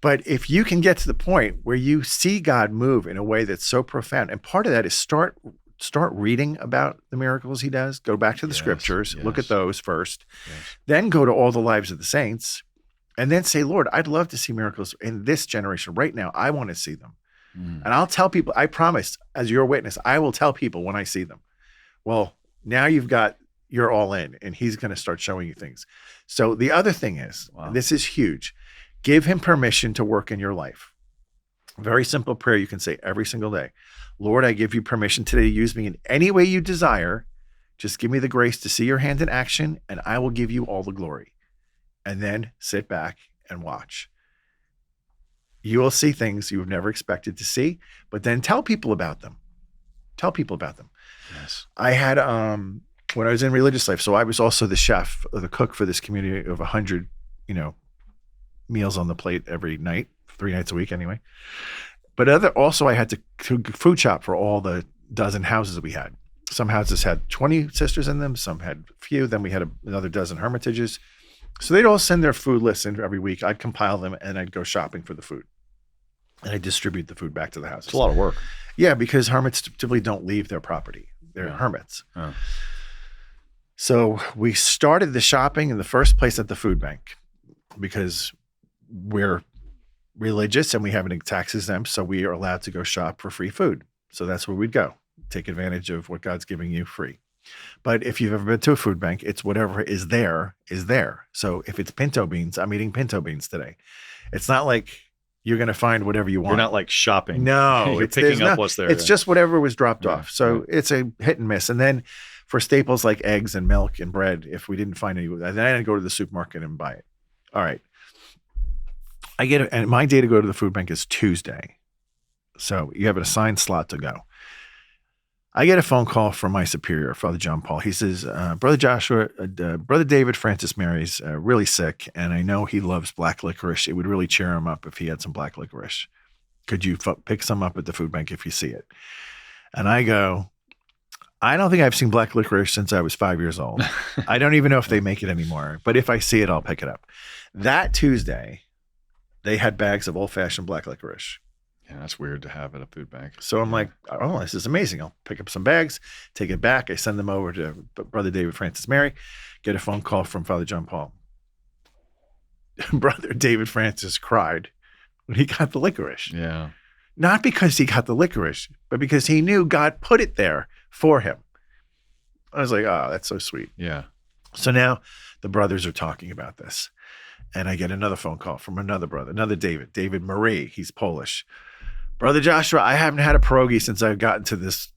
But if you can get to the point where you see God move in a way that's so profound, and part of that is start reading about the miracles he does, go back to the scriptures, look at those first, then go to all the lives of the saints, and then say, Lord, I'd love to see miracles in this generation right now. I want to see them. And I'll tell people, I promise, as your witness, I will tell people when I see them. Well, now you're all in, and he's going to start showing you things. So the other thing is, this is huge, give him permission to work in your life. Very simple prayer you can say every single day. Lord, I give you permission today to use me in any way you desire. Just give me the grace to see your hand in action, and I will give you all the glory. And then sit back and watch. You will see things you've never expected to see, but then tell people about them. Tell people about them. Yes. I had, when I was in religious life, so I was also the chef or the cook for this community of 100, meals on the plate every night, 3 nights a week anyway. But also I had to food shop for all the dozen houses that we had. Some houses had 20 sisters in them, some had few. Then we had another dozen hermitages. So they'd all send their food lists in every week. I'd compile them and I'd go shopping for the food. And I'd distribute the food back to the houses. It's a lot of work. Yeah, because hermits typically don't leave their property. They're hermits. Oh. So we started the shopping in the first place at the food bank because we're religious and we have an tax exempt, so we are allowed to go shop for free food. So that's where we'd go. Take advantage of what God's giving you free. But if you've ever been to a food bank, it's whatever is there is there. So if it's pinto beans, I'm eating pinto beans today. It's not like you're going to find whatever you want. You're not like shopping. No. You're picking up what's there. It's just whatever was dropped off. So it's a hit and miss. And then for staples like eggs and milk and bread, if we didn't find any, then I'd go to the supermarket and buy it. All right. And my day to go to the food bank is Tuesday. So you have an assigned slot to go. I get a phone call from my superior, Father John Paul. He says, Brother Joshua, Brother David Francis Mary's really sick, and I know he loves black licorice. It would really cheer him up if he had some black licorice. Could you pick some up at the food bank if you see it? And I go, I don't think I've seen black licorice since I was 5 years old. I don't even know if they make it anymore, but if I see it, I'll pick it up. That Tuesday, they had bags of old-fashioned black licorice. Yeah, that's weird to have at a food bank. So I'm like, oh, this is amazing. I'll pick up some bags, take it back. I send them over to Brother David Francis Mary, get a phone call from Father John Paul. Brother David Francis cried when he got the licorice. Yeah. Not because he got the licorice, but because he knew God put it there for him. I was like, oh, that's so sweet. Yeah. So now the brothers are talking about this. And I get another phone call from another brother, another David Marie. He's Polish. Brother Joshua, I haven't had a pierogi since I've gotten to this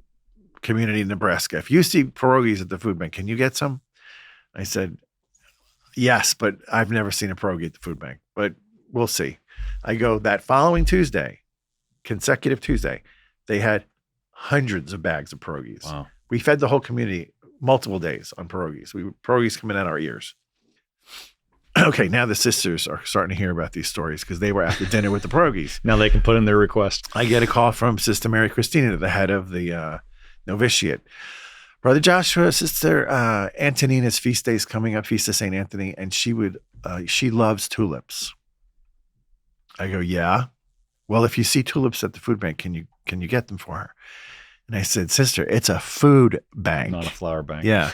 community in Nebraska. If you see pierogies at the food bank, can you get some? I said, yes, but I've never seen a pierogi at the food bank, but we'll see. I go that following Tuesday, consecutive Tuesday, they had hundreds of bags of pierogies. Wow. We fed the whole community multiple days on pierogies. Pierogies coming out our ears. Okay, now the sisters are starting to hear about these stories because they were at the dinner with the pierogies. Now they can put in their request. I get a call from Sister Mary Christina, the head of the novitiate. Brother Joshua, Sister Antonina's feast day is coming up, Feast of St. Anthony, and she loves tulips. I go, yeah. Well, if you see tulips at the food bank, can you get them for her? And I said, Sister, it's a food bank. Not a flower bank. Yeah.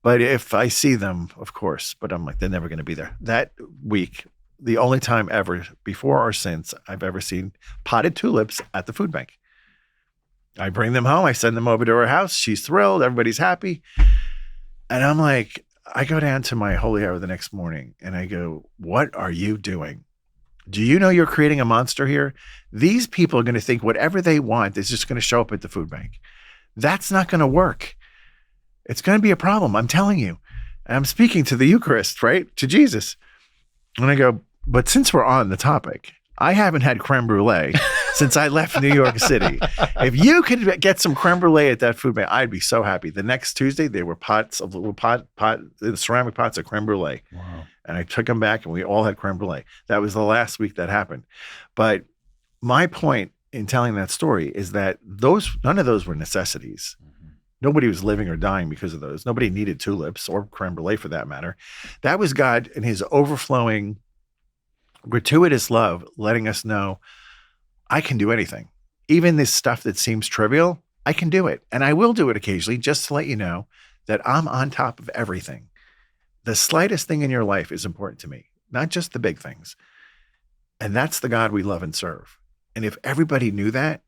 But if I see them, of course. But I'm like, they're never going to be there. That week, the only time ever, before or since, I've ever seen potted tulips at the food bank. I bring them home. I send them over to her house. She's thrilled. Everybody's happy. And I'm like, I go down to my holy hour the next morning and I go, what are you doing? Do you know you're creating a monster here? These people are going to think whatever they want is just going to show up at the food bank. That's not going to work. It's going to be a problem. I'm telling you. And I'm speaking to the Eucharist, right? To Jesus. And I go, but since we're on the topic, I haven't had creme brulee since I left New York City. If you could get some creme brulee at that food bank, I'd be so happy. The next Tuesday, there were ceramic pots of creme brulee. Wow. And I took them back and we all had creme brulee. That was the last week that happened. But my point in telling that story is that none of those were necessities. Mm-hmm. Nobody was living or dying because of those. Nobody needed tulips or creme brulee for that matter. That was God in his overflowing, gratuitous love letting us know, I can do anything. Even this stuff that seems trivial, I can do it. And I will do it occasionally just to let you know that I'm on top of everything. The slightest thing in your life is important to me, not just the big things. And that's the God we love and serve. And if everybody knew that,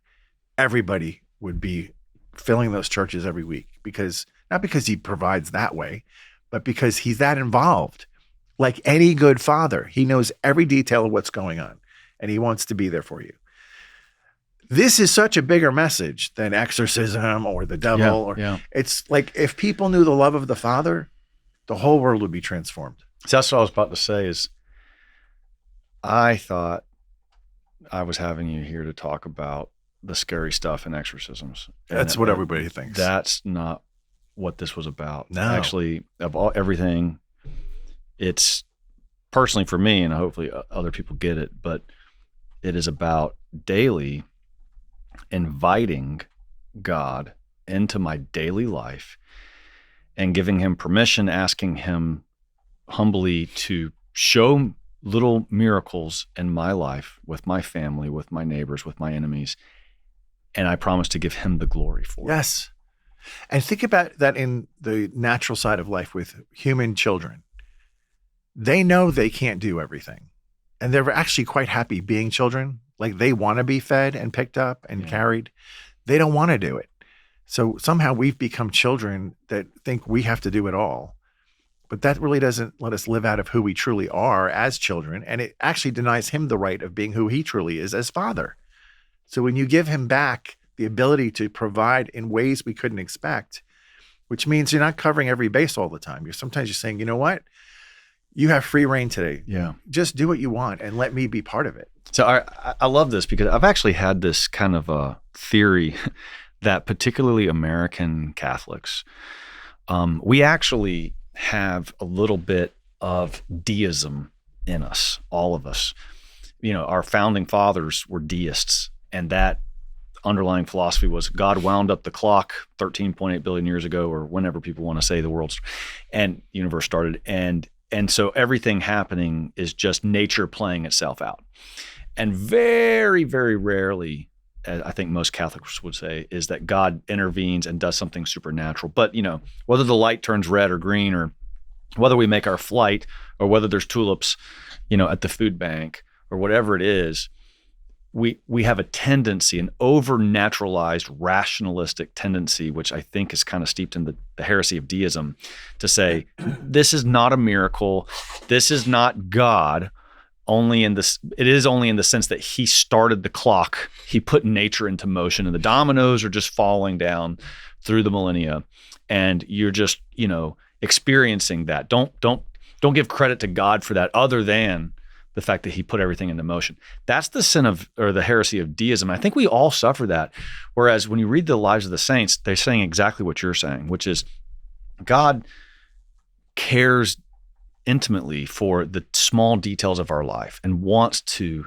everybody would be filling those churches every week, not because he provides that way, but because he's that involved. Like any good father, he knows every detail of what's going on and he wants to be there for you. This is such a bigger message than exorcism or the devil. It's like if people knew the love of the Father, the whole world would be transformed. So that's what I was about to say is I thought I was having you here to talk about the scary stuff in exorcisms. That's what everybody thinks. That's not what this was about. No. Actually, of everything, it's personally for me, and hopefully other people get it, but it is about daily inviting God into my daily life and giving him permission, asking him humbly to show little miracles in my life, with my family, with my neighbors, with my enemies. And I promise to give him the glory for it. Yes. And think about that in the natural side of life with human children. They know they can't do everything. And they're actually quite happy being children. Like they want to be fed and picked up and carried. They don't want to do it. So somehow we've become children that think we have to do it all. But that really doesn't let us live out of who we truly are as children. And it actually denies him the right of being who he truly is as Father. So when you give him back the ability to provide in ways we couldn't expect, which means you're not covering every base all the time. Sometimes you're saying, you know what? You have free reign today. Yeah. Just do what you want and let me be part of it. So I love this because I've actually had this kind of a theory that particularly American Catholics, we actually have a little bit of deism in us, all of us. You know, our founding fathers were deists, and that underlying philosophy was God wound up the clock 13.8 billion years ago, or whenever people want to say the world's and universe started. And so everything happening is just nature playing itself out. And very, very rarely, I think most Catholics would say, is that God intervenes and does something supernatural. But, you know, whether the light turns red or green, or whether we make our flight, or whether there's tulips, you know, at the food bank, or whatever it is, we have a tendency, an over-naturalized, rationalistic tendency, which I think is kind of steeped in the heresy of deism, to say, this is not a miracle, this is not God, it is only in the sense that he started the clock, he put nature into motion, and the dominoes are just falling down through the millennia, and you're just, you know, experiencing that. Don't give credit to God for that, other than the fact that he put everything into motion. That's the sin of, or the heresy of deism. I think we all suffer that. Whereas when you read the lives of the saints, they're saying exactly what you're saying, which is God cares intimately for the small details of our life and wants to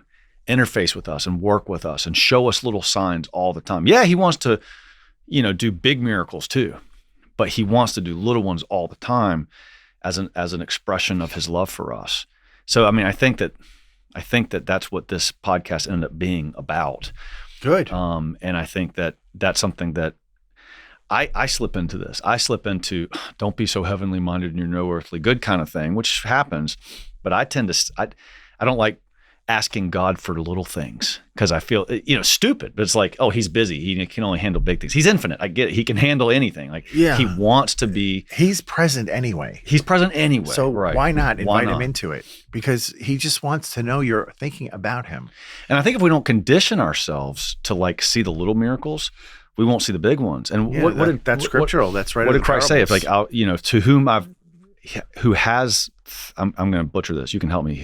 interface with us and work with us and show us little signs all the time. Yeah, he wants to, you know, do big miracles too, but he wants to do little ones all the time as an expression of his love for us. So, I mean, I think that that's what this podcast ended up being about. Good. And I think that that's something that I slip into this. I slip into, don't be so heavenly minded and you're no earthly good kind of thing, which happens. But I tend to, I don't like asking God for little things because I feel, stupid, but it's like, oh, he's busy. He can only handle big things. He's infinite. I get it. He can handle anything. Like he wants to be. He's present anyway. He's present anyway. So right. why not invite him into it? Because he just wants to know you're thinking about him. And I think if we don't condition ourselves to like see the little miracles, we won't see the big ones. And that's scriptural. That's right. What did Christ say? If like, to whom who has, I'm going to butcher this. You can help me.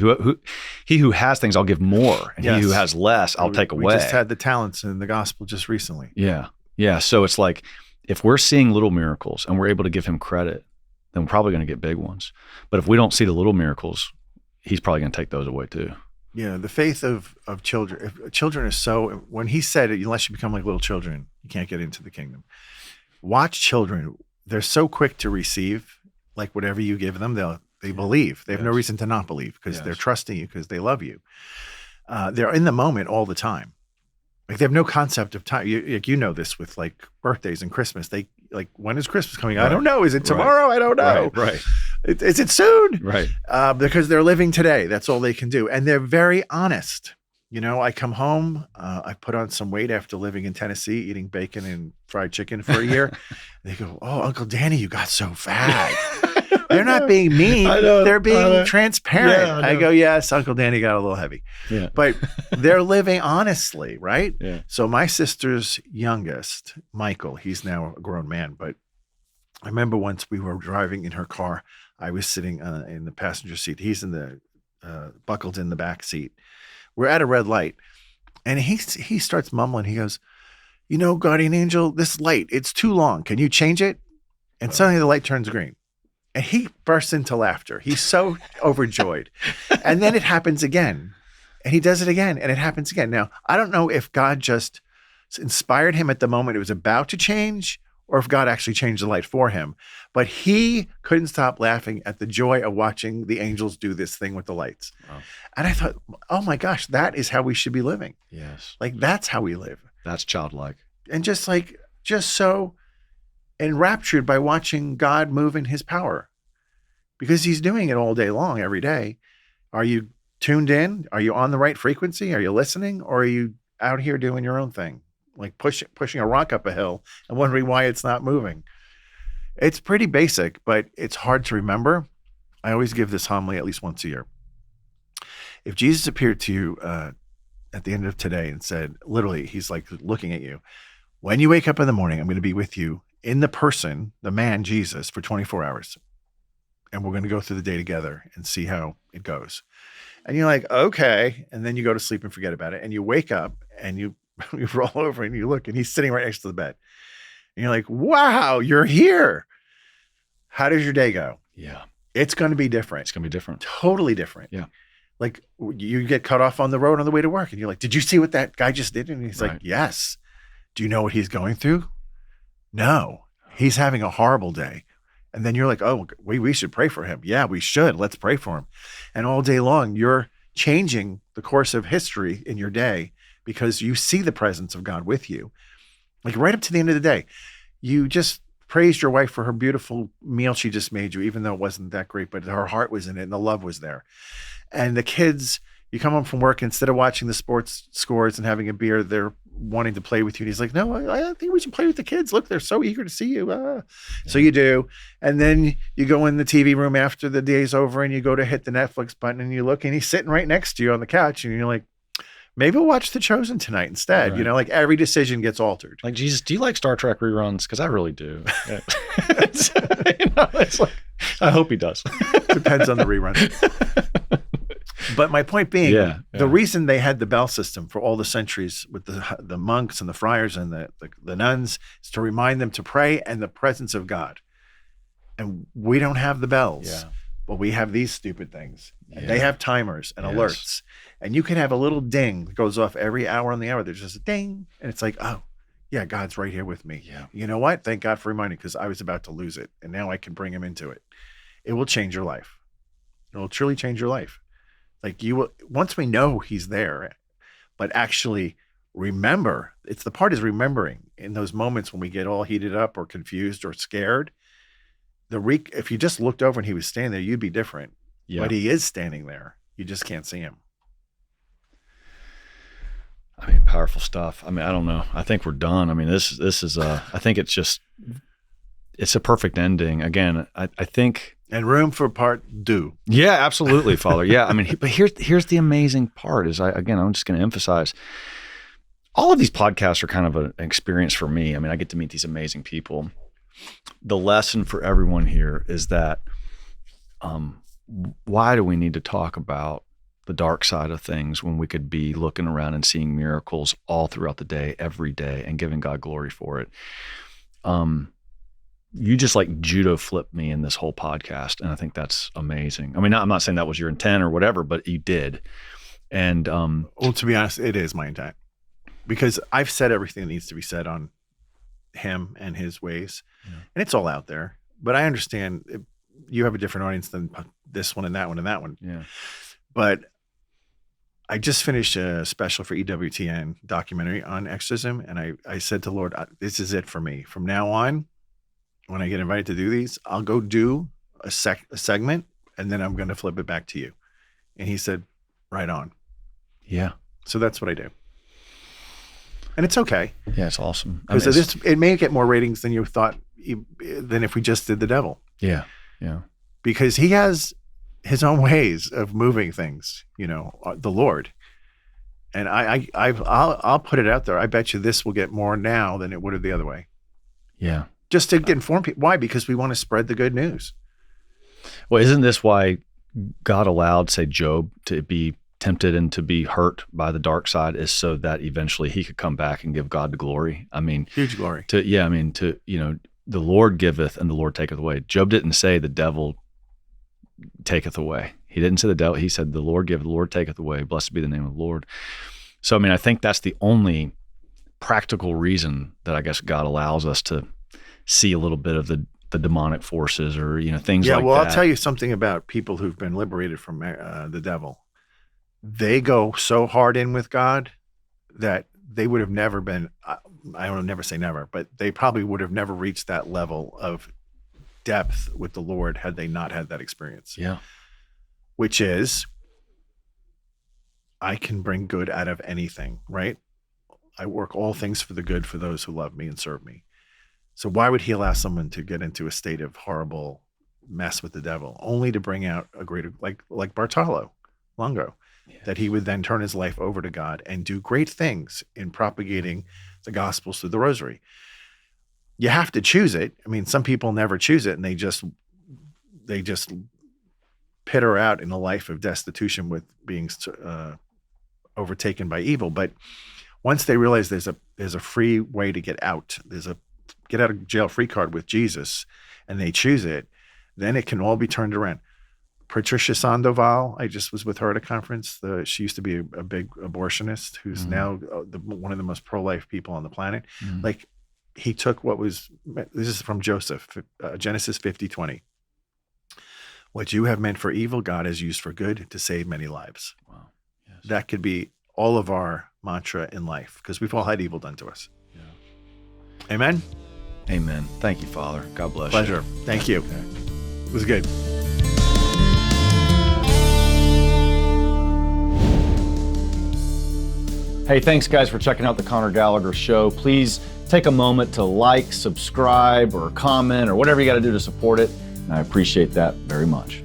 He who has things, I'll give more, and he who has less, I'll take away. We just had the talents in the gospel just recently. Yeah, yeah. So it's like if we're seeing little miracles and we're able to give him credit, then we're probably going to get big ones. But if we don't see the little miracles, he's probably going to take those away too. Yeah, the faith of children. If children are so. When he said, unless you become like little children, you can't get into the kingdom. Watch children; they're so quick to receive. Like whatever you give them, they believe. They have no reason to not believe because they're trusting you because they love you. They're in the moment all the time. Like they have no concept of time. You know this with like birthdays and Christmas. They like, when is Christmas coming? Right. I don't know. Is it tomorrow? I don't know. Right. Is it soon? Right. Because they're living today. That's all they can do. And they're very honest. I come home, I put on some weight after living in Tennessee, eating bacon and fried chicken for a year. They go, "Oh, Uncle Danny, you got so fat." They're not being mean. They're being transparent. I go, "Yes, Uncle Danny got a little heavy." Yeah. But they're living honestly, right? Yeah. So my sister's youngest, Michael, he's now a grown man, but I remember once we were driving in her car. I was sitting in the passenger seat. He's in the buckled in the back seat. We're at a red light, and he starts mumbling. He goes, "Guardian angel, this light, it's too long. Can you change it?" And suddenly the light turns green. And he bursts into laughter. He's so overjoyed. And then it happens again. And he does it again, and it happens again. Now, I don't know if God just inspired him at the moment it was about to change, or if God actually changed the light for him. But he couldn't stop laughing at the joy of watching the angels do this thing with the lights. Wow. And I thought, oh my gosh, that is how we should be living. Yes. Like that's how we live. That's childlike. And just so enraptured by watching God move in his power. Because he's doing it all day long, every day. Are you tuned in? Are you on the right frequency? Are you listening? Or are you out here doing your own thing? Like pushing a rock up a hill and wondering why it's not moving. It's pretty basic, but it's hard to remember. I always give this homily at least once a year. If Jesus appeared to you at the end of today and said, literally, he's like looking at you, when you wake up in the morning, I'm going to be with you in the person, the man, Jesus, for 24 hours. And we're going to go through the day together and see how it goes. And you're like, okay. And then you go to sleep and forget about it. And you wake up and you roll over and you look and he's sitting right next to the bed. And you're like, wow, you're here. How does your day go? Yeah. It's going to be different. It's going to be different. Totally different. Yeah. Like you get cut off on the road on the way to work and you're like, did you see what that guy just did? And he's like, yes. Do you know what he's going through? No. He's having a horrible day. And then you're like, oh, we should pray for him. Yeah, we should. Let's pray for him. And all day long, you're changing the course of history in your day because you see the presence of God with you. Like right up to the end of the day, you just praised your wife for her beautiful meal she just made you, even though it wasn't that great, but her heart was in it and the love was there. And the kids, you come home from work, instead of watching the sports scores and having a beer, they're wanting to play with you. And he's like, no, I think we should play with the kids. Look, they're so eager to see you. Yeah. So you do. And then you go in the TV room after the day's over and you go to hit the Netflix button and you look and he's sitting right next to you on the couch. And you're like, maybe we'll watch The Chosen tonight instead. Right. Like every decision gets altered. Like, Jesus, do you like Star Trek reruns? Because I really do. Yeah. It's like, I hope he does. Depends on the reruns. But my point being, the reason they had the bell system for all the centuries with the monks and the friars and the nuns is to remind them to pray and the presence of God. And we don't have the bells, but we have these stupid things. And they have timers and alerts. And you can have a little ding that goes off every hour on the hour. There's just a ding. And it's like, oh, yeah, God's right here with me. Yeah. You know what? Thank God for reminding, because I was about to lose it. And now I can bring him into it. It will change your life. It will truly change your life. Like you will, once we know he's there, but actually remember, the part is remembering in those moments when we get all heated up or confused or scared. If you just looked over and he was standing there, you'd be different. Yeah. But he is standing there. You just can't see him. I mean, powerful stuff. I mean, I don't know. I think we're done. I mean, this is I think it's a perfect ending. Again, I think. And room for part two. Yeah, absolutely, Father. Yeah. I mean, but here's the amazing part is I'm just going to emphasize all of these podcasts are kind of an experience for me. I mean, I get to meet these amazing people. The lesson for everyone here is that, why do we need to talk about the dark side of things when we could be looking around and seeing miracles all throughout the day, every day, and giving God glory for it? You just like judo flipped me in this whole podcast, and I think that's amazing. I mean, I'm not saying that was your intent or whatever, but you did. And well, to be honest, it is my intent, because I've said everything that needs to be said on him and his ways, and it's all out there. But I understand you have a different audience than this one and that one and that one. Yeah. But I just finished a special for EWTN documentary on exorcism, and I said to Lord, this is it for me. From now on, when I get invited to do these, I'll go do a segment, and then I'm going to flip it back to you. And he said, right on. Yeah. So that's what I do. And it's okay. Yeah, it's awesome. Because it may get more ratings than you thought, than if we just did the devil. Yeah. Yeah. Because he has his own ways of moving things, the Lord. And I'll put it out there. I bet you this will get more now than it would have the other way. Yeah. Just to get informed people. Why? Because we want to spread the good news. Well, isn't this why God allowed, say, Job to be tempted and to be hurt by the dark side, is so that eventually he could come back and give God the glory? I mean, huge glory. The Lord giveth and the Lord taketh away. Job didn't say the devil taketh away. He didn't say the devil. He said the Lord giveth, the Lord taketh away. Blessed be the name of the Lord. So, I mean, I think that's the only practical reason that I guess God allows us to see a little bit of the demonic forces or, things like that. Yeah, well, I'll tell you something about people who've been liberated from the devil. They go so hard in with God that they would have never been, I don't never say never, but they probably would have never reached that level of depth with the Lord had they not had that experience. Yeah. Which is, I can bring good out of anything, right? I work all things for the good for those who love me and serve me. So why would he allow someone to get into a state of horrible mess with the devil, only to bring out a greater, like Bartolo Longo, that he would then turn his life over to God and do great things in propagating the gospels through the rosary. You have to choose it. I mean, some people never choose it, and they just pitter out in a life of destitution with being overtaken by evil. But once they realize there's a free way to get out, there's a get out of jail free card with Jesus, and they choose it, then it can all be turned around. Patricia Sandoval, I just was with her at a conference. She used to be a big abortionist who's now one of the most pro-life people on the planet. Like, he took this is from Joseph, Genesis 50:20. What you have meant for evil, God has used for good to save many lives. Wow. Yes. That could be all of our mantra in life, because we've all had evil done to us. Yeah. Amen? Amen. Thank you, Father. God bless Pleasure. you. Thank you. Okay. It was good. Hey, thanks guys for checking out the Conor Gallagher Show. Please take a moment to like, subscribe, or comment, or whatever you got to do to support it. And I appreciate that very much.